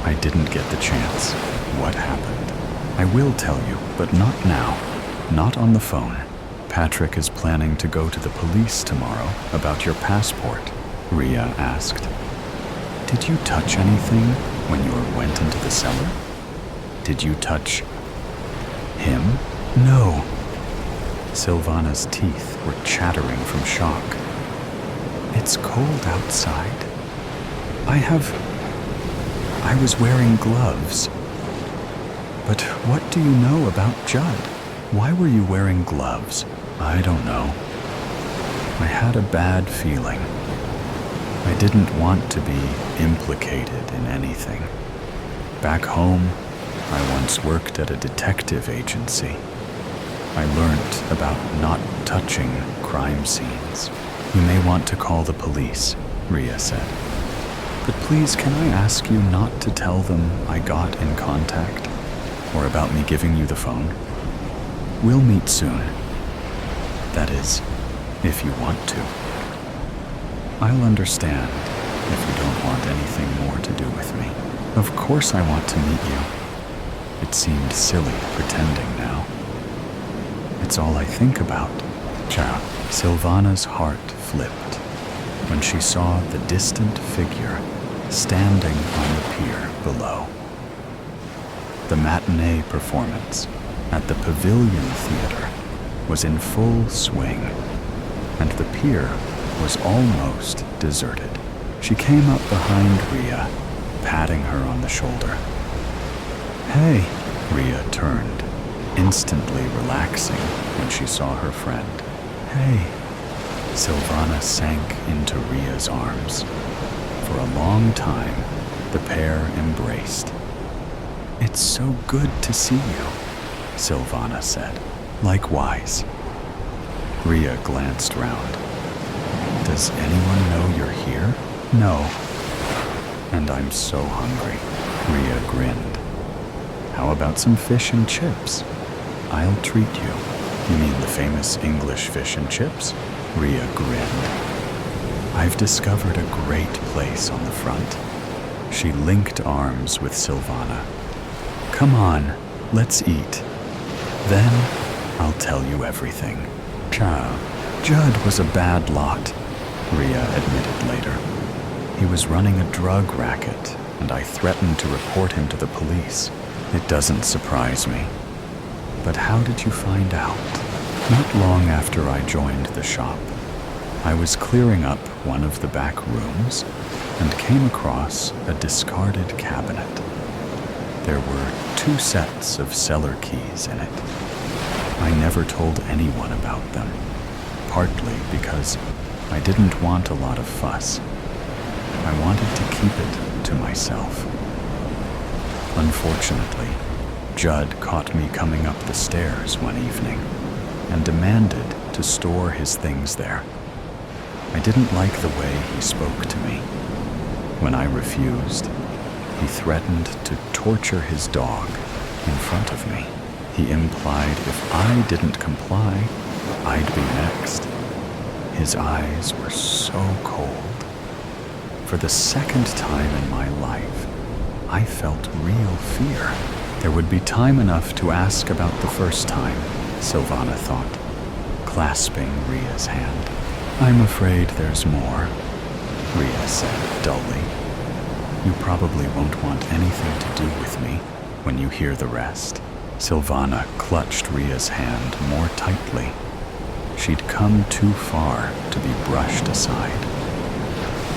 I didn't get the chance. What happened? I will tell you, but not now. Not on the phone. Patrick is planning to go to the police tomorrow about your passport, Rhea asked. Did you touch anything when you went into the cellar? Did you touch him? No. Silvana's teeth were chattering from shock. It's cold outside. I was wearing gloves. But what do you know about Judd? Why were you wearing gloves? I don't know. I had a bad feeling. I didn't want to be implicated in anything. Back home, I once worked at a detective agency. I learned about not touching crime scenes. You may want to call the police, Rhea said. But please, can I ask you not to tell them I got in contact? Or about me giving you the phone? We'll meet soon. That is, if you want to. I'll understand if you don't want anything more to do with me. Of course I want to meet you. It seemed silly pretending now. It's all I think about. Ciao. Silvana's heart flipped when she saw the distant figure standing on the pier below. The matinee performance at the Pavilion Theater was in full swing, and the pier was almost deserted. She came up behind Rhea, patting her on the shoulder. Hey, Rhea turned, instantly relaxing when she saw her friend. Hey. Silvana sank into Rhea's arms. For a long time, the pair embraced. It's so good to see you, Silvana said. Likewise. Rhea glanced round. Does anyone know you're here? No. And I'm so hungry. Rhea grinned. How about some fish and chips? I'll treat you. You mean the famous English fish and chips? Rhea grinned. I've discovered a great place on the front. She linked arms with Silvana. Come on, let's eat. Then I'll tell you everything. Ciao. Judd was a bad lot, Rhea admitted later. He was running a drug racket, and I threatened to report him to the police. It doesn't surprise me. But how did you find out? Not long after I joined the shop, I was clearing up one of the back rooms and came across a discarded cabinet. There were 2 sets of cellar keys in it. I never told anyone about them, partly because I didn't want a lot of fuss. I wanted to keep it to myself. Unfortunately, Judd caught me coming up the stairs one evening and demanded to store his things there. I didn't like the way he spoke to me. When I refused, he threatened to torture his dog in front of me. He implied if I didn't comply, I'd be next. His eyes were so cold. For the second time in my life, I felt real fear. There would be time enough to ask about the first time, Silvana thought, clasping Rhea's hand. I'm afraid there's more, Rhea said dully. You probably won't want anything to do with me when you hear the rest. Silvana clutched Rhea's hand more tightly. She'd come too far to be brushed aside.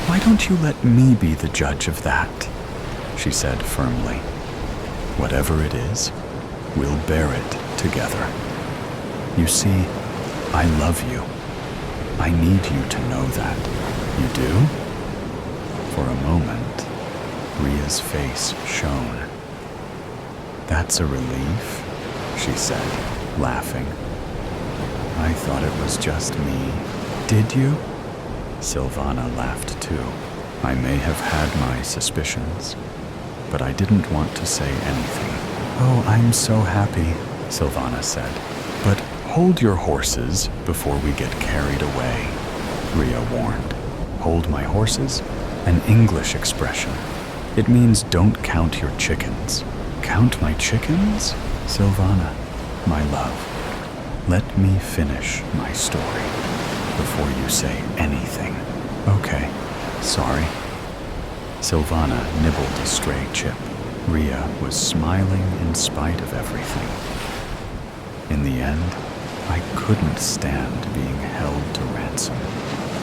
Why don't you let me be the judge of that? She said firmly. Whatever it is, we'll bear it together. You see, I love you. I need you to know that. You do? For a moment, Rhea's face shone. That's a relief, she said, laughing. I thought it was just me. Did you? Silvana laughed too. I may have had my suspicions, but I didn't want to say anything. Oh, I'm so happy, Silvana said. But hold your horses before we get carried away, Rhea warned. Hold my horses? An English expression. It means don't count your chickens. Count my chickens? Silvana, my love, let me finish my story before you say anything. Okay, sorry. Silvana nibbled a stray chip. Ria was smiling in spite of everything. In the end, I couldn't stand being held to ransom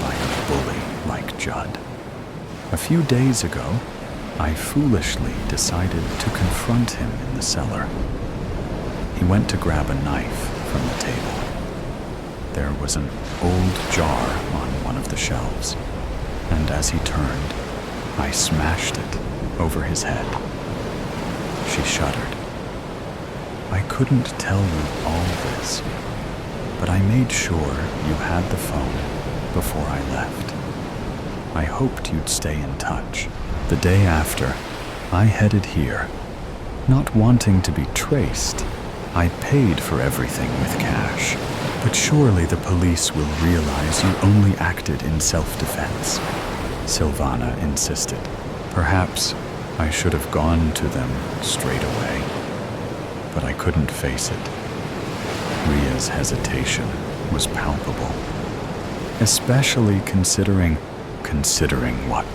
by a bully like Judd. A few days ago, I foolishly decided to confront him in the cellar. He went to grab a knife from the table. There was an old jar on one of the shelves, and as he turned, I smashed it over his head. She shuddered. I couldn't tell you all this, but I made sure you had the phone before I left. I hoped you'd stay in touch. The day after, I headed here. Not wanting to be traced, I paid for everything with cash. But surely the police will realize you only acted in self-defense, Silvana insisted. Perhaps I should have gone to them straight away, but I couldn't face it. Ria's hesitation was palpable, especially considering what?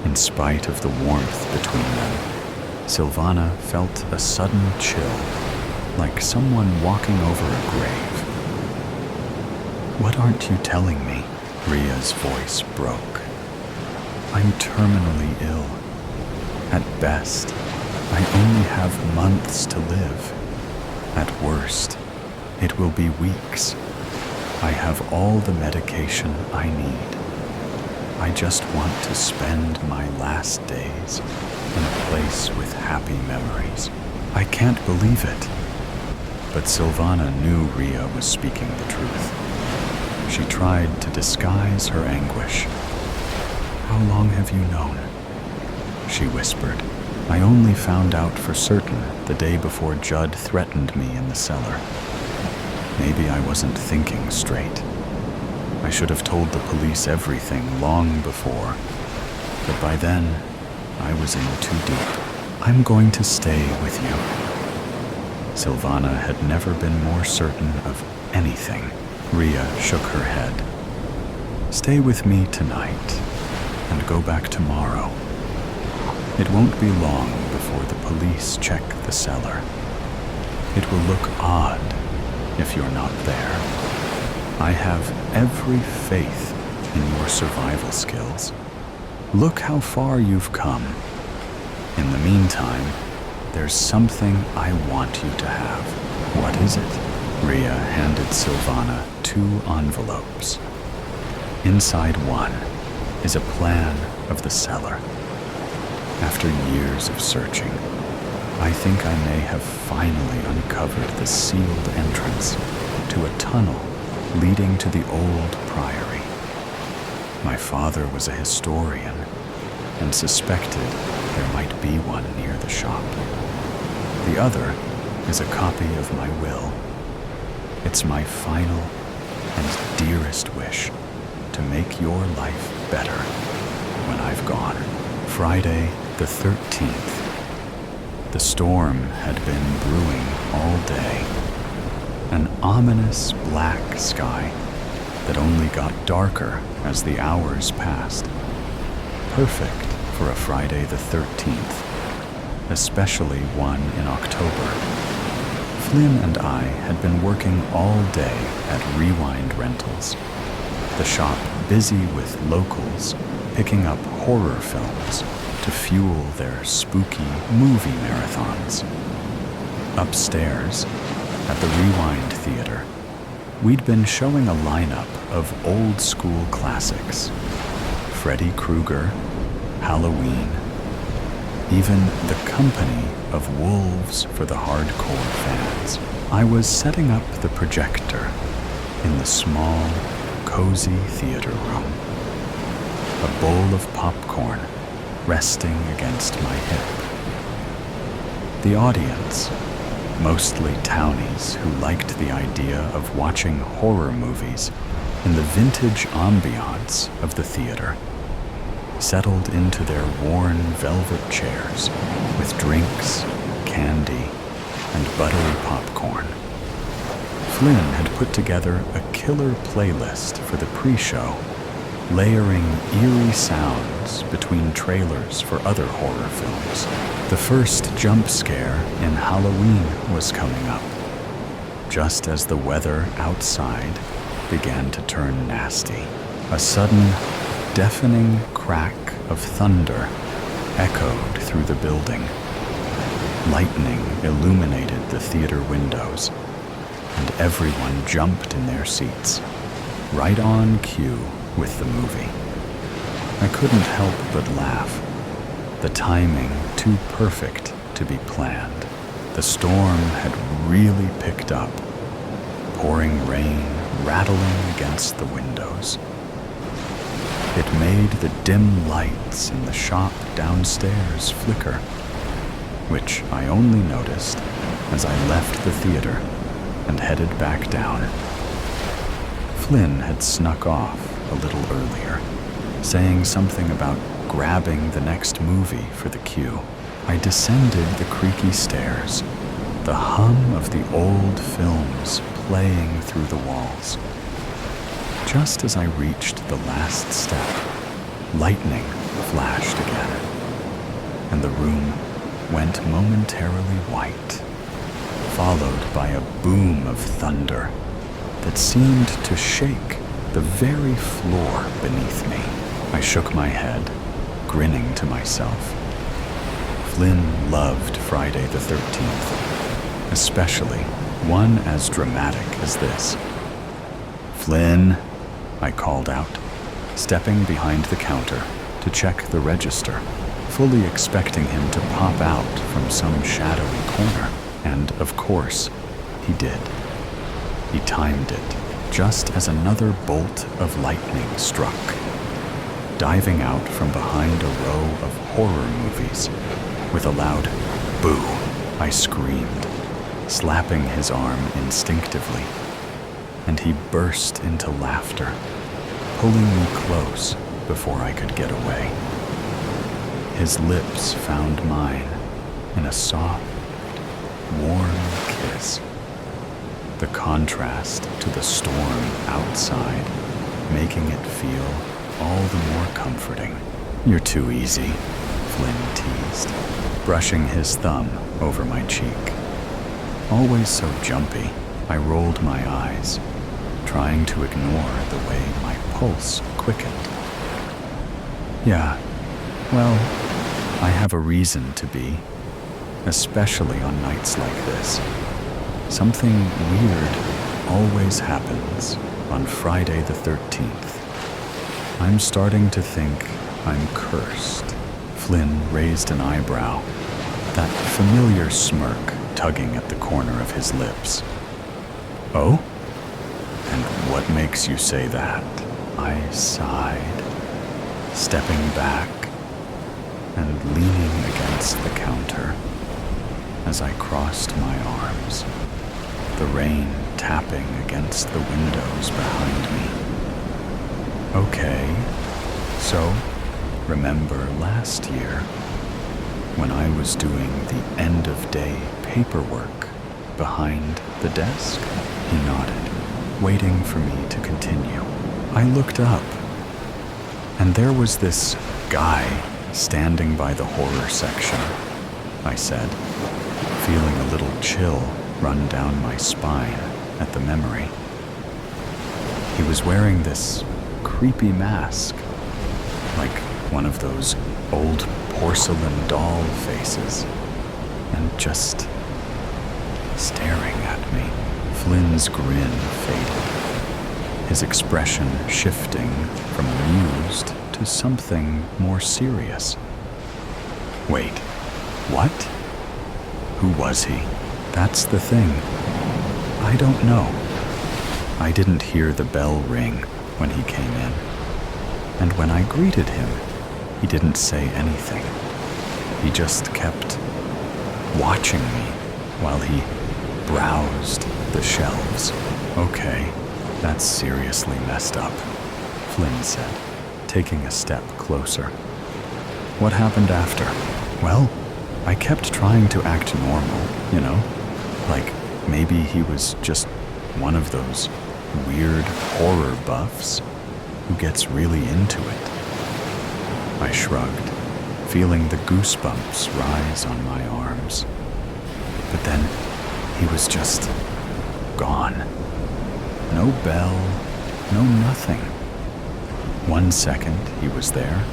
In spite of the warmth between them, Silvana felt a sudden chill, like someone walking over a grave. What aren't you telling me? Ria's voice broke. I'm terminally ill. At best, I only have months to live. At worst, it will be weeks. I have all the medication I need. I just want to spend my last days in a place with happy memories. I can't believe it. But Silvana knew Ria was speaking the truth. She tried to disguise her anguish. How long have you known? She whispered. I only found out for certain the day before Judd threatened me in the cellar. Maybe I wasn't thinking straight. I should have told the police everything long before. But by then, I was in too deep. I'm going to stay with you. Silvana had never been more certain of anything. Ria shook her head. Stay with me tonight, and go back tomorrow. It won't be long before the police check the cellar. It will look odd if you're not there. I have every faith in your survival skills. Look how far you've come. In the meantime, there's something I want you to have. What is it? Ria handed Silvana 2 envelopes. Inside one is a plan of the cellar. After years of searching, I think I may have finally uncovered the sealed entrance to a tunnel leading to the old priory. My father was a historian and suspected there might be one near the shop. The other is a copy of my will. It's my final and dearest wish to make your life better when I've gone. Friday the 13th. The storm had been brewing all day. An ominous black sky that only got darker as the hours passed. Perfect for a Friday the 13th, especially one in October. Flynn and I had been working all day at Rewind Rentals, the shop busy with locals picking up horror films to fuel their spooky movie marathons. Upstairs, at the Rewind Theater, we'd been showing a lineup of old-school classics. Freddy Krueger, Halloween, even The Company of Wolves for the hardcore fans. I was setting up the projector in the small, cozy theater room. A bowl of popcorn resting against my hip. The audience, mostly townies who liked the idea of watching horror movies in the vintage ambiance of the theater, settled into their worn velvet chairs with drinks, candy, and buttery popcorn. Flynn had put together a killer playlist for the pre-show, layering eerie sounds between trailers for other horror films. The first jump scare in Halloween was coming up, just as the weather outside began to turn nasty. A sudden, deafening crack of thunder echoed through the building. Lightning illuminated the theater windows, and everyone jumped in their seats, right on cue with the movie. I couldn't help but laugh, the timing too perfect to be planned. The storm had really picked up, pouring rain rattling against the windows. It made the dim lights in the shop downstairs flicker, which I only noticed as I left the theater and headed back down. Flynn had snuck off a little earlier, saying something about grabbing the next movie for the queue. I descended the creaky stairs, the hum of the old films playing through the walls. Just as I reached the last step, lightning flashed again, and the room went momentarily white, followed by a boom of thunder that seemed to shake the very floor beneath me. I shook my head, grinning to myself. Flynn loved Friday the 13th, especially one as dramatic as this. "Flynn," I called out, stepping behind the counter to check the register, fully expecting him to pop out from some shadowy corner. And, of course, he did. He timed it just as another bolt of lightning struck. Diving out from behind a row of horror movies, with a loud "boo," I screamed, slapping his arm instinctively, and he burst into laughter, pulling me close before I could get away. His lips found mine in a soft, warm kiss. The contrast to the storm outside, making it feel all the more comforting. "You're too easy," Flynn teased, brushing his thumb over my cheek. Always so jumpy, I rolled my eyes, trying to ignore the way my pulse quickened. "Yeah, well, I have a reason to be, especially on nights like this. Something weird always happens on Friday the 13th. I'm starting to think I'm cursed." Flynn raised an eyebrow, that familiar smirk tugging at the corner of his lips. "Oh? And what makes you say that?" I sighed, stepping back and leaning against the counter as I crossed my arms, the rain tapping against the windows behind me. "Okay, so remember last year when I was doing the end-of-day paperwork behind the desk?" He nodded, waiting for me to continue. I looked up, and there was this guy standing by the horror section, I said, feeling a little chill run down my spine at the memory. He was wearing this creepy mask, like one of those old porcelain doll faces, and just staring at me. Flynn's grin faded, his expression shifting from amused to something more serious. "Wait, what? Who was he?" "That's the thing. I don't know. I didn't hear the bell ring when he came in, and when I greeted him, he didn't say anything. He just kept watching me while he browsed the shelves." "Okay, that's seriously messed up," Flynn said, taking a step closer. What happened after? Well, I kept trying to act normal, like maybe he was just one of those weird horror buffs who gets really into it. I shrugged, feeling the goosebumps rise on my arms. But then he was just gone. No bell, no nothing. 1 second he was there,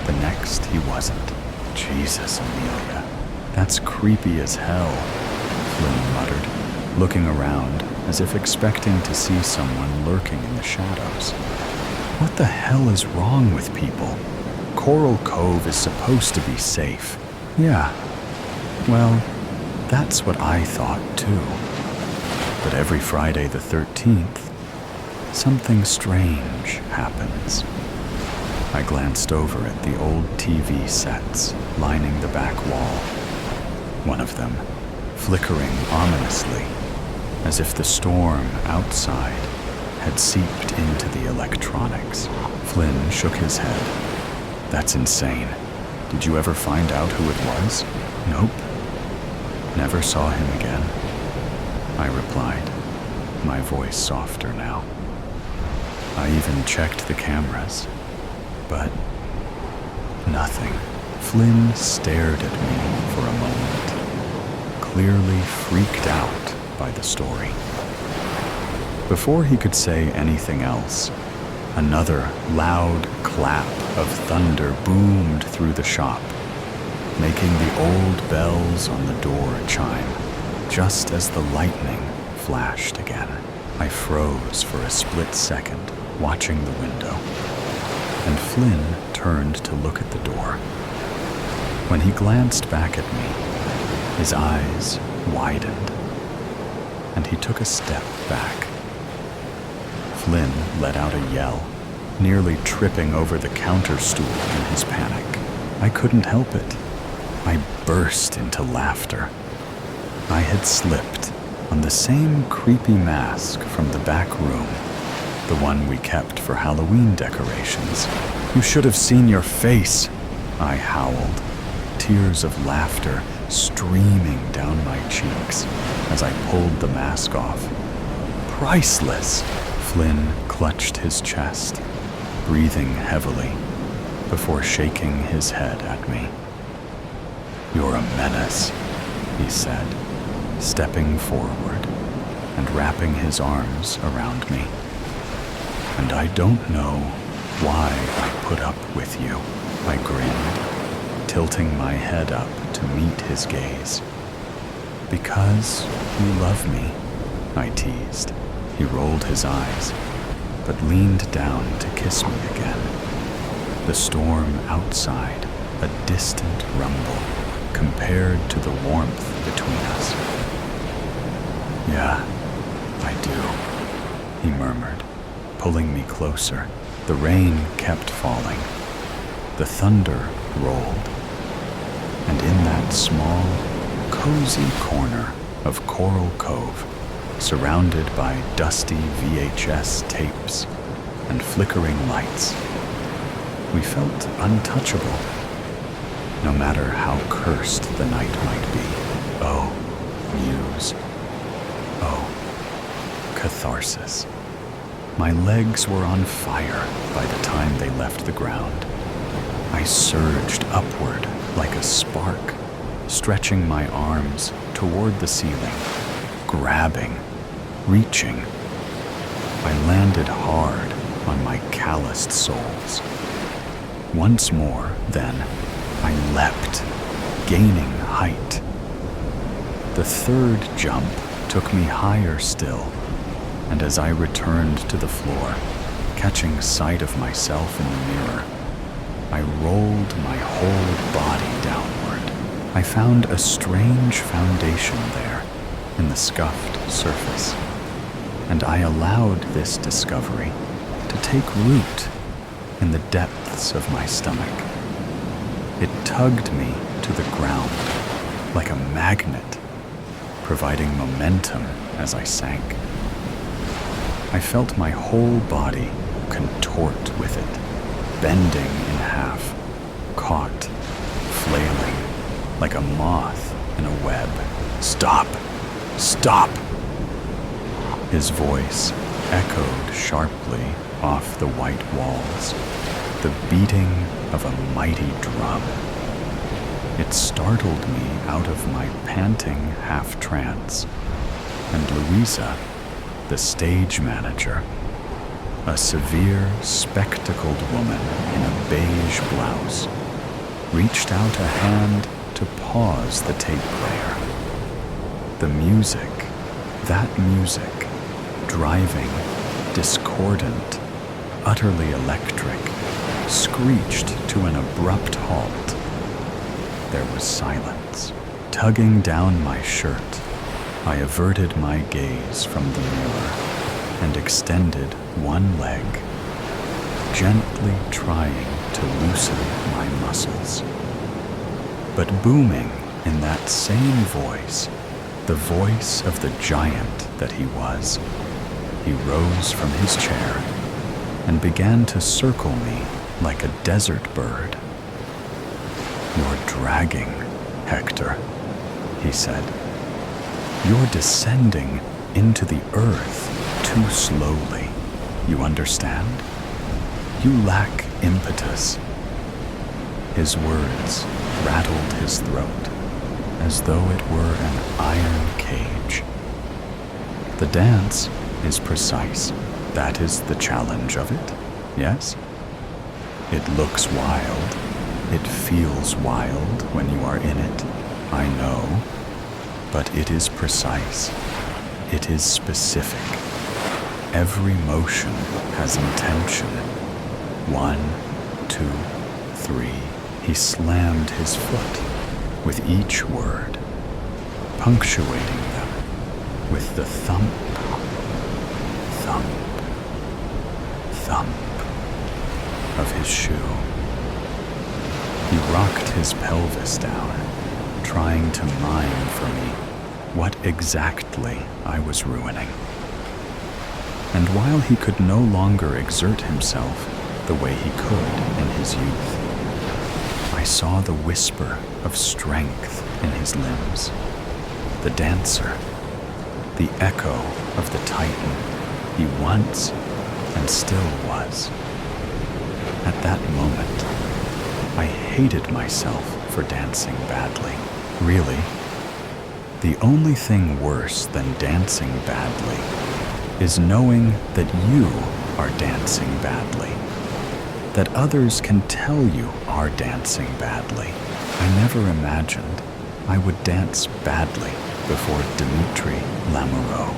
the next he wasn't. Jesus, Amelia, that's creepy as hell, Flynn muttered, looking around as if expecting to see someone lurking in the shadows. What the hell is wrong with people? Coral Cove is supposed to be safe. Yeah, well, that's what I thought too. But every Friday the 13th, something strange happens. I glanced over at the old TV sets lining the back wall. One of them flickering ominously, as if the storm outside had seeped into the electronics. Flynn shook his head. That's insane. Did you ever find out who it was? Nope. Never saw him again, I replied, my voice softer now. I even checked the cameras, but nothing. Flynn stared at me for a moment, clearly freaked out by the story. Before he could say anything else, another loud clap of thunder boomed through the shop, making the old bells on the door chime, just as the lightning flashed again. I froze for a split second, watching the window, and Flynn turned to look at the door. When he glanced back at me, his eyes widened, and he took a step back. Flynn let out a yell, nearly tripping over the counter stool in his panic. I couldn't help it. I burst into laughter. I had slipped on the same creepy mask from the back room, the one we kept for Halloween decorations. You should have seen your face, I howled, tears of laughter streaming down my cheeks as I pulled the mask off. Priceless! Flynn clutched his chest, breathing heavily, before shaking his head at me. You're a menace, he said, stepping forward and wrapping his arms around me. And I don't know why I put up with you, I grinned, tilting my head up to meet his gaze. Because you love me, I teased. He rolled his eyes, but leaned down to kiss me again. The storm outside, a distant rumble, compared to the warmth between us. Yeah, I do, he murmured, pulling me closer. The rain kept falling. The thunder rolled. And in that small, cozy corner of Coral Cove, surrounded by dusty VHS tapes and flickering lights, we felt untouchable, no matter how cursed the night might be. Oh, Muse. Oh, Catharsis. My legs were on fire by the time they left the ground. I surged upward like a spark, stretching my arms toward the ceiling, grabbing, reaching. I landed hard on my calloused soles. Once more, then, I leapt, gaining height. The third jump took me higher still, and as I returned to the floor, catching sight of myself in the mirror, I rolled my whole body downward. I found a strange foundation there in the scuffed surface, and I allowed this discovery to take root in the depths of my stomach. It tugged me to the ground like a magnet, providing momentum as I sank. I felt my whole body contort with it, bending in half, caught flailing, like a moth in a web. "Stop! Stop!" His voice echoed sharply off the white walls, the beating of a mighty drum. It startled me out of my panting half-trance, and Louisa, the stage manager, a severe, spectacled woman in a beige blouse, reached out a hand to pause the tape player. The music, that music, driving, discordant, utterly electric, screeched to an abrupt halt. There was silence. Tugging down my shirt, I averted my gaze from the mirror and extended one leg, gently trying to loosen my muscles. But booming in that same voice, the voice of the giant that he was, he rose from his chair and began to circle me like a desert bird. "You're dragging, Hector," he said. "You're descending into the earth too slowly. You understand? You lack impetus." His words rattled his throat as though it were an iron cage. "The dance is precise. That is the challenge of it, yes? It looks wild. It feels wild when you are in it, I know. But it is precise. It is specific. Every motion has intention. 1, 2, 3. He slammed his foot with each word, punctuating them with the thump, thump, thump of his shoe. He rocked his pelvis down, trying to mime for me what exactly I was ruining. And while he could no longer exert himself the way he could in his youth, I saw the whisper of strength in his limbs, the dancer, the echo of the titan he once and still was. At that moment, I hated myself for dancing badly. Really, the only thing worse than dancing badly is knowing that you are dancing badly, that others can tell you are dancing badly. I never imagined I would dance badly before Dimitri Lamoureux.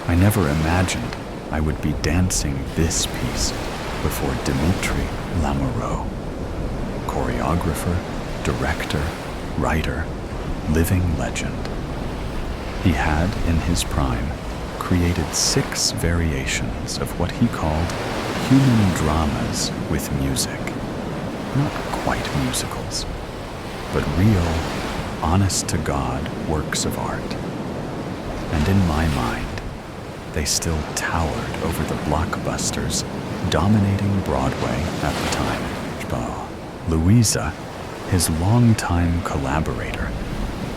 I never imagined I would be dancing this piece before Dimitri Lamoureux. Choreographer, director, writer, living legend. He had, in his prime, created 6 variations of what he called human dramas with music. Not quite musicals, but real, honest-to-God works of art. And in my mind, they still towered over the blockbusters dominating Broadway at the time. Louisa, his longtime collaborator,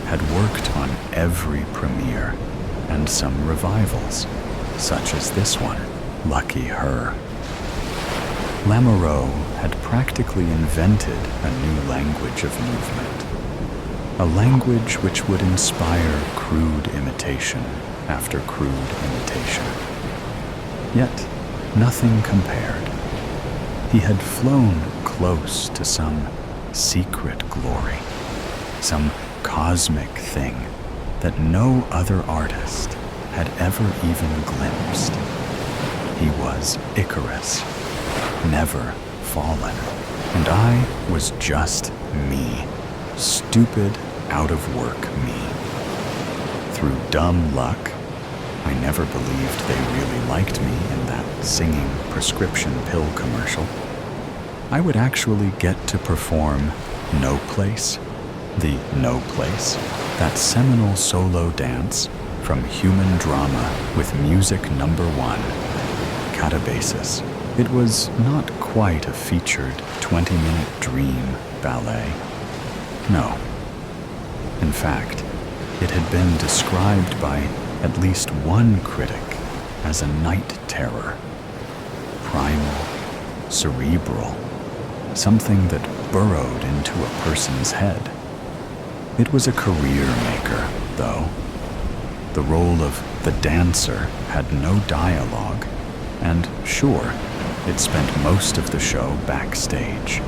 had worked on every premiere and some revivals, such as this one. Lucky her. Lamoureux had practically invented a new language of movement, a language which would inspire crude imitation after crude imitation. Yet, nothing compared. He had flown close to some secret glory, some cosmic thing that no other artist had ever even glimpsed. He was Icarus, never fallen, and I was just me, stupid, out of work me. Through dumb luck, I never believed they really liked me in that singing prescription pill commercial. I would actually get to perform No Place, the No Place, that seminal solo dance from Human Drama with Music #1, Catharsis. It was not quite a featured 20-minute dream ballet, No. In fact, it had been described by at least one critic as a night terror. Primal, cerebral, something that burrowed into a person's head. It was a career maker, though. The role of the dancer had no dialogue, and sure, it spent most of the show backstage.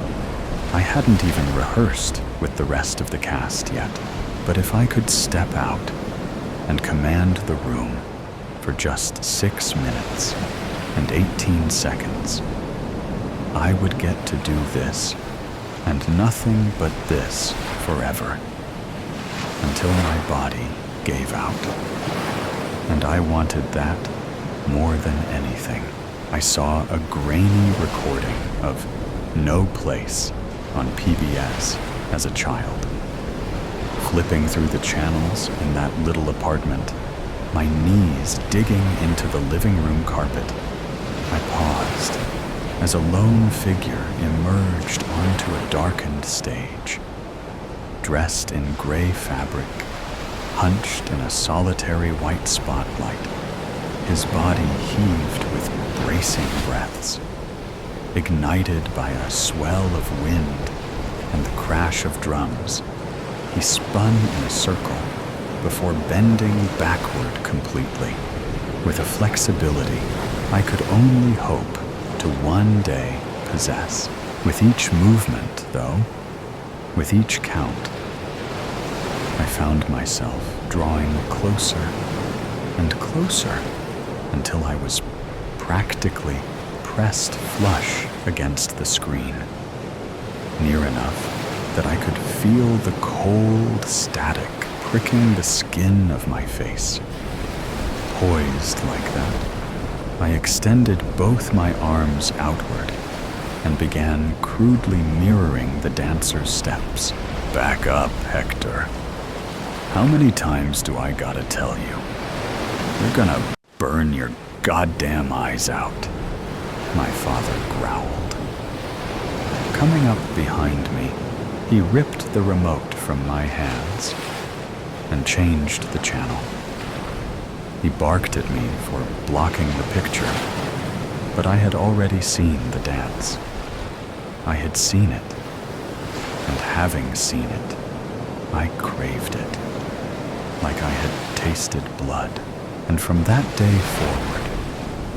I hadn't even rehearsed with the rest of the cast yet, but if I could step out and command the room for just 6 minutes and 18 seconds, I would get to do this, and nothing but this forever, until my body gave out. And I wanted that more than anything. I saw a grainy recording of No Place on PBS as a child. Flipping through the channels in that little apartment, my knees digging into the living room carpet, I paused as a lone figure emerged onto a darkened stage. Dressed in gray fabric, hunched in a solitary white spotlight, his body heaved with bracing breaths. Ignited by a swell of wind and the crash of drums, he spun in a circle before bending backward completely, with a flexibility I could only hope to one day possess. With each movement, though, with each count, I found myself drawing closer and closer until I was practically pressed flush against the screen, near enough that I could feel the cold static pricking the skin of my face. Poised like that, I extended both my arms outward and began crudely mirroring the dancer's steps. Back up, Hector. How many times do I gotta tell you? You're gonna burn your goddamn eyes out, my father growled. Coming up behind me, he ripped the remote from my hands and changed the channel. He barked at me for blocking the picture, but I had already seen the dance. I had seen it, and having seen it, I craved it, like I had tasted blood. And from that day forward,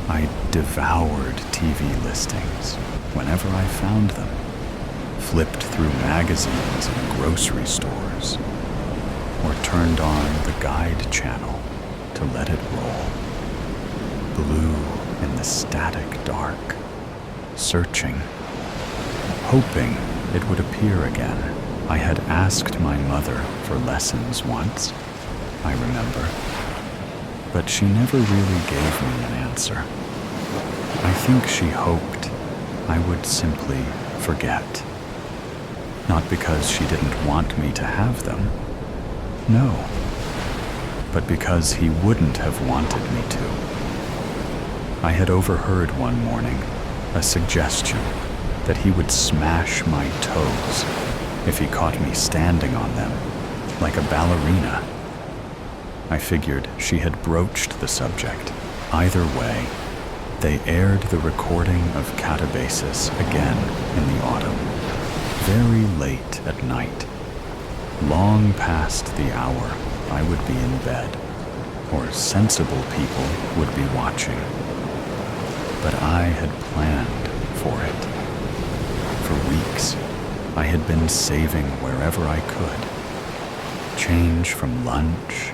I devoured TV listings whenever I found them, flipped through magazines in grocery stores, or turned on the guide channel to let it roll. Blue in the static dark, searching, hoping it would appear again. I had asked my mother for lessons once, I remember, but she never really gave me an answer. I think she hoped I would simply forget. Not because she didn't want me to have them, no, but because he wouldn't have wanted me to. I had overheard one morning a suggestion that he would smash my toes if he caught me standing on them, like a ballerina. I figured she had broached the subject. Either way, they aired the recording of Catharsis again in the autumn, very late at night, long past the hour I would be in bed, or sensible people would be watching. But I had planned for it. For weeks, I had been saving wherever I could. Change from lunch,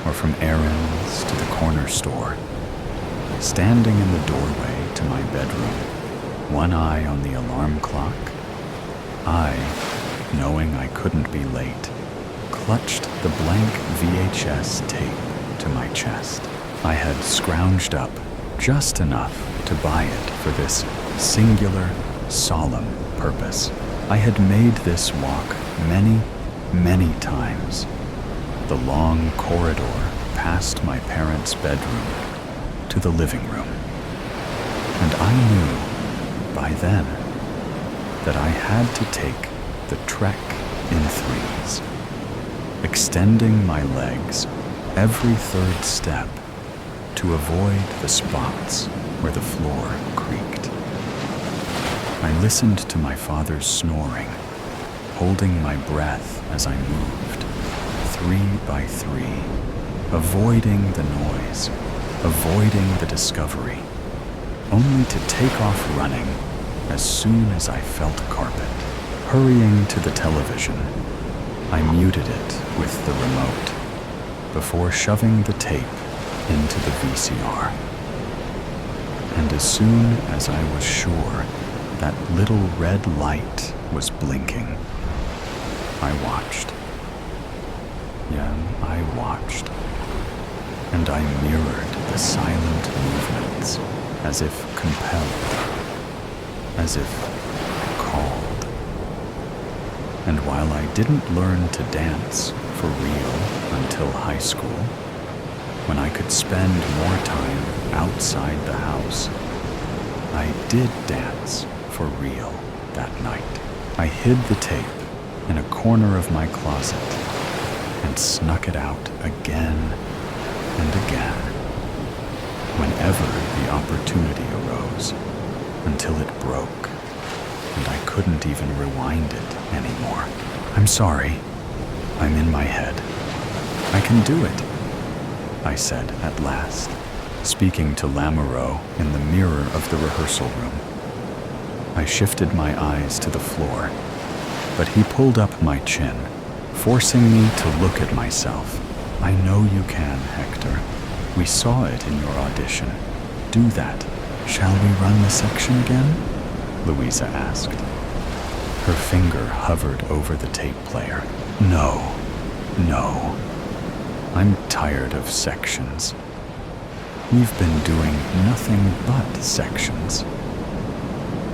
or from errands to the corner store, standing in the doorway to my bedroom, one eye on the alarm clock, I, knowing I couldn't be late, clutched the blank VHS tape to my chest. I had scrounged up just enough to buy it for this singular, solemn purpose. I had made this walk many, many times. The long corridor past my parents' bedroom to the living room. And I knew, by then, that I had to take the trek in threes, extending my legs every third step to avoid the spots where the floor creaked. I listened to my father's snoring, holding my breath as I moved, 3 by 3, avoiding the noise, avoiding the discovery, only to take off running as soon as I felt carpet. Hurrying to the television, I muted it with the remote before shoving the tape into the VCR. And as soon as I was sure that little red light was blinking, I watched. Yeah, I watched. And I mirrored the silent movements as if compelled, as if called. And while I didn't learn to dance for real until high school, when I could spend more time outside the house, I did dance for real that night. I hid the tape in a corner of my closet and snuck it out again and again, whenever the opportunity arose, until it broke and I couldn't even rewind it anymore. I'm sorry. I'm in my head. I can do it, I said at last, speaking to Lamoureux in the mirror of the rehearsal room. I shifted my eyes to the floor, but he pulled up my chin, forcing me to look at myself. I know you can, Hector. We saw it in your audition. Do that. Shall we run the section again? Louisa asked. Her finger hovered over the tape player. No. I'm tired of sections. We've been doing nothing but sections.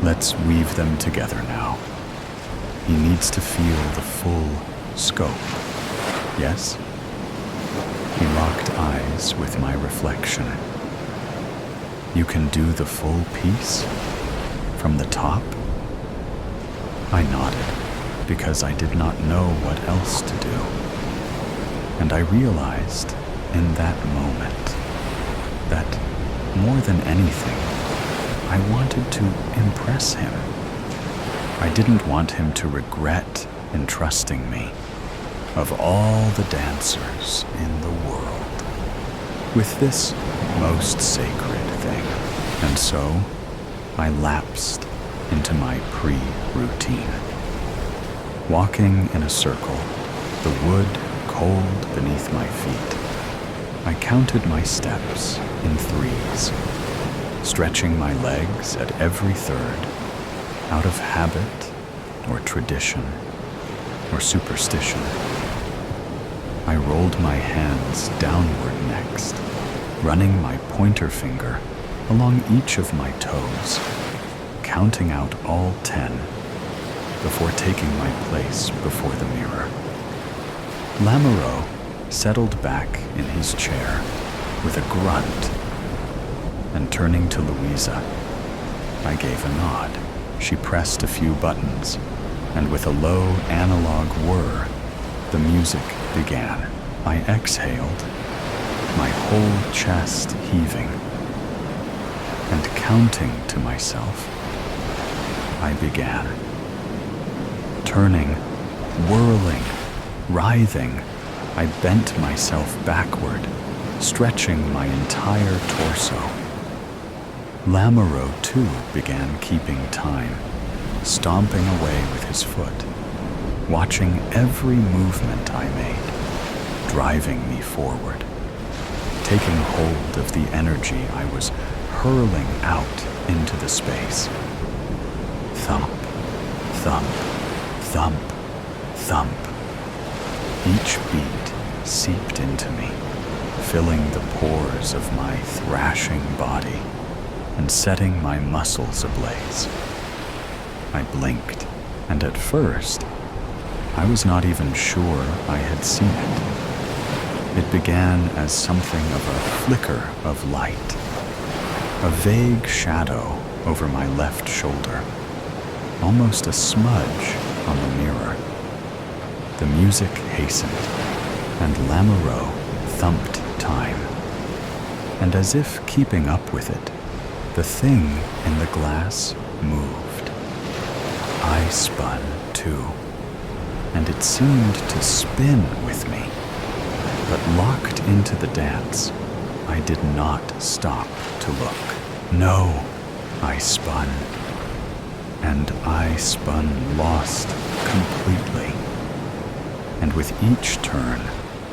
Let's weave them together now. He needs to feel the full scope. Yes? He locked eyes with my reflection. You can do the full piece? From the top? I nodded, because I did not know what else to do. And I realized in that moment that, more than anything, I wanted to impress him. I didn't want him to regret entrusting me, of all the dancers in the world, with this most sacred thing. And so, I lapsed into my pre-routine. Walking in a circle, the wood cold beneath my feet, I counted my steps in threes, stretching my legs at every third, out of habit or tradition or superstition. I rolled my hands downward next, running my pointer finger along each of my toes, counting out all 10 before taking my place before the mirror. Lamoureux settled back in his chair with a grunt, and turning to Louisa, I gave a nod. She pressed a few buttons, and with a low analog whir, the music began. I exhaled, my whole chest heaving, and counting to myself, I began. Turning, whirling, writhing, I bent myself backward, stretching my entire torso. Lamoureux, too, began keeping time, stomping away with his foot, watching every movement I made, driving me forward, taking hold of the energy I was hurling out into the space. Thump, thump, thump, thump. Each beat seeped into me, filling the pores of my thrashing body and setting my muscles ablaze. I blinked, and at first, I was not even sure I had seen it. It began as something of a flicker of light, a vague shadow over my left shoulder, almost a smudge on the mirror. The music hastened, and Lamoureux thumped time. And as if keeping up with it, the thing in the glass moved. I spun too, and it seemed to spin with me. But locked into the dance, I did not stop to look. No, I spun. And I spun lost completely. And with each turn,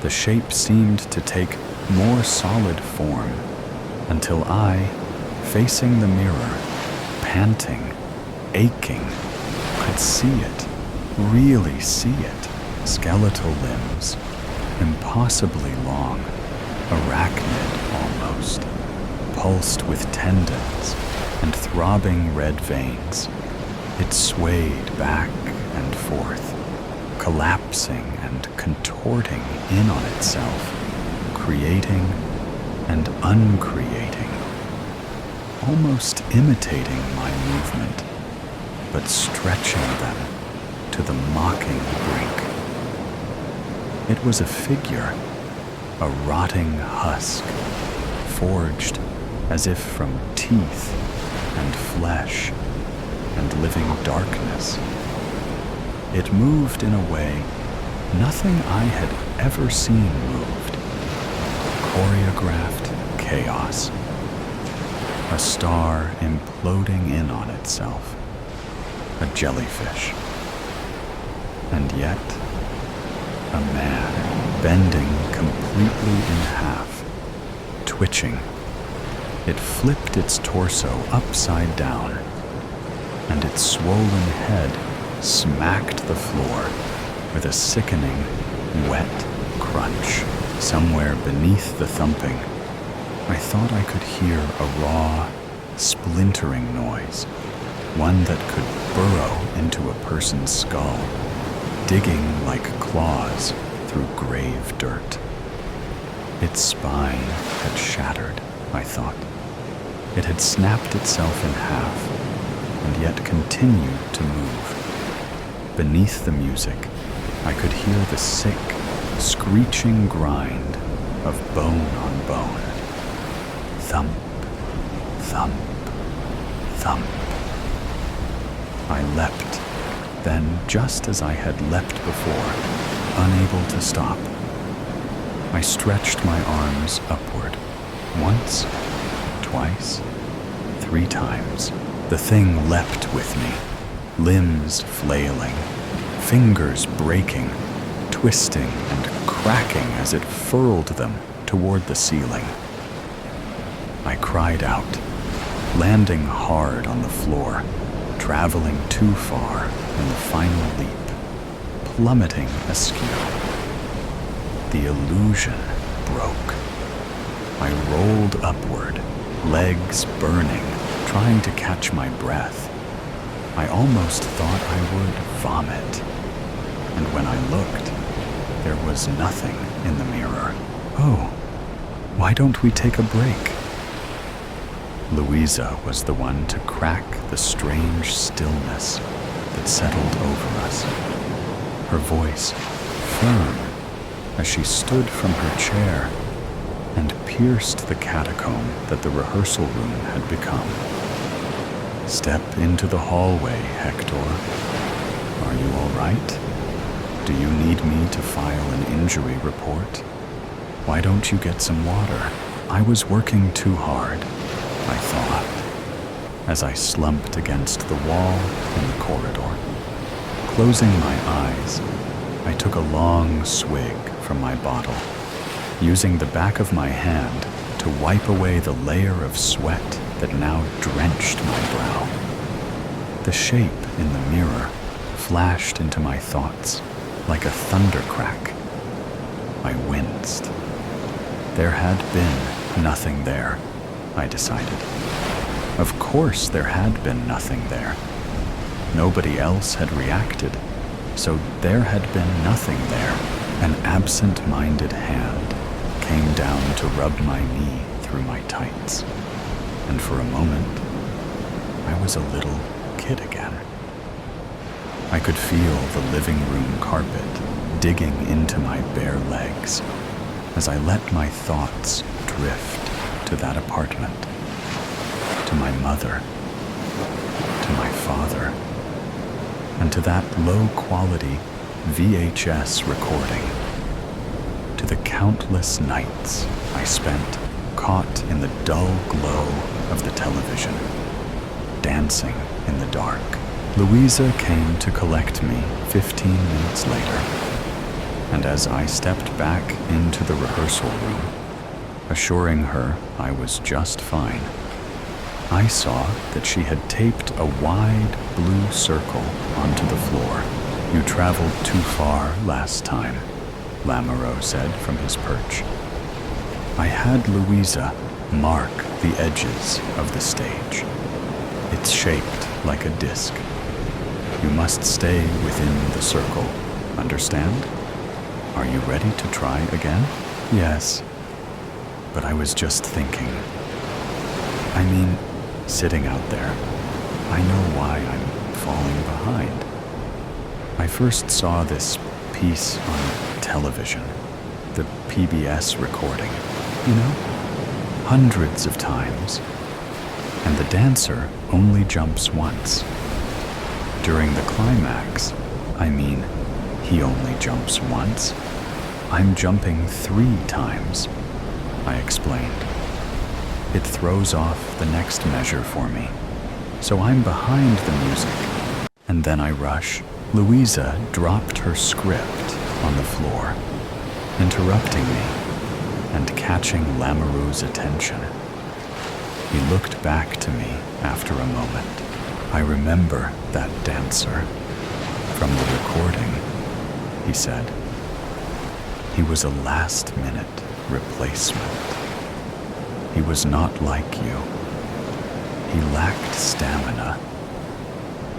the shape seemed to take more solid form, until I, facing the mirror, panting, aching, could see it, really see it. Skeletal limbs, impossibly long, arachnid almost, pulsed with tendons and throbbing red veins. It swayed back and forth, collapsing and contorting in on itself, creating and uncreating, almost imitating my movement, but stretching them to the mocking brink. It was a figure, a rotting husk, forged as if from teeth and flesh and living darkness. It moved in a way nothing I had ever seen moved. Choreographed chaos. A star imploding in on itself. A jellyfish. And yet, a man bending completely in half, twitching. It flipped its torso upside down, and its swollen head smacked the floor with a sickening, wet crunch. Somewhere beneath the thumping, I thought I could hear a raw, splintering noise, one that could burrow into a person's skull, digging like claws through grave dirt. Its spine had shattered, I thought. It had snapped itself in half, and yet continued to move. Beneath the music, I could hear the sick, screeching grind of bone on bone. Thump, thump, thump. I leapt, then just as I had leapt before, unable to stop. I stretched my arms upward, once, twice, 3 times. The thing leapt with me, limbs flailing, fingers breaking, twisting and cracking as it furled them toward the ceiling. I cried out, landing hard on the floor, traveling too far in the final leap, plummeting askew. The illusion broke. I rolled upward, legs burning, trying to catch my breath. I almost thought I would vomit. And when I looked, there was nothing in the mirror. Oh, why don't we take a break? Louisa was the one to crack the strange stillness that settled over us. Her voice firm as she stood from her chair and pierced the catacomb that the rehearsal room had become. Step into the hallway, Hector. Are you all right? Do you need me to file an injury report? Why don't you get some water? I was working too hard, I thought, as I slumped against the wall in the corridor. Closing my eyes, I took a long swig from my bottle, using the back of my hand to wipe away the layer of sweat that now drenched my brow. The shape in the mirror flashed into my thoughts like a thunder crack. I winced. There had been nothing there, I decided. Of course there had been nothing there. Nobody else had reacted, so there had been nothing there. An absent-minded hand came down to rub my knee through my tights, and for a moment, I was a little kid again. I could feel the living room carpet digging into my bare legs as I let my thoughts drift to that apartment, to my mother, to my father, and to that low-quality VHS recording, to the countless nights I spent caught in the dull glow of the television, dancing in the dark. Louisa came to collect me 15 minutes later, and as I stepped back into the rehearsal room, assuring her I was just fine, I saw that she had taped a wide blue circle onto the floor. "You traveled too far last time," Lamoureux said from his perch. I had Louisa mark the edges of the stage. It's shaped like a disc. You must stay within the circle, understand? Are you ready to try again? Yes, but I was just thinking. I mean, sitting out there, I know why I'm falling behind. I first saw this piece on television, the PBS recording, hundreds of times. And the dancer only jumps once. During the climax, he only jumps once. I'm jumping 3 times, I explained. It throws off the next measure for me, so I'm behind the music. And then I rush. Louisa dropped her script on the floor, interrupting me and catching Lamoureux's attention. He looked back to me after a moment. "I remember that dancer from the recording," he said. "He was a last-minute replacement. He was not like you. He lacked stamina.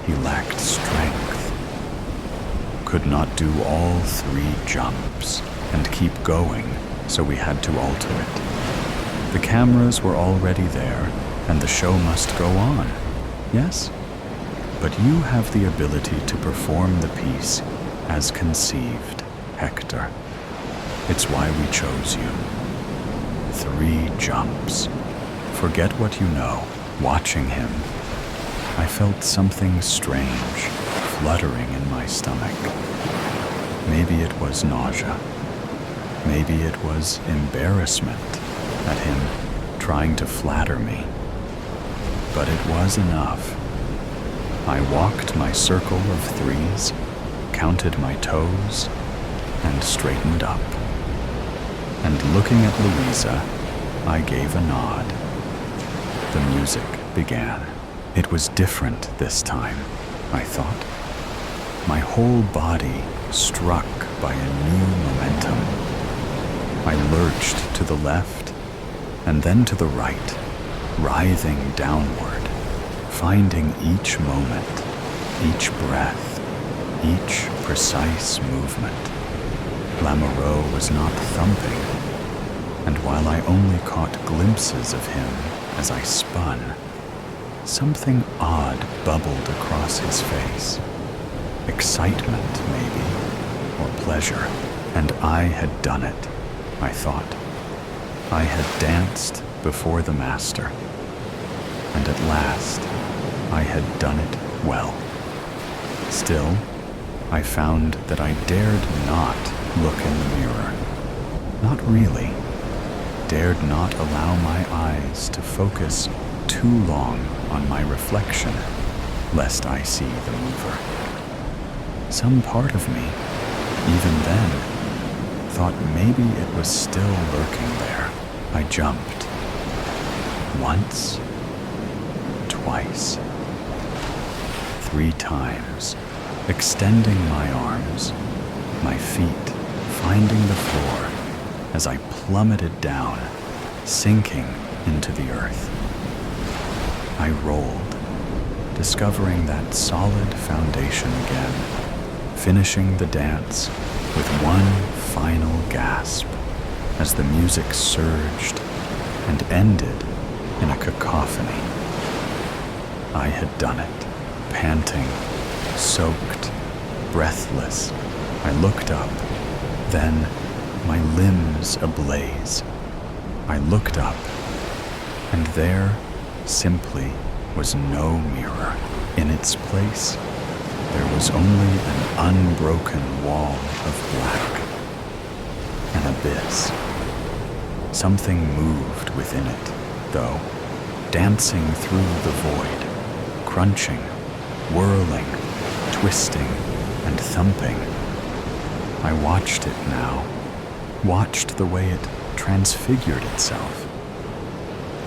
He lacked strength. Could not do all 3 jumps and keep going, so we had to alter it. The cameras were already there, and the show must go on, yes? But you have the ability to perform the piece as conceived, Hector. It's why we chose you. 3 jumps. Forget what you know. Watching him, I felt something strange fluttering in my stomach. Maybe it was nausea. Maybe it was embarrassment at him trying to flatter me. But it was enough. I walked my circle of 3s, counted my toes, and straightened up. And looking at Louisa, I gave a nod. The music began. It was different this time, I thought. My whole body struck by a new momentum. I lurched to the left and then to the right, writhing downward, finding each moment, each breath, each precise movement. Lamoureux was not thumping, and while I only caught glimpses of him as I spun, something odd bubbled across his face. Excitement, maybe, or pleasure. And I had done it, I thought. I had danced before the master. And at last, I had done it well. Still, I found that I dared not look in the mirror. Not really. Dared not allow my eyes to focus too long on my reflection, lest I see the mover. Some part of me, even then, thought maybe it was still lurking there. I jumped. Once, twice, 3 times, extending my arms, my feet finding the floor as I plummeted down, sinking into the earth. I rolled, discovering that solid foundation again, finishing the dance with one final gasp as the music surged and ended in a cacophony. I had done it, panting, soaked, breathless. I looked up. Then, my limbs ablaze. I looked up, and there simply was no mirror. In its place, there was only an unbroken wall of black. An abyss. Something moved within it, though, dancing through the void, crunching, whirling, twisting, and thumping. I watched it now, watched the way it transfigured itself.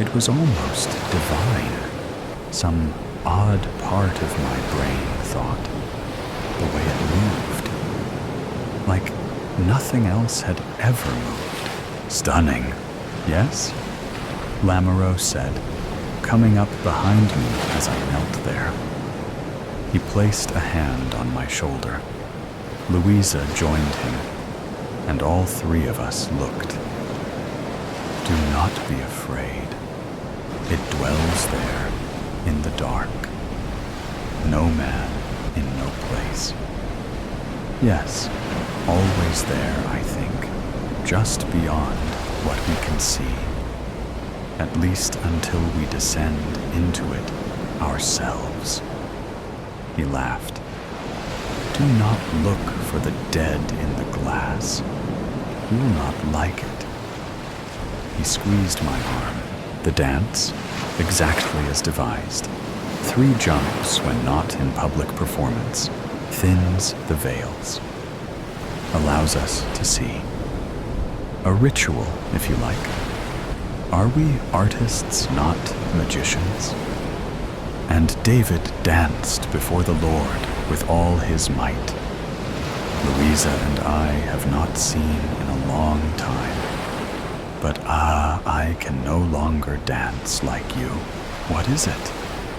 It was almost divine. Some odd part of my brain thought, the way it moved. Like nothing else had ever moved. Stunning, yes? Lamoureux said, coming up behind me as I knelt there. He placed a hand on my shoulder. Louisa joined him, and all three of us looked. Do not be afraid. It dwells there, in the dark. No man in no place. Yes, always there, I think, just beyond what we can see. At least until we descend into it ourselves. He laughed. Do not look for the dead in the glass. You will not like it. He squeezed my arm. The dance, exactly as devised. 3 jumps when not in public performance, thins the veils. Allows us to see. A ritual, if you like. Are we artists, not magicians? And David danced before the Lord with all his might. Louisa and I have not seen in a long time. But I can no longer dance like you. What is it?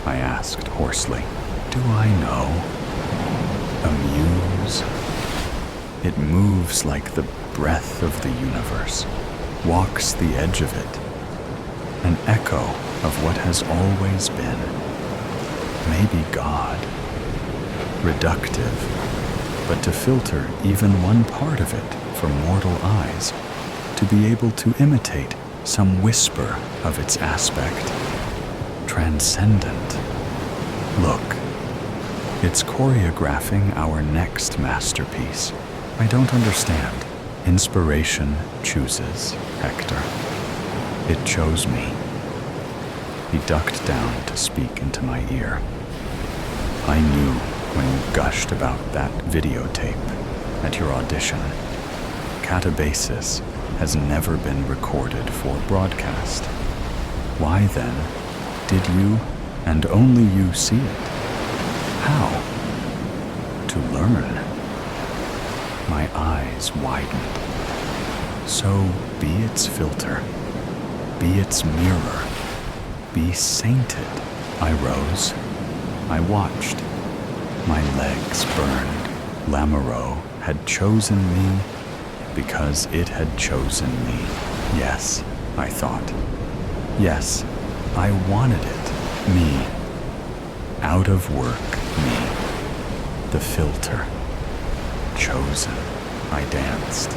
I asked hoarsely. Do I know? A muse? It moves like the breath of the universe, walks the edge of it. An echo of what has always been. Maybe God. Reductive, but to filter even one part of it for mortal eyes, to be able to imitate some whisper of its aspect. Transcendent. Look, it's choreographing our next masterpiece. I don't understand. Inspiration chooses, Hector. It chose me. He ducked down to speak into my ear. I knew when you gushed about that videotape at your audition. Catharsis has never been recorded for broadcast. Why then did you and only you see it? How? To learn. My eyes widened. So be its filter, be its mirror, be sainted. I rose. I watched. My legs burned. Lamoureux had chosen me because it had chosen me. Yes, I thought. Yes, I wanted it. Me. Out of work, me. The filter. Chosen. I danced.